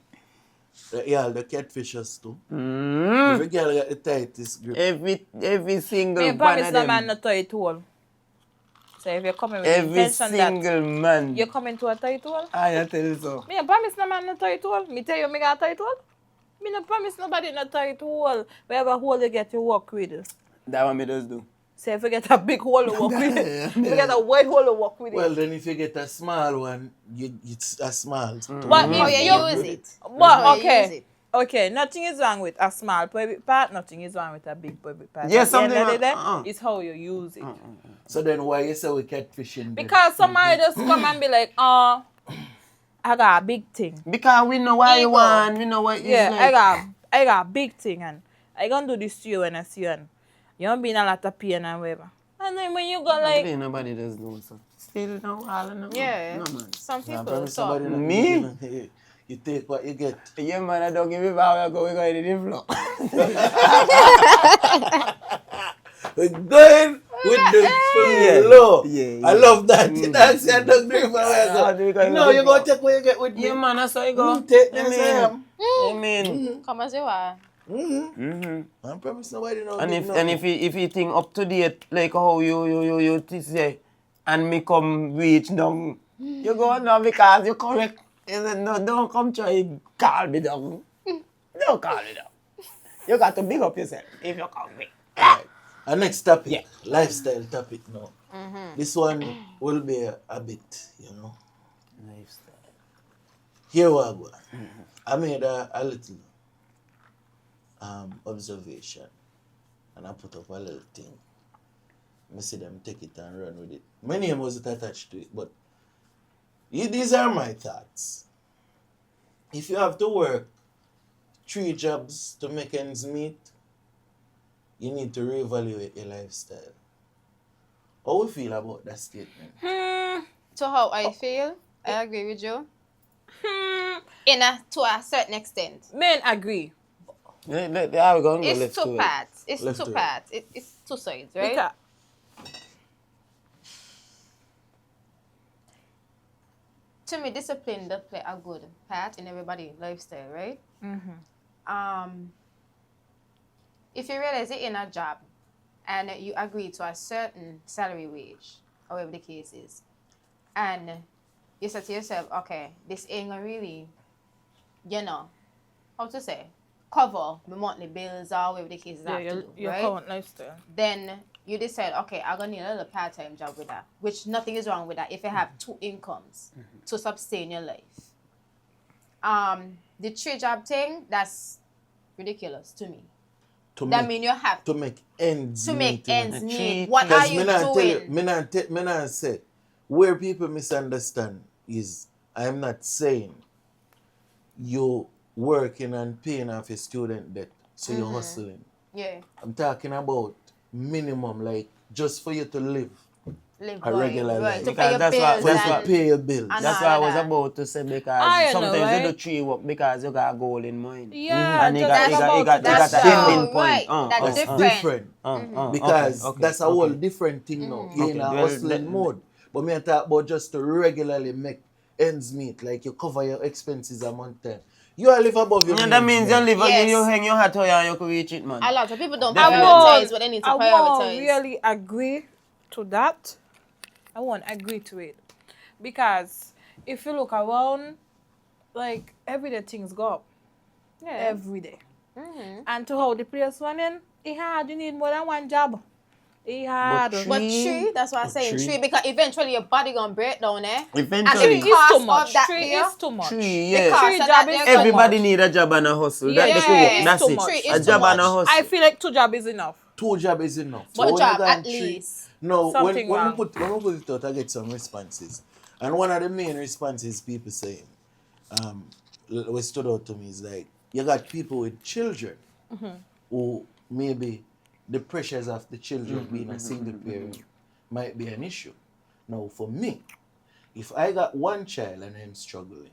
Yeah, the catfishers too. Every girl got the tightest grip. Every single Me one promise of the man them. not tight hole. So if you're coming with the Every intention that single man. you're coming to a tight hole, I tell you so. me promise no man not tight hole. Me tell you me got a tight hole. Me no promise nobody not tight hole. Wherever hole you get, you work with. That one me does do. So if you get a big hole to work with, if you get a wide hole to work with. Well, then if you get a small one, it's a small. But How if you you use it. But How you okay. use it. Okay, nothing is wrong with a small private part, nothing is wrong with a big private part. Yeah, At the end something of the day, wrong. it's how you use it. So then why you say we catfishing? Then? Because somebody just come and be like, oh, I got a big thing. Because we know what you want, we know what you Yeah, like. I got a big thing and I gonna do this to you when I see you and you don't be in a lot of pain and whatever. And then when you go like... Nobody does know so. Still no, all no. Yeah. No, man. Some people promise so. somebody not Me? give you- You take what you get. Yeah, man, I don't give a power. We're going to the floor. We're going with the flow. Yeah. I love that. That's I don't give a power. No, you go take what you get with me. Yeah, man, that's how you go. Take them as I am. Amen. Come as you are. I promise nobody no. And if you think up to date, like how you say, and me come reach down, you go now because you correct. You said, no, don't come try call me down. Don't call me down. You got to big up yourself if you come me. Right. Our next topic, lifestyle topic now. This one will be a bit, you know. Lifestyle. Here we go. I made a little observation and I put up a little thing. I see them take it and run with it. My name wasn't attached to it, but these are my thoughts. If you have to work 3 jobs to make ends meet, you need to reevaluate your lifestyle. How you feel about that statement? So how I feel, I agree with you. To a certain extent. Men agree. It's two parts. It's Left two to right. parts. It's two sides, right? Because to me, discipline does play a good part in everybody's lifestyle, right? If you realize you're in a job and you agree to a certain salary wage, however the case is, and you say to yourself, okay, this ain't gonna really, how to say, cover my monthly bills or whatever the case is, your right? current lifestyle. Then you decide, okay, I'm gonna need a little part-time job with that, which nothing is wrong with that if you have 2 incomes to sustain your life. The 3-job thing, that's ridiculous to me. That means you have to make ends meet. What are you doing? Me not say where people misunderstand is I am not saying you working and paying off your student debt, so you're hustling. Yeah. I'm talking about minimum, like just for you to live a right, regular life. To pay your bills. To pay your bills. That's what I was about to say, because sometimes you do 3 work because you got a goal in mind. Yeah, and you got that's a ending point. Right. That's different. Because that's a whole different thing now. You're in a hustling mode. But me I talk about just to regularly make ends meet, like you cover your expenses a month time. You are live above your means. That means you live again, you hang your hat and you can reach it, man. A lot of people don't prioritize what they need to prioritize. I won't really agree to that. I won't agree to it. Because if you look around, like, everyday things go up. Yeah. Every day. And to how the place running, it's hard. You need more than 1 job. It's hard. But 3, that's what I'm saying. 3, because eventually your body gonna break down, eh? Eventually. It is too much. 3 is too much. 3, yeah. 3 job is Everybody need a job and a hustle. That's too it. much. A job and a hustle. I feel like 2 jobs is enough. 2 jobs is enough. But so job at least. No, when we wrong. put it out, I get some responses. And one of the main responses people saying, what stood out to me is like, you got people with children who maybe the pressures of the children being a single parent might be an issue. Now, for me, if I got 1 child and I'm struggling,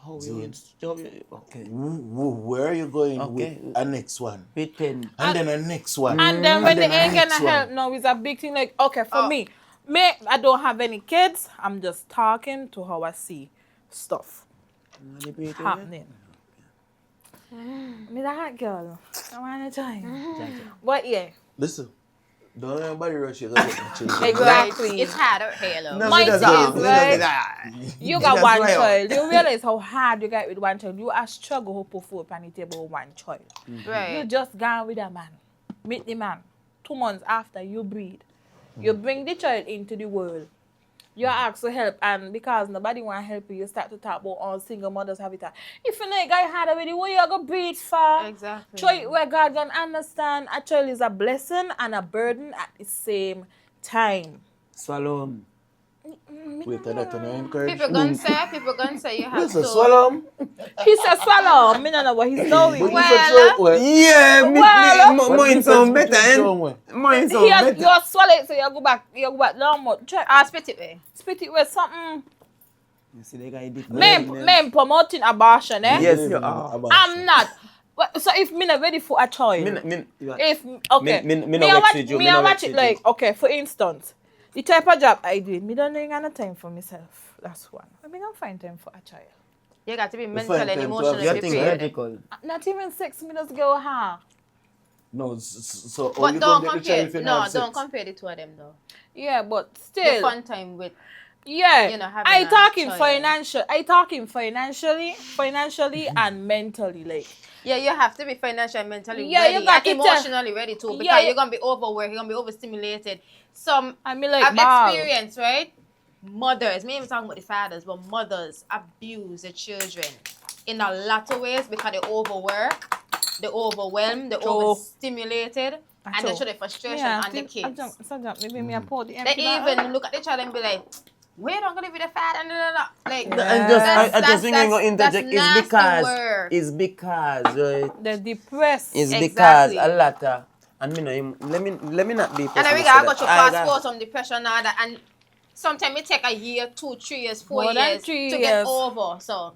Okay. where are you going with a next one? With 10. And then a next one. And then when they a ain't next gonna help, no, it's a big thing. Like, okay, for me, I don't have any kids. I'm just talking to how I see stuff happening. Me that girl. I want to time. But yeah. Listen, don't let anybody rush you. Get the children. Exactly. It's harder, hello. My thing is, right? You got 1 child. You realize how hard you got with 1 child. You are struggle to put food on the table with 1 child. Right. You just gone with a man. Meet the man. 2 months after you breed. You bring the child into the world. You ask for help, and because nobody want to help you, you start to talk about all single mothers have it. If you know a guy had already, what you gonna breathe for? Exactly. Try it where God gonna understand. A child is a blessing and a burden at the same time. Swallow 'em. Wait, that to encourage. People gonna say you have Listen, to. swallow him. He said swallow. Me don't know what he's doing. But you said throw it. Yeah, mine sound better. Mine sound better. You swallow it, so you go back long more. Try Spit it way. spit it with something. You see the guy different. Me promoting abortion, eh? Yes, you are. I'm not. So if me not ready for a child, if okay, me not vex with you. Me I watch it like okay. For instance, the type of job I do, me don't have no time for myself. That's one. I mean, I find time for a child. You got to be mentally and emotionally prepared. Not even 6 minutes ago, huh? No, so but don't compare. No, don't compare the two of them though. Yeah, but still. The fun time with. Yeah, you know, I talking financially and mentally, like. Yeah, you have to be financially and mentally ready. You got emotionally ready too, because you're gonna be overworked, you're gonna be overstimulated. I mean, like I've experienced, right? Mothers, me even talking about the fathers, but mothers abuse their children in a lot of ways because they overwork, they overwhelm, they're overstimulated, and they show the frustration on the kids. They even look at the child and be like, we don't gonna be the father, like. I just think I'm gonna interject. It's because right. They're depressed. It's because a lot of, and let me not be. And then we gotta go to passport on depression and all that, and sometimes it take a year, 2, 3 years, 4 years to get over. So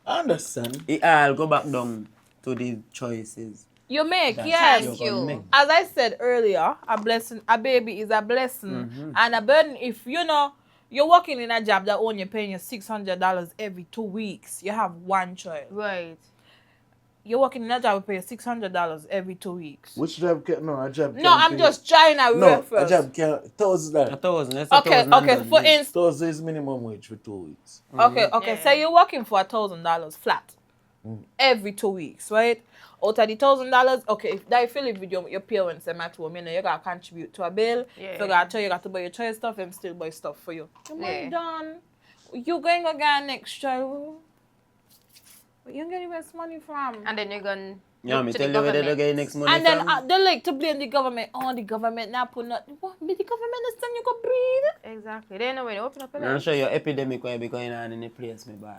I understand. It all go back down to the choices you make. Yes, thank you. As I said earlier, a baby is a blessing and a burden. If you know you're working in a job that only paying you $600 every 2 weeks, you have one child. Right. You're working in a job that pays $600 every 2 weeks. Which job can a job? No, I'm just trying to reference. A job can $1,000. $1,000. Okay. For instance, $1,000 is minimum wage for 2 weeks. Okay. Yeah. So you're working for $1,000 flat every 2 weeks, right? Out of the $1,000, okay, if that you feel it with your parents and at home, you know, you gotta contribute to a bill. Yeah. So you got to buy your child stuff and still buy stuff for you. Your money done. You going to get next child. Where you getting this money from? And then you're gonna me tell you where they get next money and from. And then they like to blame the government. Oh, the government now put nothing. What? But the government is telling you go breathe. Exactly. They know when they open up a I'm sure your epidemic will be going on in the place, me boy.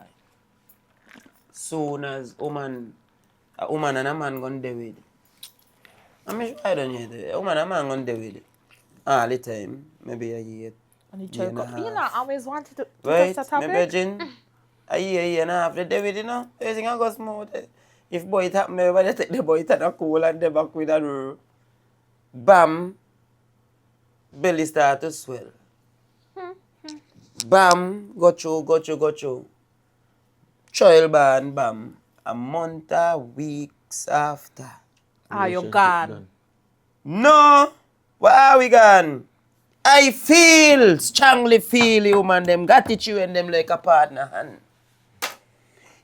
Soon as a woman and a man gonna deal with it. I'm sure I don't hear a woman and a man gonna deal with it. All the time. Maybe a year. And the child you know, I always wanted to right? Maybe a year and a half, they deal with it, you know. Everything I go smooth. If boy it happen, everybody take the boy to the cool and they back with a roll. Bam. Belly start to swell. Bam. Go through. Child born, bam. A month or weeks after. You're gone. No. Where are we gone? I strongly feel you, man. Them got it you and them like a partner. And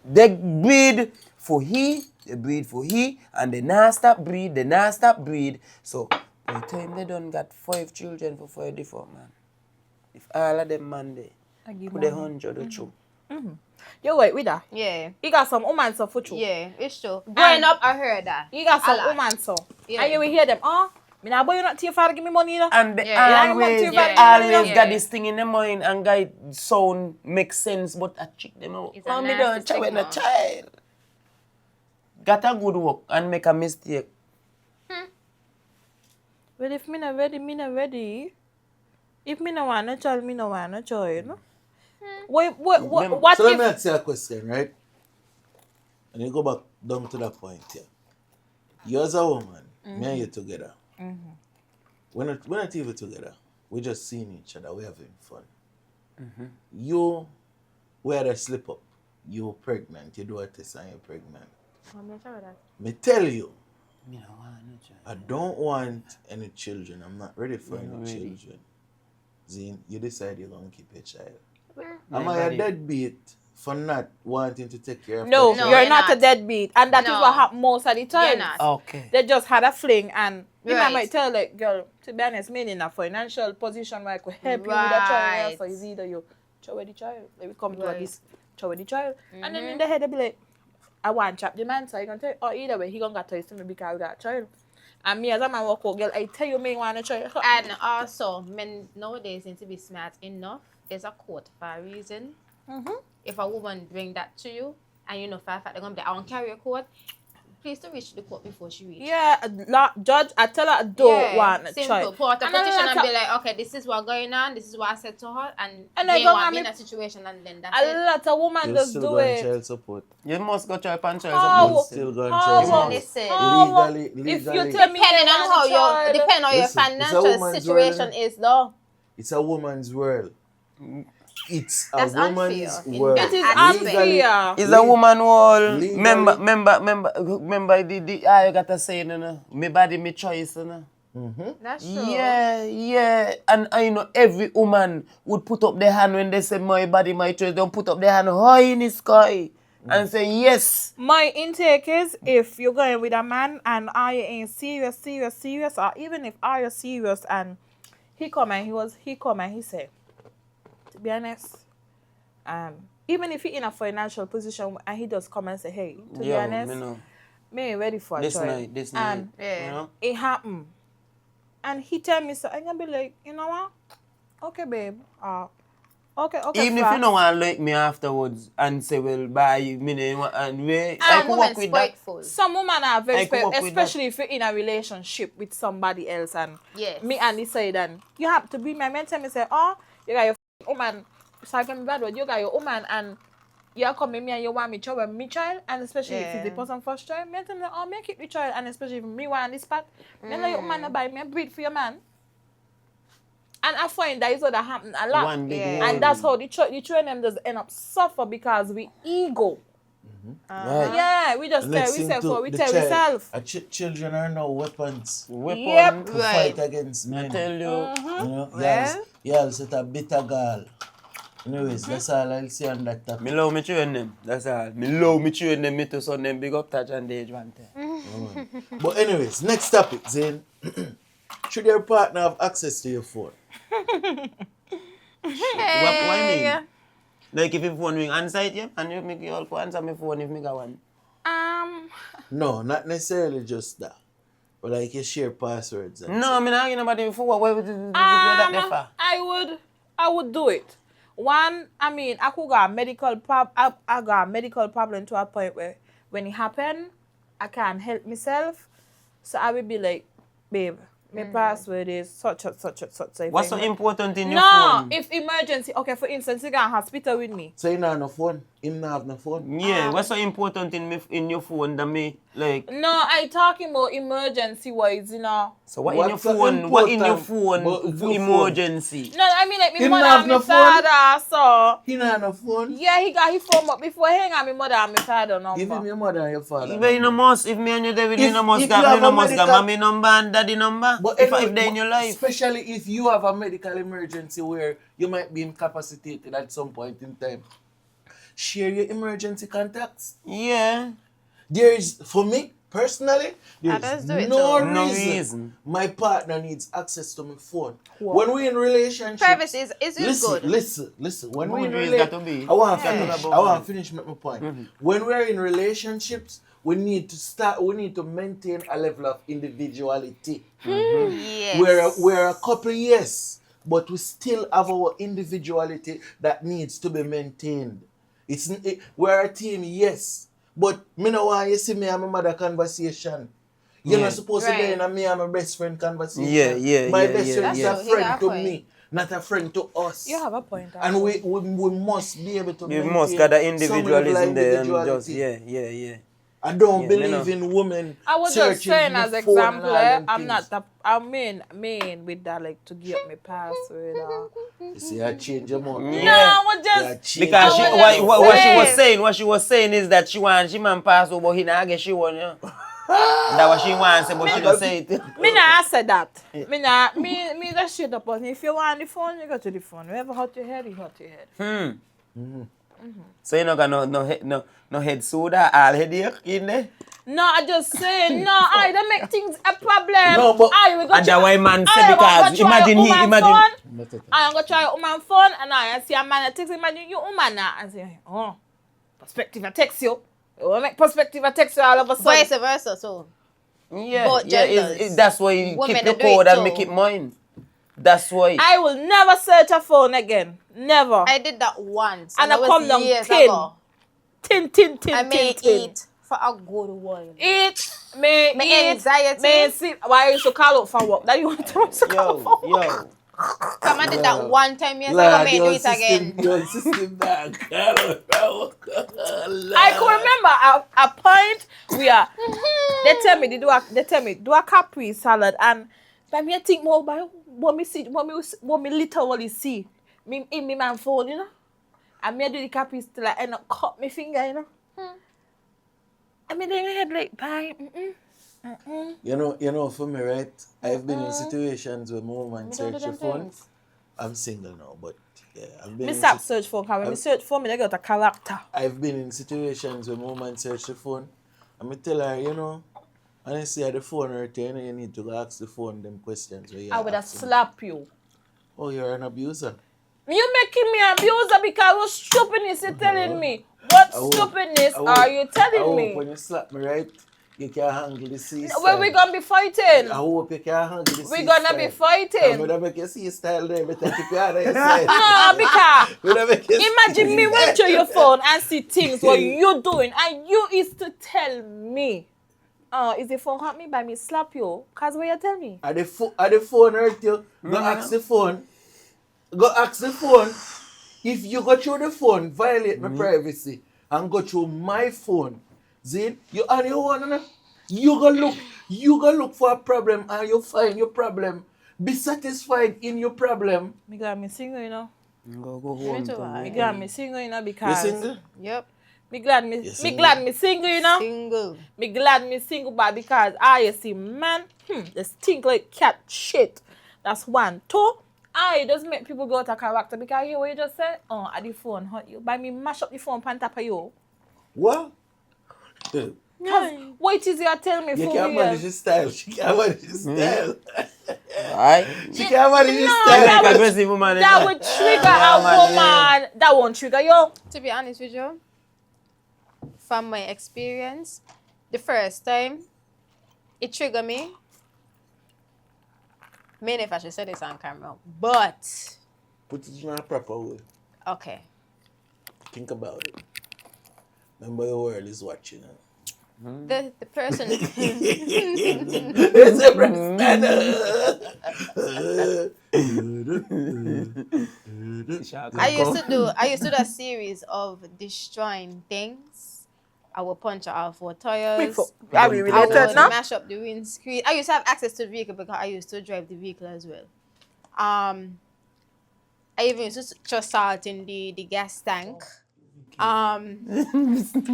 they breed for he, and they not stop breed. So, by the time they done got 5 children for 5 different man. If all of them man they put 100 or 2. You wait with that? Yeah. You got some woman so for you. Yeah, it's true. Growing up, I heard that. You got some woman so. Yeah. And you will hear them, me nah boy you not to your father give me money either. And they always got this thing in their mind and guy sound makes sense, but I check them out. It's me don't check when a child. Got a good work and make a mistake. Well, if me not ready. If me no want a child, me no want a child. No? What so let me ask you a question, right? And you go back down to that point here. You as a woman, me and you together. We're not even together. We're just seeing each other. We're having fun. We had a slip up. You're pregnant. You do a test and you're pregnant. I'm not sure of that. Me tell you, I don't want any children. I'm not ready for any children. Zine, you decide you're going to keep a child. Am I a deadbeat for not wanting to take care of No, the child. you're not a deadbeat. And that is No. what happens most of the time. You're not. Okay. They just had a fling and the man Right. might tell like, girl, to be honest, me in a financial position where I could help you with a child. Right. So it's either you throw away the child. Like we come to Right. this, throw away the child. And then in the head they be like, I want to chop the man, so you can tell, or either way, he gonna get toys to me because we got a child. And me as a man walk out, girl, I tell you me want a child. And also, men nowadays need to be smart enough. There's a quote for a reason. If a woman bring that to you, and you know for a fact they're gonna be like, I won't carry a quote, please to reach the court before she reaches. Yeah, judge, I tell her I don't want a simple. child. Put out a And I petition and like be like, okay, this is what's going on, this is what I said to her, and And they I go want on me in me- a situation, and then that's A it. lot of women You just still do go on it. child support. You must go try pan child How? You still go on How? child support. Listen. Legally. If you tell me Depending you on want how a child, depending on your Listen, it's a financial woman's situation world, is though. It's a woman's world. It's a That's woman's unfair. world. It is Legally- unfair. It's a woman wall. Legally- Remember the you gotta say, you know, me body, me choice, you know. That's true. Yeah. And I know every woman would put up their hand when they say my body, my choice. Don't put up their hand high in the sky and say yes. My intake is if you're going with a man and I ain't serious, or even if I are serious and he come and he say, to be honest, even if he in a financial position and he does come and say, hey, to be honest, me ain't ready for a This child. night, And you know. it happened. And he tell me so, I'm gonna be like, you know what? Okay, babe. Okay. Even if Frass. you don't want to like me afterwards and say, well, bye, and we, I could work with that. Some women are very I could work with especially if you're in a relationship with somebody else and Yes. me and he say then you have to be my man tell me say, oh, you got your woman, so I can be bad word, you got your woman and you come with me and you want me child with me child, and especially if it's the person first child, me tell me, oh, make it the child, and especially if me want this part, me know your woman buy me a breed for your man. And I find that is what that happen a lot. One big And that's how the two of them just end up suffer because we ego. Right. Yeah, we just tell ourselves. Children are now weapons. Yep. To fight against men. I tell you. You know, Well. y'all set a bitter girl. Anyways, that's all I'll say on that topic. Me love me children them. That's all. Me love me children them. Me to son them big up touch and age one time. But anyways, next topic, Zane. Should your partner have access to your phone? What I mean? Like if your phone ring answer it, yeah, and you make you all answer my phone if me got one. No, not necessarily just that. But like you share passwords. And No, I mean I ain't nobody before. Why would you that there for? I would do it. One, I mean, I could got a medical I got a medical problem to a point where when it happen, I can't help myself. So I would be like, babe, my password is such. What's so important in your No, phone? if emergency, okay, for instance, you got a hospital with me. So you don't have no phone? Him not have no phone? Yeah, what's so important in your phone that me like? No, I talking about emergency wise, you know. So what in What's your so phone? What in your important phone about for your emergency? No, I mean like my Him mother have and no my phone? father, so He not have no phone? yeah, he got his phone, but before he hang on my mother and my father number. Give him your mother and your father. If you no must, if me and you there with If- you no must if got you have me no a must got medical- mommy number and daddy number. But if anyway, they in your life. Especially if you have a medical emergency where you might be incapacitated at some point in time. Share your emergency contacts. Yeah. There is, for me, personally, there Others is do it no too. No reason reason. my partner needs access to my phone. When we're in relationship, Privacy is good. Listen. When we're in Boundaries got to be. relationship, I want to Yeah. finish. About I want it. to finish my point. When we're in relationships, we need to maintain a level of individuality. Yes. We're a couple, yes, but we still have our individuality that needs to be maintained. We're a team, yes, but me no want you see me and my mother conversation. You're not supposed to be in a me and my best friend conversation. Yeah, My yeah, best yeah, friend is yeah. a That's true. He friend got a to point. me, not a friend to us. You have a point. And we must be able to You maintain must got the some level of individualism there and just individuality. yeah. I don't Yeah, believe me in women I was just searching saying the as phone example, and all them I'm things. not the I mean with that like to give up my password or You see, I change your mind. No, I was just Because I she, was what she was saying is that she wants she man pass over, but he not get she want, you know. That what she wants, but she don't say it. me not say that. Me just straight up. If you want the phone, you go to the phone. Wherever hurt your head, you hurt your head. So you not got no head soda, all headache in there? No, I just say no. I don't make things a problem. No, but we and that why man say because imagine. I'm gonna try a woman phone and I see a man that text imagine you woman now and say, oh, perspective I text you. You will make perspective I text you all of a sudden. Vice versa, so. Yeah, that's why you keep your code and make it mine. That's why. I will never search a phone again. Never. I did that once. And I come down years tin. ago. Tin. I may eat for a good while. Eat, may eat, anxiety. may sleep. Why you should call out for work? That you want to call out for work. Yo. Come I did that one time years ago, I may do it again. Your system back. I can remember a point where they tell me do a Capri salad and by me I think more about what me literally see me in me man phone, you know. And me do the Capri till I end up cut my finger, you know. I mean they head like bye. You know, for me, right? I've been in situations where my woman search your phone. I'm single now, but yeah, I've been. Me stop search phone because when me search phone, me they got a character. I've been in situations where my woman search the phone, and me tell her, you know, and I see the phone right there, you need to ask the phone them questions. I would have slapped you. Oh, you're an abuser. You making me abuser because what stupidness you telling me? What stupidness are you telling me? When you slap me, right? You can't handle the C style. Where we gonna be fighting? I hope you can't handle the C style. We gonna be fighting. I'm gonna make you C style there, but keep your other side. No, because imagine me went to your phone and see things what you doing and you is to tell me. Is the phone hurt me by me slap you? Cause what you tell me? Are the phone hurt you? Go ask the phone. Go ask the phone. If you go through the phone, violate my privacy and go through my phone. Zin, you on your own, you go look for a problem and you find your problem. Be satisfied in your problem. Me glad me single, you know. Go home. Me glad me single, you know, because you single? Yep. Me glad me single, you know. Single. Me glad me single, but because you see man, they stink like cat shit. That's one. Two, it doesn't make people go to character because you what you just said, at the phone hurt you. By me mash up the phone pan top of you. What? What is you telling me you for can't real? manage your style. She can't manage your style. Alright. She can't manage your style. That would trigger a woman. That won't trigger you. To be honest with you, from my experience, the first time it triggered me. Maybe if I should say this on camera, but put it in a proper way. Okay. Think about it. Remember the world is watching. The person. It's a I used to do a series of destroying things. I would punch out 4 tires. Are we related now? Mash up the windscreen. I used to have access to the vehicle because I used to drive the vehicle as well. I even used to throw salt in the gas tank. You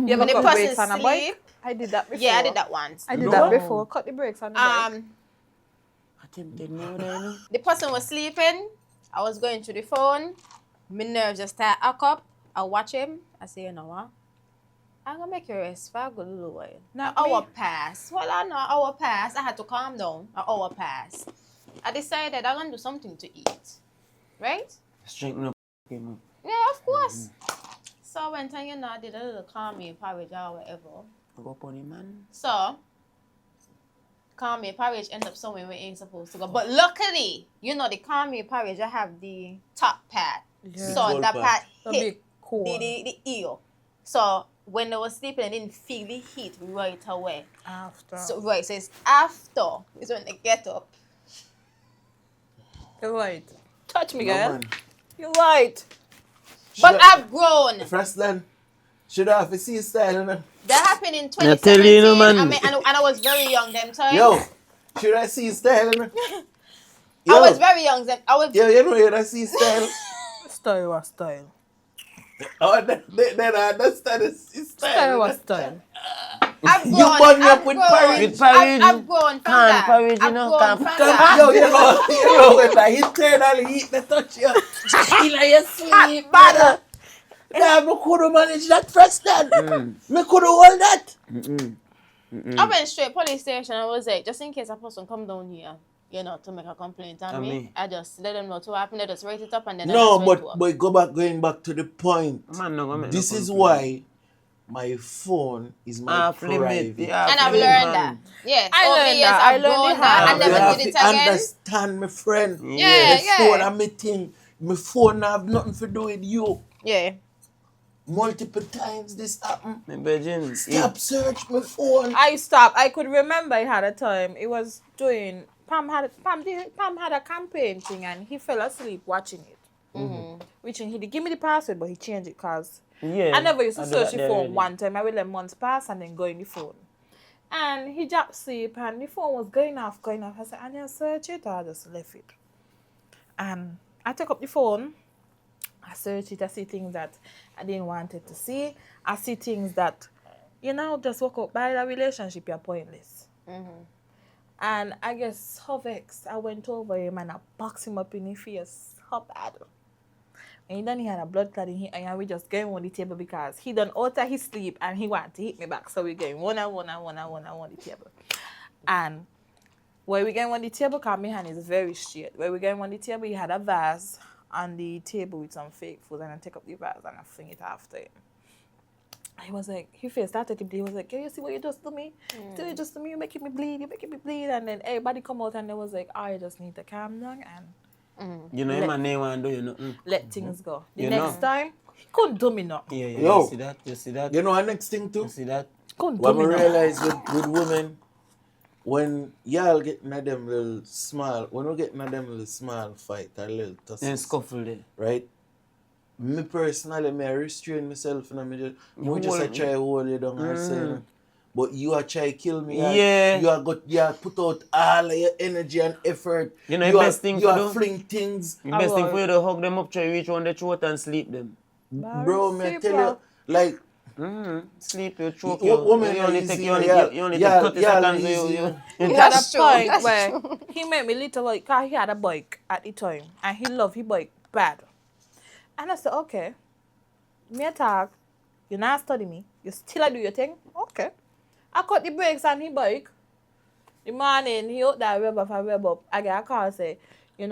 ever cut the brakes on a bike? I did that before. Yeah, I did that once. I did that before. Cut the brakes on the bike. The person was sleeping. I was going through the phone. My nerves just start up. I watch him. I say, you know what? I'm gonna make you rest for a good little while. Now, an hour passed. Well, I know, an hour passed. I had to calm down. An hour passed. I decided I'm gonna do something to eat. Right? Straighten up. Yeah, of course. So I went and, I did a little calming porridge or whatever. Go pony man. So, calming porridge ends up somewhere where it ain't supposed to go. But luckily, the calming porridge, I have the top part. Yeah. So that part hit cool. the ear. So when they were sleeping, I didn't feel the heat right away. After. So it's after is when they get up. You're right. Touch me, No, girl. man. You're right. But I've grown. Frass Dan, should I have a C style? That happened in I tell you, 2017. man. And I was very young them time. Yo, should I see style? I was very young then. Yo, you see style? Style was style. Oh, then I understand the style. Style was style. I've grown. You burn me up with porridge. I've grown from that. Porridge, I've grown from that. Yo, when I internally eat the touch you. In your sleep, brother. Nah, I could manage that Frass Dan. Me could hold that. I went straight police station. I was like, just in case a person come down here, you know, to make a complaint on me, I just let them know what happened. They just write it up and then No, I just but going back to the point. This is why my phone is my private. and I've learned that. Yes, I learned that. I learned that. I never did it again. Understand, my friend. Yeah. Phone and me thing. My phone have nothing to do with you. Yeah. Multiple times this happened. Virgin. Stop search my phone. I stopped. I could remember I had a time. It was doing Pam had a campaign thing and he fell asleep watching it. Which he did give me the password, but he changed it because I never used to search the phone one time. I would let months pass and then go in the phone. And he dropped sleep and the phone was going off. I said, I need to search it, or I just left it. And I took up the phone. I search it, I see things that I didn't want it to see. I see things that, just walk up by the relationship, you're pointless. And I guess so vexed, I went over him and I boxed him up in his face. How bad. And then he had a blood clot in his eye and we just going on the table because he done alter his sleep and he wanted to hit me back. So we going one on the table. And where we going on the table, because my hand is very straight. Where we going on the table, he had a vase on the table with some fake food and I take up the vase and I fling it after him. He was like, his face started to bleed. He was like, can you see what you just do me? See what you just do me? You're making me bleed. And then everybody come out and they was like, I just need to calm down and my name and do you know. Let things go. The next time, he couldn't do me nothing. Yeah. Yo, You see that? You know our next thing too? You see that? Couldn't What do I me realize with women, when y'all get in them little small, when we get in them little small fight, a little tussle. Then scuffle there. Right? Me personally, I restrain myself and I just try to hold you down or say, but you are try to kill me. Yeah. You put out all of your energy and effort. You know the best thing to do? You fling things. The best thing for you to hug them up, try to reach on the throat and sleep them. Bro, me tell you, like, sleep, you choke you only take 30 seconds. He had a point where he made me little like, cause he had a bike at the time and he loved his bike bad. And I said, okay, me talk, you not study me, you still do your thing, okay. I cut the brakes on his bike. The morning, he out there, rev up. I get a call, say,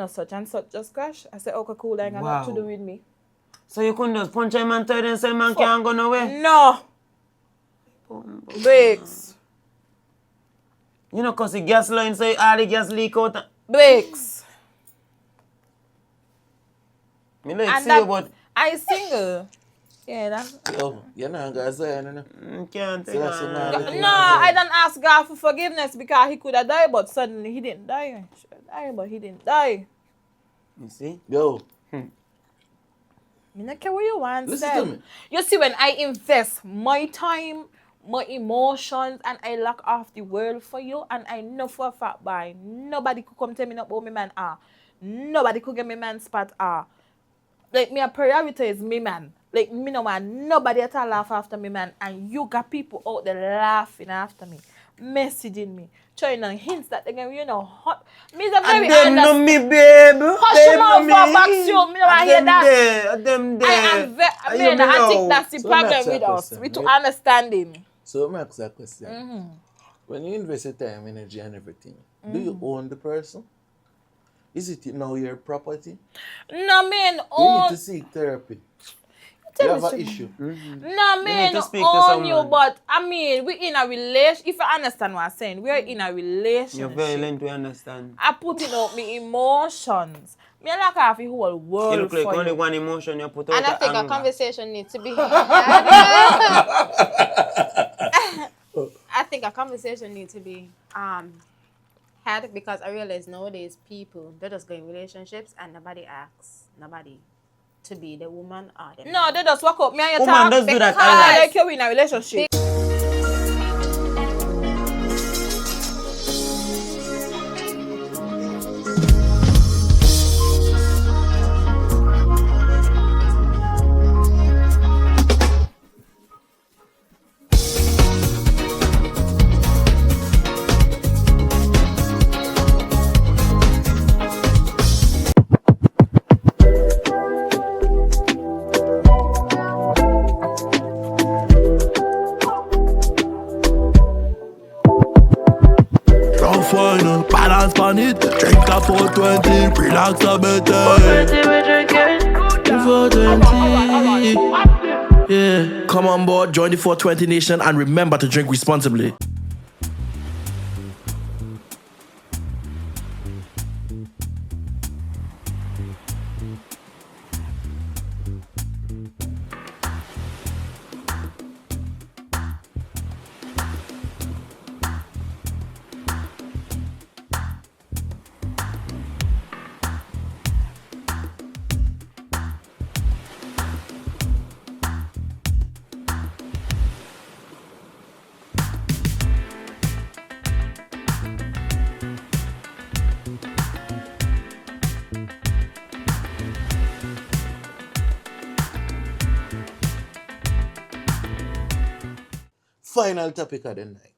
such and such just crash. I said, okay, cool, ain't got nothing to do with me. So you couldn't just punch him and tell him say man can't go nowhere? No. Brakes. Cause the gas line say all the gas leak out. Brakes. Me like see you, but I single. Yeah, that's... Yo, you're not going to say anything. Can't say No, I don't ask God for forgiveness because he could have died, but suddenly he didn't die. He should have died, but he didn't die. You see? Yo. I don't care what you want. Listen to me. You see, when I invest my time, my emotions, and I lock off the world for you, and I know for a fact by nobody could come tell me about me man nobody could get me man spot like me a prioritize me man. Like me no man, nobody at all laugh after me man, and you got people out there laughing after me, messaging me, trying to hints that they can, hot. Me is a very honest. Them know me, babe. Hush your mouth for back you. Me don't hear that. Them there. I think that's the problem with us. We to understanding. So let me ask that question. When you invest your time, energy, and everything, do you own the person? Is it now your property? No, man. You need to seek therapy. You have an issue. No, man, own you, but I mean, we're in a relationship. If you understand what I'm saying, we're in a relationship. You're very late to understand. I putting out my emotions. Me like half the whole world. You look like only one emotion you put out. And I think a conversation needs to be I think a conversation needs to be had because I realize nowadays people they just go in relationships and nobody asks nobody to be the woman or the man. No, they just walk up me and you woman talk does do that. I like you in a relationship. Just wine up, balance on it. Drink a 420, relax a bit. 420. Yeah, come on board, join the 420 Nation, and remember to drink responsibly. Final topic of the night.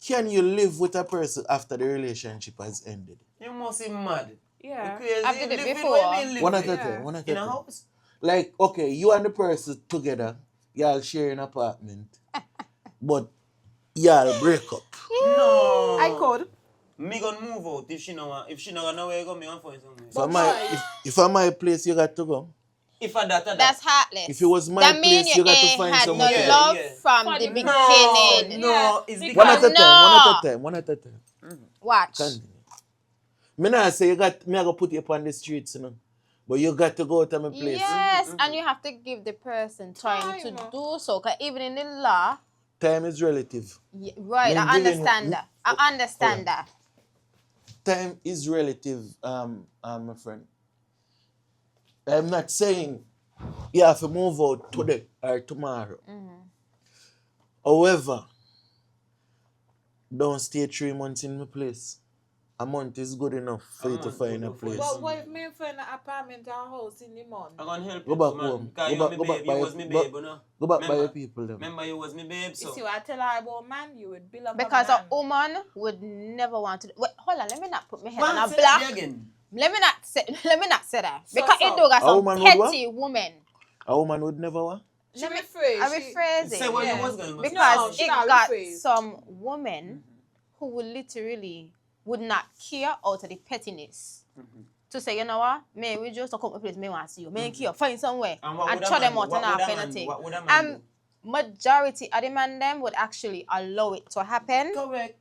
Can you live with a person after the relationship has ended? You must be mad. Yeah. You crazy. I've did it Live with before. what you mean, live One with? at a time. One at a In a time. house? Like, okay, you and the person together, y'all share an apartment, but y'all break up. No. I could. Me gonna move out if she not gonna know where you go, me gonna find somewhere. If I'm my place, you got to go. If I that. That's heartless. If it was my that mean place, you got to ain't find had someone no to go. love from For the the beginning. No, it's Because- One at a time. No. One at a time. One at a time. Watch. Continue. Me not say you got me. I go put you up on the streets, you know. But you got to go out of my place. Yes, and you have to give the person time to do so. Because even in the law, Time is relative. right, Me I giving understand you- that. I understand that. Time is relative, my friend. I'm not saying you have to move out today or tomorrow. However, don't stay 3 months in my place. A month is good enough for you to find a place. But what if me find an apartment or house in the month? I'm gonna help Go you, back man. home. Because Go you back my babe. You was me babe, you know. Go back by Remember? your people then. Remember you was me babe, so. You see what I tell her about man? You would build up Because a man. a woman would never want to. Wait, hold on, let me not put my head Man, on a say that block. again. Let me not say that. So, Because so. it do got A some woman would what? petty woman. A woman would never want. She I rephrase. rephrase Say it. what Yeah. you was going to say. Because she it not got rephrase. some women who would literally would not care out of the pettiness. To say, you know what, me we just come to place, me want to see you. Me care, find somewhere And what and would a throw them man out do? and What would half a man do? anything. What would a man do? Majority of the man them would actually allow it to happen. Correct.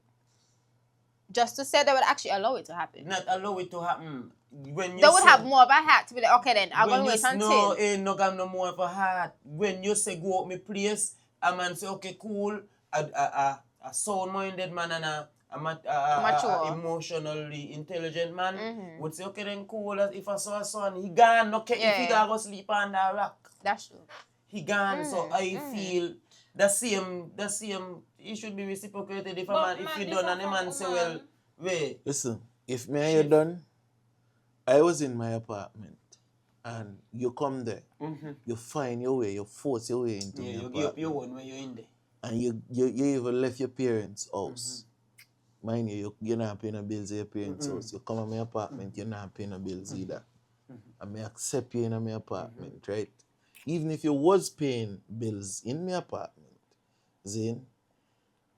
Just to say they would actually allow it to happen. Not allow it to happen. When you They would say, have more of a heart to be like, okay then, I'm when gonna you wait until. No, ain't no got no more of a heart. When you say go out my place, a man say okay cool, a sound-minded man and a Mature. emotionally intelligent man would say okay then cool. If I saw a son, he gone. Okay, if he gotta go sleep on the rock, That's true. he gone. So I feel the same. It should be reciprocated if a man if you done and a man say well, wait. Listen, if me and you done, I was in my apartment and you come there, you find your way, you force your way into my Yeah, you apartment. give up your one when you're in there. And you even left your parents' house. Mind you're not paying the bills at your parents' house. You come to my apartment, you're not paying the bills either. And I accept you in my apartment, right? Even if you was paying bills in my apartment, Zane,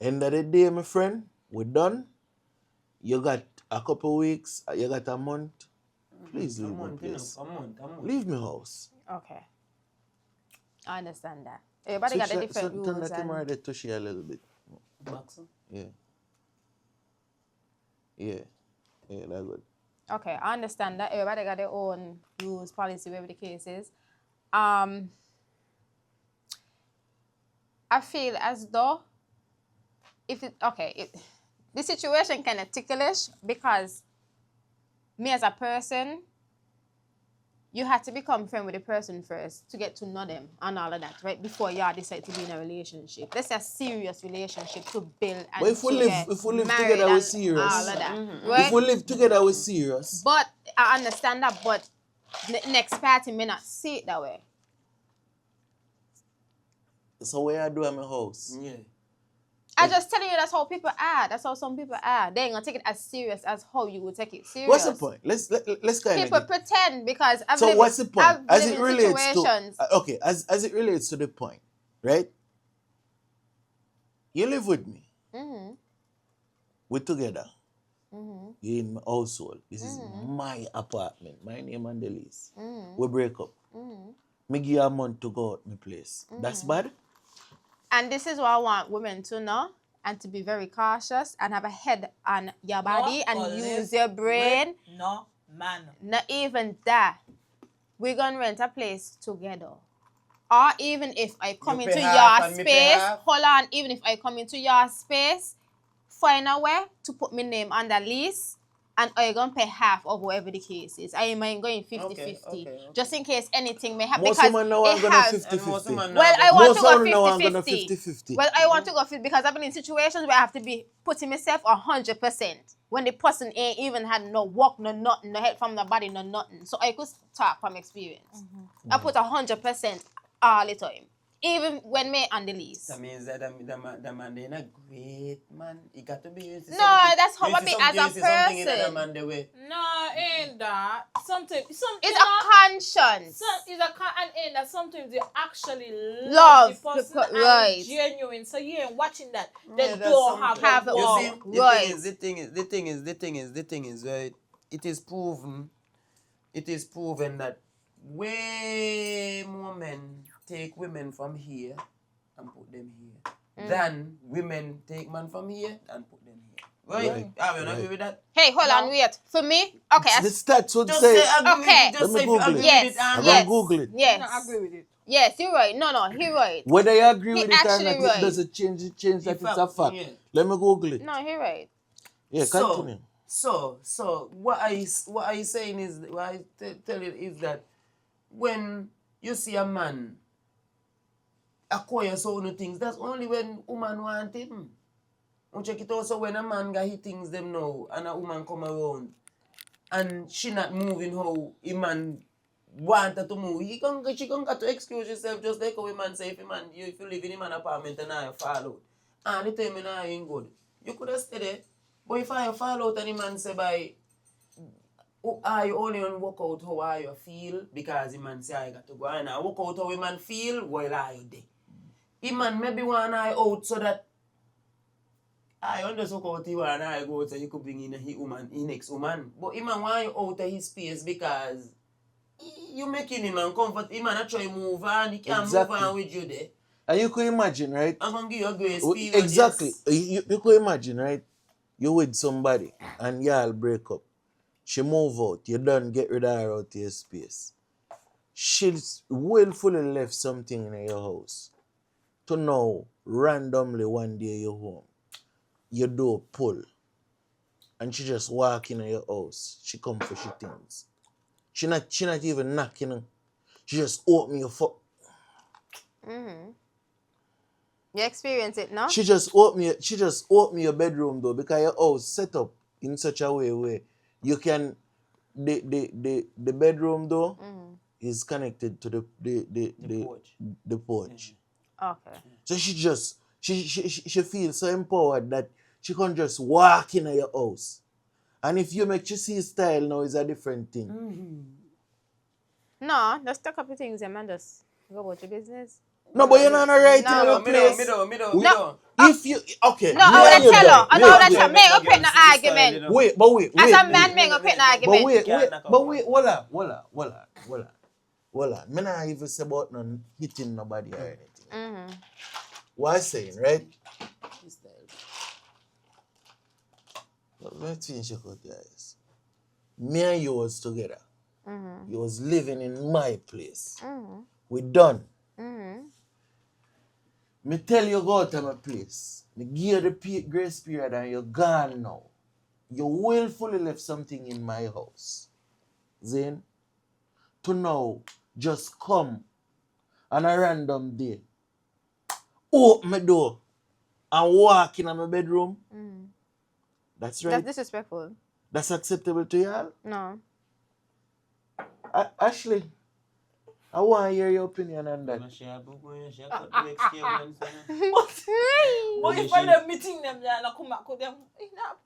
end of the day, my friend, we're done. You got a couple weeks, you got a month. Please leave my place. A month. Leave my house. Okay. I understand that. Everybody got a different Turn rules. that camera there to share a little bit. Yeah. Yeah, that's good. Okay, I understand that. Everybody got their own rules, policy, whatever the case is. I feel as though the situation kind of ticklish because me as a person, you have to become friend with the person first to get to know them and all of that, right? Before you decide to be in a relationship. That's a serious relationship to build and But if we live together, we're serious. all of that, right? If we live together, we're serious. But I understand that, but the next party may not see it that way. So what I do at my house? Yeah. I'm just telling you that's how people are. That's how some people are. They ain't gonna take it as serious as how you would take it serious. What's the point? Let's kind People of pretend because I've So lived, what's the point? I've As lived it in relates situations. to as it relates to the point, right? You live with me. We're together. You're in my household. This is my apartment. My name on the lease. We break up. Me give you a month to go out my place. That's bad? And this is what I want women to know and to be very cautious and have a head on your body and use your brain. No, man. Not even that. We're going to rent a place together. Or even if I come into your space, hold on, even if I come into your space, find a way to put my name on the lease and I'm going to pay half of whatever the case is. I am going 50-50. Just in case anything may happen. Most women now are going to 50-50. Well, I want to go 50-50. Well, I want to go 50 because I've been in situations where I have to be putting myself 100% when the person ain't even had no work, no nothing, no help from the body, no nothing. So I could talk from experience. I put 100% all the time. Even when me on the lease. That means that the man is a great man. He got to be used to No, that's how I be as a person. No, ain't that. Sometimes it's a conscience. And ain't that sometimes you actually love the person right. And genuine. So you ain't watching that. They Yeah, don't have it. You see, right. The thing is, right? It is proven that way more men take women from here and put them here than women take men from here and put them here. Right? Are we not agree with that? Hey, hold on, wait. For me, okay. The stats would just say. Okay. Let me Google it. Yes. I'm going to Google it. Yes. I agree with it. Yes, you're right. No, he's right. Whether you agree with it or not, right. it doesn't change that it's a fact. Yeah. Let me Google it. No, he's right. Yeah, continue. So what I saying is, what I tell you is that when you see a man acquire so many things, that's only when woman want him. You check it also when a man got his things them now and a woman come around and she not moving how a man want her to move. She can got to excuse herself just like how a man say if you live in a man apartment and I fall out. And the time I ain't good. You could have stayed there. But if I fall out and the man say by I only on work out how I feel because the man say I got to go and I work out how a man feel while I there. The man maybe want I out so that I understand what you want I go out so you could bring in a woman, the next woman. But he man want you out of his space because you making him uncomfortable. He man try move on, he can't move on with you there. And you could imagine, right? I'm going to give you a grace period. Exactly. Yes. You could imagine, right? You with somebody and y'all break up. She move out. You done get rid of her out of your space. She's willfully left something in your house. To now, randomly one day you're home. Your door pull. And she just walk in your house. She come for she things. She not even knocking. She just open your foot. You experience it, no? She just open your bedroom door because your house set up in such a way where you can the bedroom door is connected to the porch. Okay. So she feels so empowered that she can just walk in your house. And if you make you see style now is a different thing. No, just take up your things and just go about your business. No, but you're not right in your place. No. If you okay. No, I would tell her. I know that make up in the argument. Wait. As a man, make up in the argument. But wait, voila. Me not even say about none hitting nobody or anything. What I'm saying, right? Let's finish your guys. Me and you was together. You was living in my place. We done. Me tell you go out of my place. Me give you the grace period and you're gone now. You willfully left something in my house. Then, to now, just come on a random day. Open my door and walk in my bedroom. That's right. That's disrespectful. That's acceptable to y'all? No. Ashley, I want to hear your opinion on that. But if I meeting them there and I come back with them,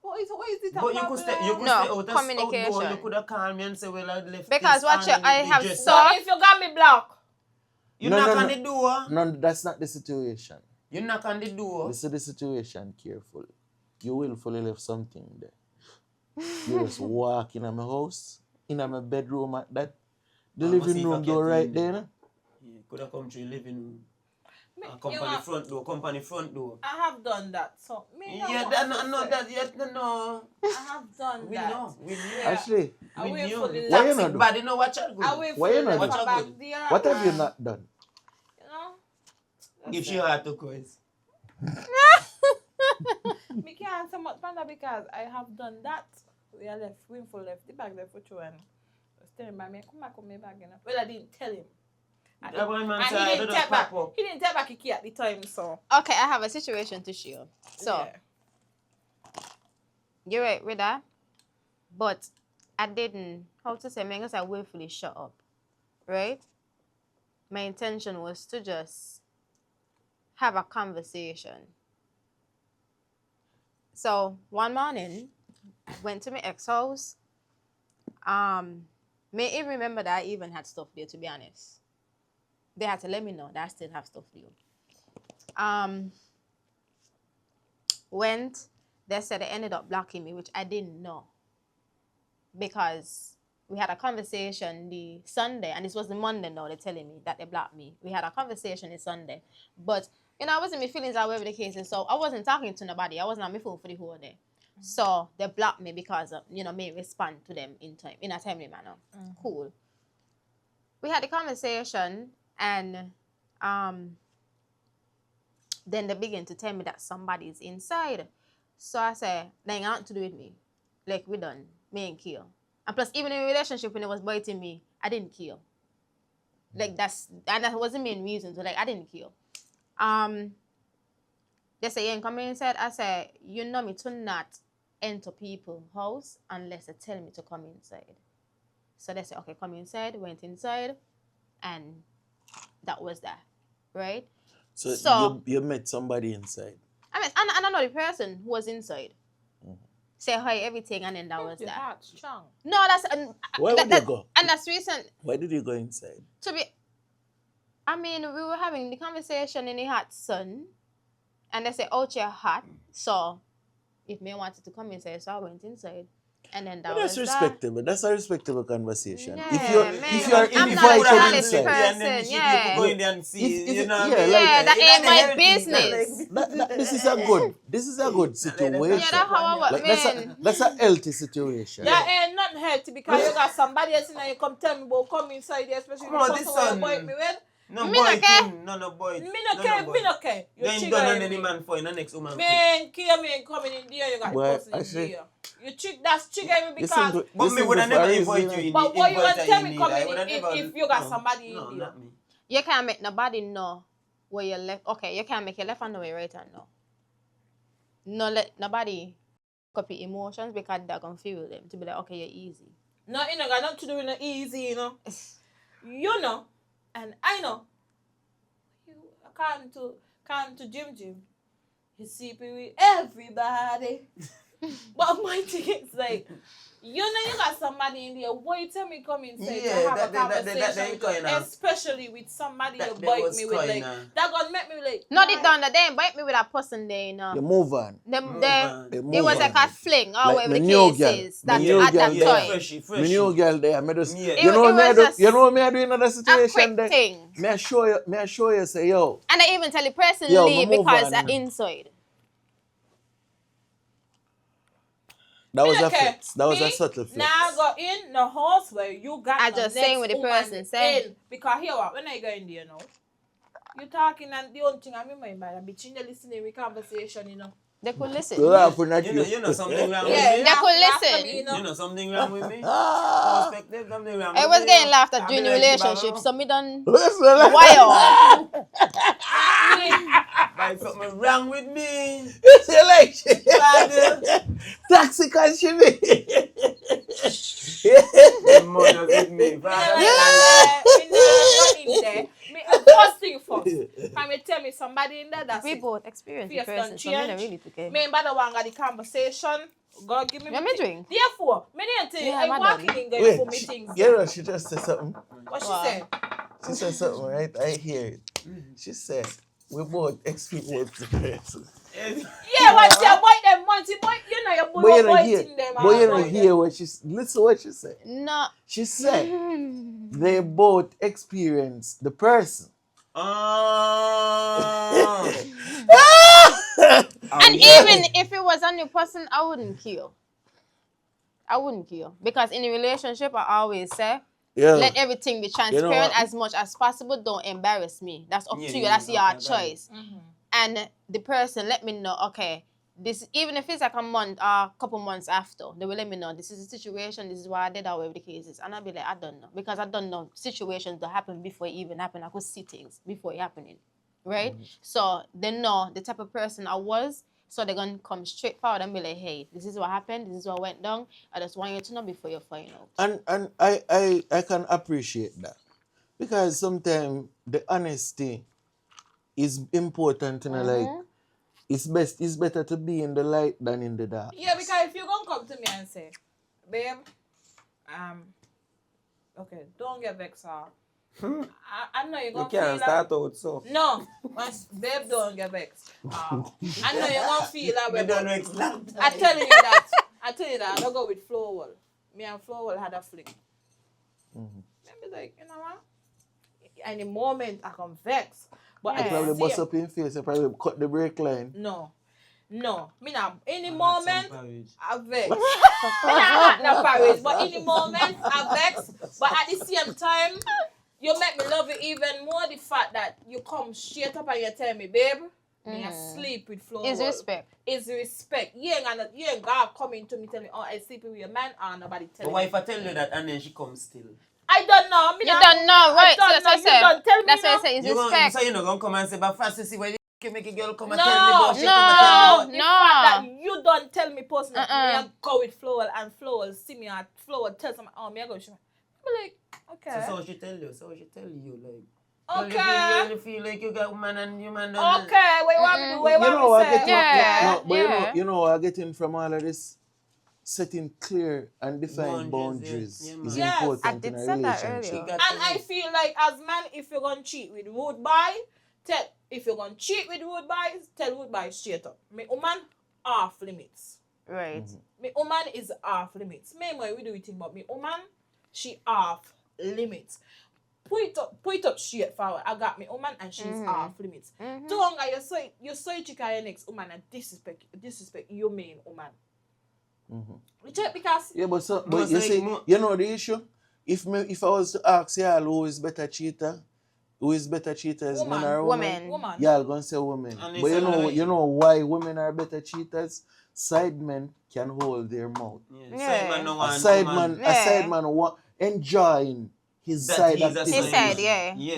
what is it about? But you could stay out of communication. outdoor, you could have called me and say, well, I left because this I have so if you got me blocked, you knock on the door. No, that's not the situation. You knock on the door. Listen to the situation carefully. You willfully left something there. You just walk in my house, in my bedroom at that. The living room door right there. No? Yeah, could have come through living room. Company front door. I have done that. So me Yeah, that no that yet no. I have done We that. know. We knew. Actually, I we wait knew. for the why you last. not do? Body know what you're good. I wait Why for you the not left do? back there. What have you not done? You know? If she had to quiz. Me can't answer much panda because I have done that. We are left, Winful left the bag there for you and was telling me, come back with me bag. You know? Well, I didn't tell him. And he didn't take back. He didn't take back a key at the time, so. Okay, I have a situation to share. So, Yeah. you're right with that. But I didn't, how to say, I willfully shut up. Right? My intention was to just have a conversation. So, one morning, went to my ex house. May even remember that I even had stuff there, to be honest. They had to let me know that I still have stuff there. Went, they said they ended up blocking me, which I didn't know. Because we had a conversation the Sunday, and this was the Monday now, they're telling me that they blocked me. We had a conversation the Sunday. But, you know, I wasn't in my feelings, however the case is, so I wasn't talking to nobody. I wasn't on my phone for the whole day. So they blocked me because of, you know, me respond to them in a timely manner. Cool. We had a conversation, and then they began to tell me that somebody's inside. So I said, they ain't nothing to do with me. Like, we done. Me ain't kill. And plus, even in a relationship, when it was biting me, I didn't kill. Like, that wasn't the main reason. So, like, I didn't kill. They say, you ain't coming inside. I say, you know me to not enter people's house unless they tell me to come inside. So they say, okay, come inside. Went inside, and that was that, right? So you met somebody inside. I mean, and I know the person who was inside. Say hi, everything, and then that was that. Heart strong. No, that's Where would you go? And that's recent. Why did you go inside? I mean, we were having the conversation in the hot sun, and they say, "Out you're hot." So, if me wanted to come inside, so I went inside, and then that was respectable. That's a respectable conversation. Yeah, if you're I'm not a invited jealous inside, person, yeah. Go in there and see, you know. That ain't my business. This is a good situation. Yeah, that's how I mean. That's a healthy situation. That ain't not healthy because you got somebody else in there, you come tell me about come inside there, especially if you come boy me with. No boy thing, no boy. Me no care. You ain't done on any man for in the next woman. Me ain't coming in there, you got the person in there. You that's trigger me because. But me would have never invite you in. But what you want to tell me coming if you got somebody in there? You can't make nobody know where you left. Okay, you can't make your left hand know your right hand know. No, let nobody copy emotions because they're gonna feel them to be like, okay, you're easy. No, you know, got nothing to do with no easy, you know. You know, and I know. You come to Jim. You see with everybody. But my thing is like, you know, you got somebody in there. Why you tell me come inside to have a conversation with you, especially with somebody you bite me with like that gonna make me like. No, they done that. They ain't bite me with a person there, you know. You move on. It was like a fling, or whatever the case is. That at that time. My new girl there, you know what me I do in another situation there. Me I show you say yo. And I even tell the person leave because they're inside. That was a flex. That was a subtle flex. Now go in the house where you got I just saying what the person said. Because here what when I go in there now, you talking and the only thing I'm in my mind, I'm between the listening with conversation, you know. They could listen. You know something wrong with me? They could listen. You know something wrong with me? Perspective, something wrong with me? I was getting laughed at during the relationship, so me done wire. Like something wrong with me. You like toxic and shit. Mother with me. First thing first. Can you tell me somebody in there that's we both experience the person, so me really took care. Me and the one got the conversation. God give me me drink. Therefore, me didn't tell you I walking in going for meetings. Yeah, she just said something. What she said? She said something, right? I hear it. She said, we both experience the person. Yeah, but you boy them once, you know your boy in there. But you don't hear what listen what she said. No. She said they both experience the person. And even if it was a new person, I wouldn't kill. Because in a relationship, I always say, let everything be transparent as much as possible. Don't embarrass me. That's up to you. That's your choice. And the person let me know, okay, this, even if it's like a month or a couple months after, they will let me know this is the situation, this is why I did, or whatever the case is. And I'll be like, I don't know. Because I don't know situations that happen before it even happen. I could see things before it happening. Right? So they know the type of person I was. So they're going to come straight forward and be like, hey, this is what happened. This is what went down. I just want you to know before you find out. And I can appreciate that. Because sometimes the honesty is important, you know, like, it's better to be in the light than in the dark. Yeah, because if you're going to come to me and say, babe, okay, don't get vexed, I know you're going to feel can't start out so. No, babe, don't get vexed. I know you're going to feel that way. I tell you that, I don't go with Flowell. Me and Flowell had a fling. Maybe like, you know what? Any moment I can vex. But I probably bust up in face, I probably cut the brake line. No. Me not any moment I vex. Me not porridge, but any moment I vex. But at the same time, you make me love you even more. The fact that you come straight up and you tell me, babe, me sleep with Flo. It's respect. It's respect. You ain't gonna come in to me tell me, oh, I sleep with your man, or nobody tell me. But what if I tell you that and then she comes still? I don't know. You don't know, right? That's what I say. Don't tell me. That's what I say. It's respect. So you're not gonna come and say, but Frass, you see why you can make a girl come and tell me about shit? No. The fact that you don't tell me personally, me I go with Flowell and Flowell see me at Flowell tell someone, oh, me I go with you. I'm like, okay. So she tell you. Like, okay. You feel like you got woman and you man. Okay, what you want me to do? What you want me to say? You know what I'm getting from all of this? Setting clear and defined boundaries is important in a relationship. And I feel like as man, if you're gonna cheat with rude boy, tell rude boy straight up. Me woman off limits. Right. Me woman is off limits. Me way we do it, but me woman, she off limits. Put it up straight forward. I got me woman and she's off limits. Don't you say chicken your next woman and disrespect your main woman. Because but you see, you know the issue. If I was to ask y'all who is better cheater is man or woman? Y'all gonna say woman. But you know why women are better cheaters? Side men can hold their mouth. A side man enjoying his side activity. His side,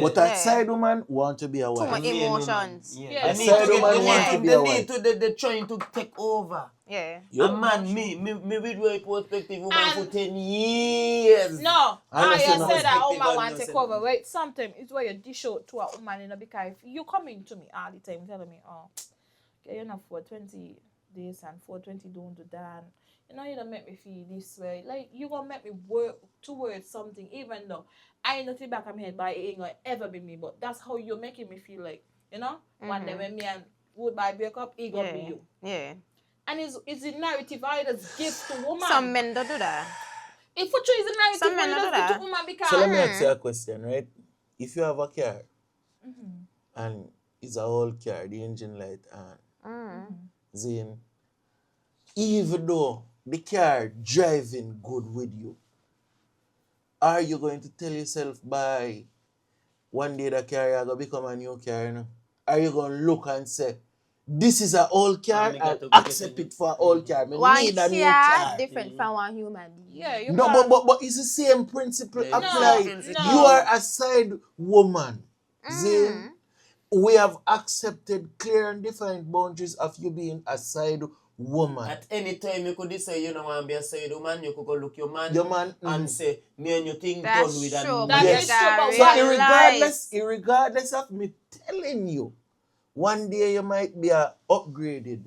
But a side woman want to be a wife. Too much emotions. A side woman want to be a wife. They're trying to take over. Yeah. A man, me with your perspective woman for 10 years. No, I said that woman want to take over. Right? Sometimes it's where you dish out to a woman, you know, because if you coming to me all the time telling me, oh, okay, you're not for 20 this and 420 don't do that. You know, you don't make me feel this way. Like, you gonna make me work towards something, even though I ain't nothing back of my head, but it ain't gonna ever be me. But that's how you're making me feel like, you know? One day when me and Woodby break up, it gonna be you. Yeah. And it's the narrative I just give to woman. Some men don't do that. If for true, it's the narrative I just give to woman because... So let me ask you a question, right? If you have a car, and it's a whole car, the engine light on, then even though the car driving good with you, are you going to tell yourself by one day the car is going to become a new car? You know? Are you going to look and say, this is an old car, I'll accept it for an old car. I need a new car. Different from one human. Yeah, you no, but it's the same principle applied. You are a side woman. Then we have accepted clear and defined boundaries of you being a side woman. At any time you could say you don't want to be a side woman, you could go look your man and say, me and your thing done with that. So irregardless of me telling you, one day you might be upgraded.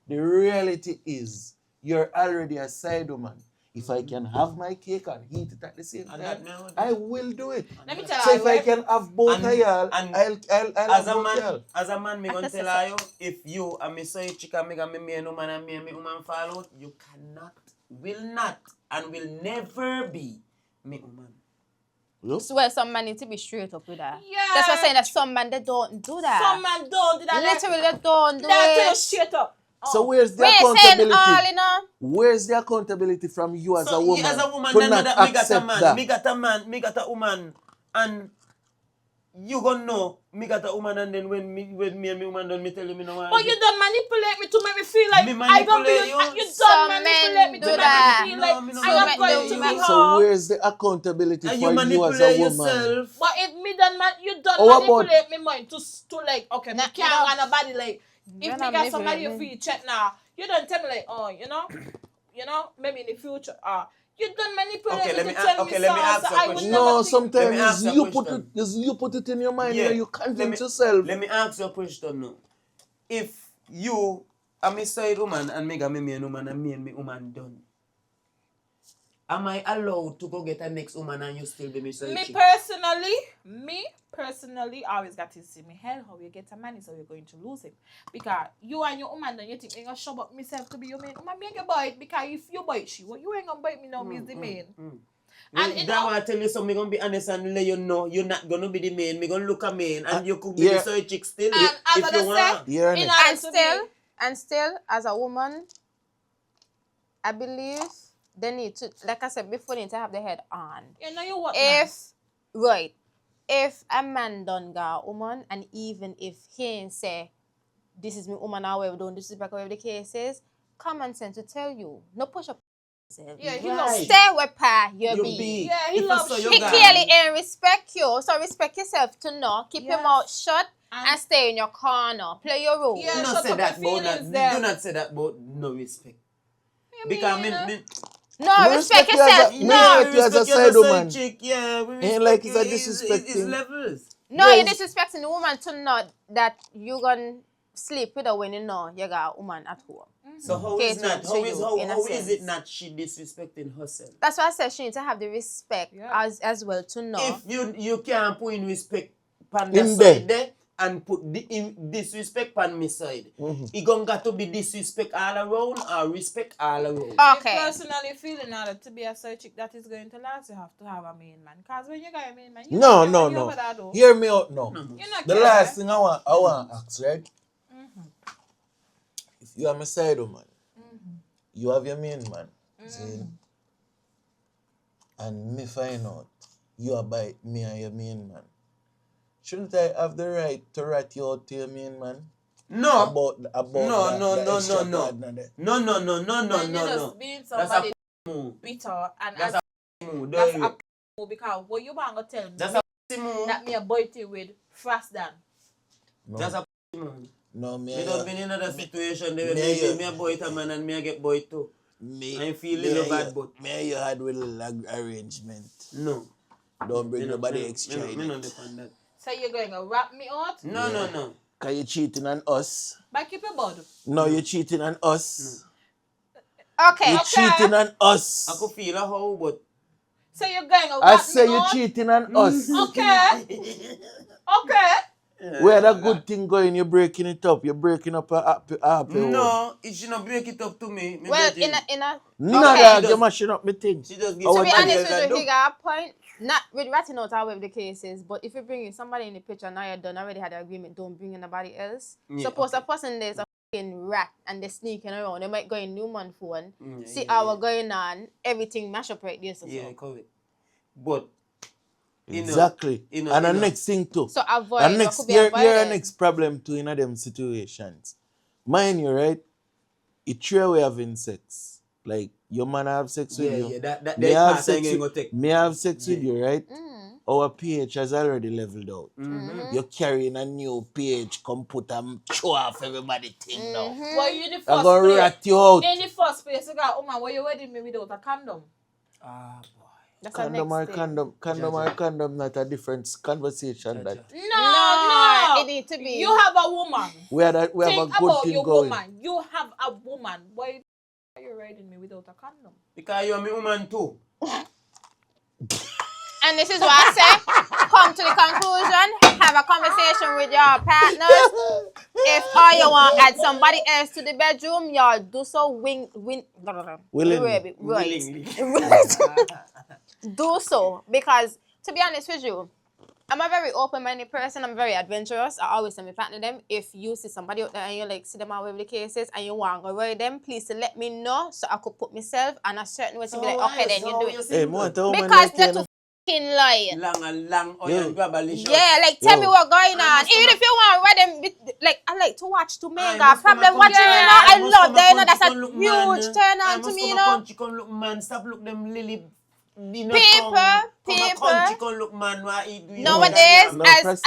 The reality is you're already a side woman. If I can have my cake and eat it at the same time, I will do it. Let me tell so you, if I can have both of y'all, I'll as have a man, y'all. As a man, me gonna tell you, if you and me say chicken, me and me woman and me woman fall out, you cannot will not and will never be me woman. So well, some man need to be straight up with that. Yeah. That's what I'm saying, that some man, they don't do that. Some man don't do that. Literally, they don't do That tell you it. straight up. So where's the We're saying accountability? all, you know. Where's the accountability from you as So a woman? you as a woman, to then know not that me got a accept man, that? me got a man, me got a woman, and you gonna know me got a woman, and then when me and me woman done, me tell you me no want. But you don't manipulate me to make me feel like Me I don't be. manipulate You you? don't Some manipulate men me do to make that. me feel No, like me no I am men going do to be that. So hard. where's the accountability And for you you as a manipulate woman? yourself. But if me don't you don't How about- manipulate me mind to like okay, me Nah, can't no. run a body like You're if me not got somebody you manipulating. feel check now, you don't tell me like oh you know maybe in the future you don't manipulate Okay, me let to me tell okay, me let me so, ask so you a I would question. never No, think. Let me sometimes ask you a you put question. it in your mind, Yeah. you Let convince me- yourself. Let me ask you a question now. If you are me side woman and me got me and woman and me woman done, am I allowed to go get a next woman and you still be me side Me chick? personally, always got to see me head how you get a man is how you're going to lose him. Because you and your woman then you think you're gonna show up myself to be your man. Woman, me ain't gonna bite because if you bite she, well, you ain't gonna bite me now, me is the man. And that why I tell you something, me gonna be honest and let you know you're not gonna be the main. Me gonna look a main and you could be yeah. the side chick still And if you want. Yeah, in next. order And still, as a woman, I believe they need to, like I said before, they need to have their head on. you know you what If a man done got a woman, and even if he ain't say, this is me woman, or whatever, don't disrespect whatever the case is, common sense to tell you, no push up. Yeah, he Right. loves Stay where pa you You be. be. Yeah, he If loves so, shit. you He got- clearly ain't respect you, so respect yourself to know. Keep your Yes. mouth shut and stay in your corner. Play your role. Yeah, Do shut not say up that your about that. feelings Do then. not say that about no respect. You Because mean, No, Me respect respect you as a- yourself. me No, respect you as a respect you side as a woman. chick, yeah. We respect Ain't like you. it's a It's disrespecting. levels. no, Yes. you're disrespecting the woman to know that you gonna sleep with her when you know you got a woman at home. So how is Catering not? to How is you, how, in a how is it sense. not she disrespecting herself? That's why I said she needs to have the respect as well to know. If you can't put in respect pan In that there. side there and put disrespect pan me side, it gonna got to be disrespect all around or respect all around. Okay. I personally feel in order to be a side chick that is going to last, you have to have a main man. Because when you got a main man, you No, don't care no, what you no. over there do. Hear me out now. You not The care. last thing I want to ask, right? If you are my side woman, you have your main man, see? And me find out you are by me and your main man. Shouldn't I have the right to rat you out to your main man? No. About No, the extra partner there. No. Then you just being somebody move. bitter and That's as a move. that's a move because what you want to tell me That's a move. that me a boyty with Frass Dan. No. That's a move. No, Me don't been in another situation there me where and me a boy to man and me a get boy too. I feel little bad, but me and you had a little arrangement. no. Don't bring nobody extra in Me it. not depend that. So you're going to rap me out? No. Cause you cheating on us. But keep your body. No, you're cheating on us. Okay. You're cheating on us. I could feel a how, but So you're going to I rap say me you're out? cheating on us. Okay. Okay. We had a good thing going, you're breaking it up. You're breaking up a happy home. no, it should not break it up to me. Me Well, virgin. in a No, okay. dog, you're mashing up my thing. She just To gives be somebody honest else with you, and he do. got a point. Not with ratting out however the case is, but if you bring in somebody in the picture, now you're done, already had an agreement, don't bring in nobody else. Yeah, Suppose a person there's a fucking rat and they're sneaking around, they might go in new man phone, see yeah, how going on, everything mash up right there. So. Yeah, correct. But Exactly. And the next thing too. So avoid and what next, could be here avoided. next problem too in them situations. Mind you, right? It's true we having sex. Like your man have sex with you. Yeah, that me have part I sex ain't with, gonna take. me have sex with you, right? Mm. Our pH has already leveled out. Mm-hmm. You're carrying a new pH, come put and show off everybody thing now. Well, you in the I'm first gonna place. rat you out. In the first place, you got, why you wedding me without a condom? Ah, boy. That's Condom the or next thing. condom or condom, not a different conversation. That No. It need to be. You have a woman. we have a Think good about thing your going. woman. You have a woman. Why are you riding me without a condom? Because you're my woman too. And this is why I say, come to the conclusion, have a conversation with your partners. If all you want add somebody else to the bedroom, y'all do so willingly. Do so. Because, to be honest with you, I'm a very open-minded person. I'm very adventurous. I always tell my partner them, if you see somebody out there and you like see them out with the cases and you want to go with them, please to let me know so I could put myself on a certain way to be like, okay, then you do it. Hey, Because they're too fucking lying. Yeah, like tell me what's going on. Even if you want to read them, like I like to watch to make a problem watching, you know. I love that, you know. That's a huge turn on to me, you know. Look, man, stop look them lily. People. Look, man, Nowadays,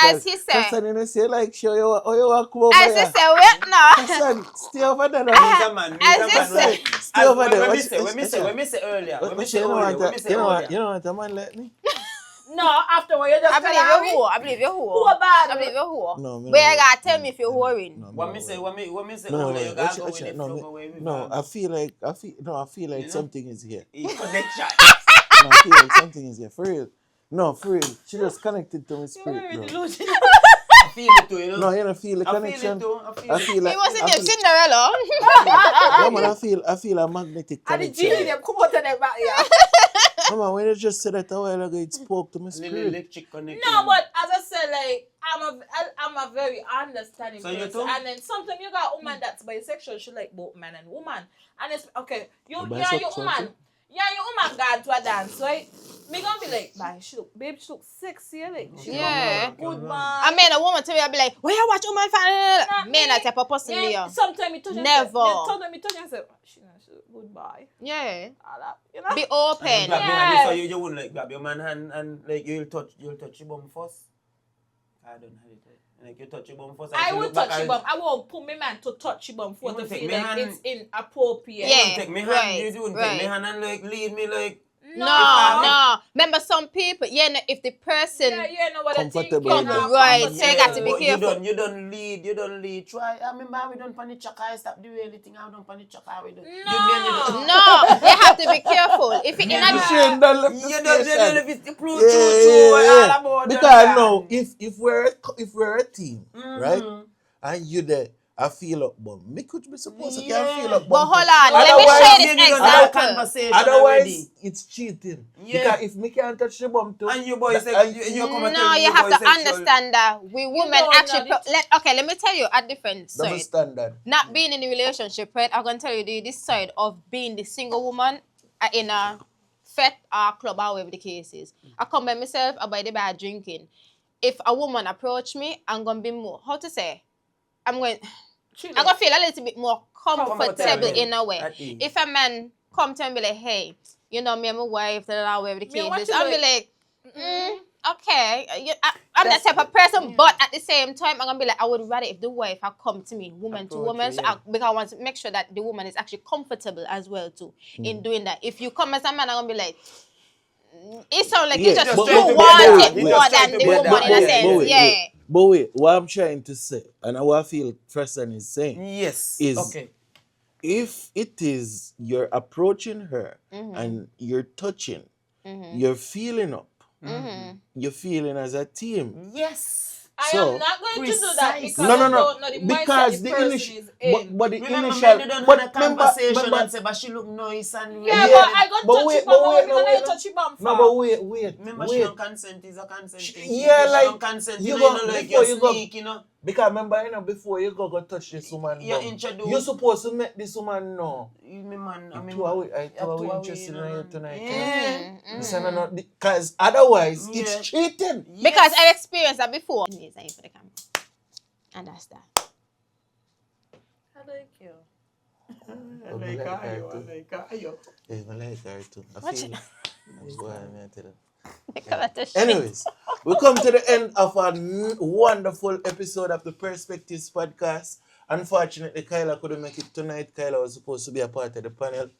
as he said, say like show you how you walk over as he said, wait no. Stay over there. As he said, stay over there. When me say earlier. You know what a man like me? No, after what you just I believe you who. Who bad? I believe you who. No, but you gotta tell me if you're whoring. What me say earlier, you gotta go with the flow away. No, I feel like something is here. Connection. No, I feel like something is here. For real. No, for real. She just connected to my spirit, bro. I feel it too, you know. No, you don't feel the connection. I feel like it wasn't your Cinderella. Yeah, man, I feel a magnetic connection. And the them come out of them back here. No, man, when you just said that a while ago, it spoke to my spirit. Electric connection. No, but as I said, like I'm a very understanding so person, and then sometimes you got a woman that's bisexual. She like both man and woman, and it's okay. You woman. Yeah, your woman got to a dance, right? Me gonna be like, bye, she look sexy, like, she good man. I mean, a woman tell me, I be like, where you watch woman fan? Man, I type of person yeah, sometimes me touch never. Sometimes me touch and say, she good bye. Yeah. You know? Be open. Yeah. So you wouldn't like grab your man hand and like you'll touch your bum first. I don't have it. Like you touch your bum first. I will touch your bum. I won't put my man to touch your bum for to feel like it's inappropriate. Yeah, take me hand. You wouldn't take me hand and like lead me like. No. Remember some people, no, if the person know what comfortable, right, so you got to be careful. You don't lead. Try. I remember we don't panic chaka. I stop doing anything. I don't panic chaka. We don't. No, you have to be careful. If it because no, if we're a team, right, and you there. I feel up, but me could be supposed to can't feel up. But hold on, let me show you this example. Otherwise, it's cheating. Because if me can't touch the bum too, and you boys you come no, you have to understand that we women actually. Let me tell you a different side. Double standard. Not being in a relationship, right? I'm gonna tell you this side of being the single woman in a fete or club, however the case is. I come by myself, I buy the bar drinking. If a woman approach me, I'm gonna be more I'm going to feel a little bit more comfortable in a way. If a man come to me and be like, hey, you know me and my wife, whatever the case is, I'll be like, okay. I'm that type of person, but at the same time, I'm going to be like, I would rather if the wife had come to me, woman to woman, because I want to make sure that the woman is actually comfortable as well too in doing that. If you come as a man, I'm going to be like, it sounds like you just want it more than the woman in a sense. Yeah. But wait, what I'm trying to say, and what I feel Frass Dan is saying, is if it is you're approaching her and you're touching, you're feeling up, you're feeling as a team. Yes. I am not going to do that because no. I don't know the because mindset the initial, but the remember, initial, men don't but have a conversation and say, but she look nice and but I got touch your bum. But wait, touch your bum. No, but wait. Remember, she don't consent is a consent. Yeah, like she don't consent. You know, like you sneak, you know. Because remember, before you go touch this woman, you're supposed to make this woman know. I'm interested in you tonight. Because otherwise, it's cheating. Because I experienced that before. And that's that. I like you. I like her too. I feel Anyways, we come to the end of our wonderful episode of the Perspectives podcast. Unfortunately, Kyla couldn't make it tonight. Kyla was supposed to be a part of the panel.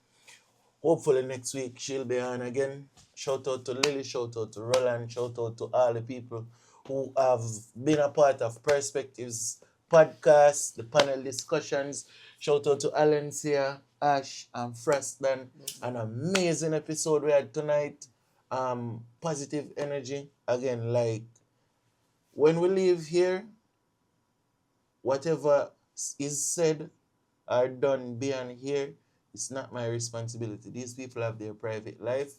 Hopefully next week she'll be on again. Shout out to Lily, shout out to Roland, shout out to all the people who have been a part of Perspectives podcast, the panel discussions. Shout out to Alencia, Ash, and Frass Dan. An amazing episode we had tonight. positive energy. Again, like when we leave here, whatever is said or done beyond here, it's not my responsibility. These people have their private lives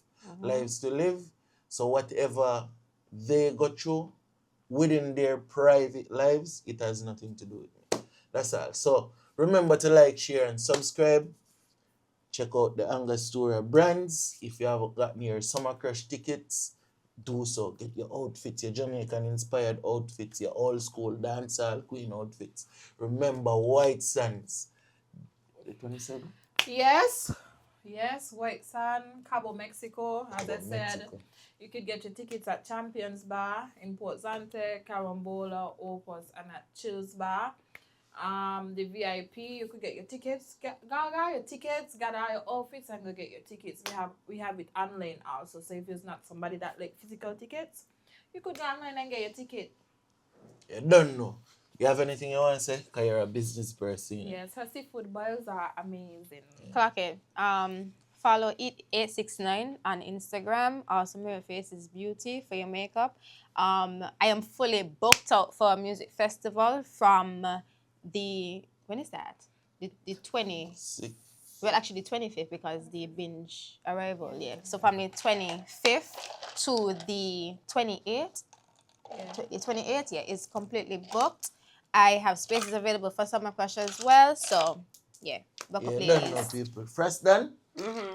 to live. So whatever they go through within their private lives, it has nothing to do with me. That's all. So remember to like, share, and subscribe. Check out the Angostura brands. If you haven't gotten your Summer Crush tickets, do so. Get your outfits, your Jamaican-inspired outfits, your old-school dancehall queen outfits. Remember, White Sands. The 27th? Yes, White Sand, Cabo, Mexico. As I said, you could get your tickets at Champions Bar in Port Zante, Carambola, Opus, and at Chills Bar. The VIP, you could get your tickets. Get your tickets, gather your outfits, and go get your tickets. We have it online also. So if it's not somebody that like physical tickets, you could go online and get your ticket. You don't know. You have anything you want to say? Because you're a business person. Yes, her seafood boils are amazing. Clock it. Follow Eat869 on Instagram. Also, Mirror Faces Beauty for your makeup. I am fully booked out for a music festival from when is that? The 20th. Well, actually 25th because the binge arrival, yeah. So from the 25th to the 28th, the 28th, yeah, is completely booked. I have spaces available for Summer Crush as well, so yeah, book up ladies. Don't know people. Frass Dan?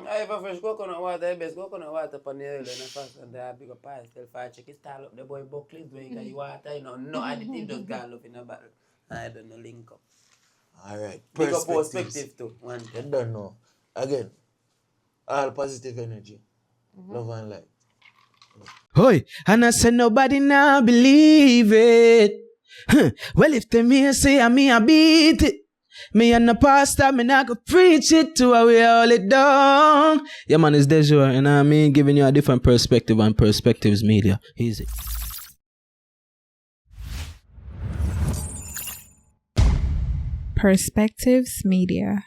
I have a fresh coconut water, best coconut water upon the oil and a fast and I big up pie, still fire check it, style up the boy buckles when you got your water, no additive, just gone up in a bottle. I don't know, link up. Alright. Big up perspective too. You don't know. Again, all positive energy. Love and light. Hoy, and I said nobody now believe it. Well, if them here say I beat it, me and the pastor, me not go preach it to how we all it down. Yeah, man, it's Dejour, and I mean giving you a different perspective on Perspectives Media. Easy. Perspectives Media.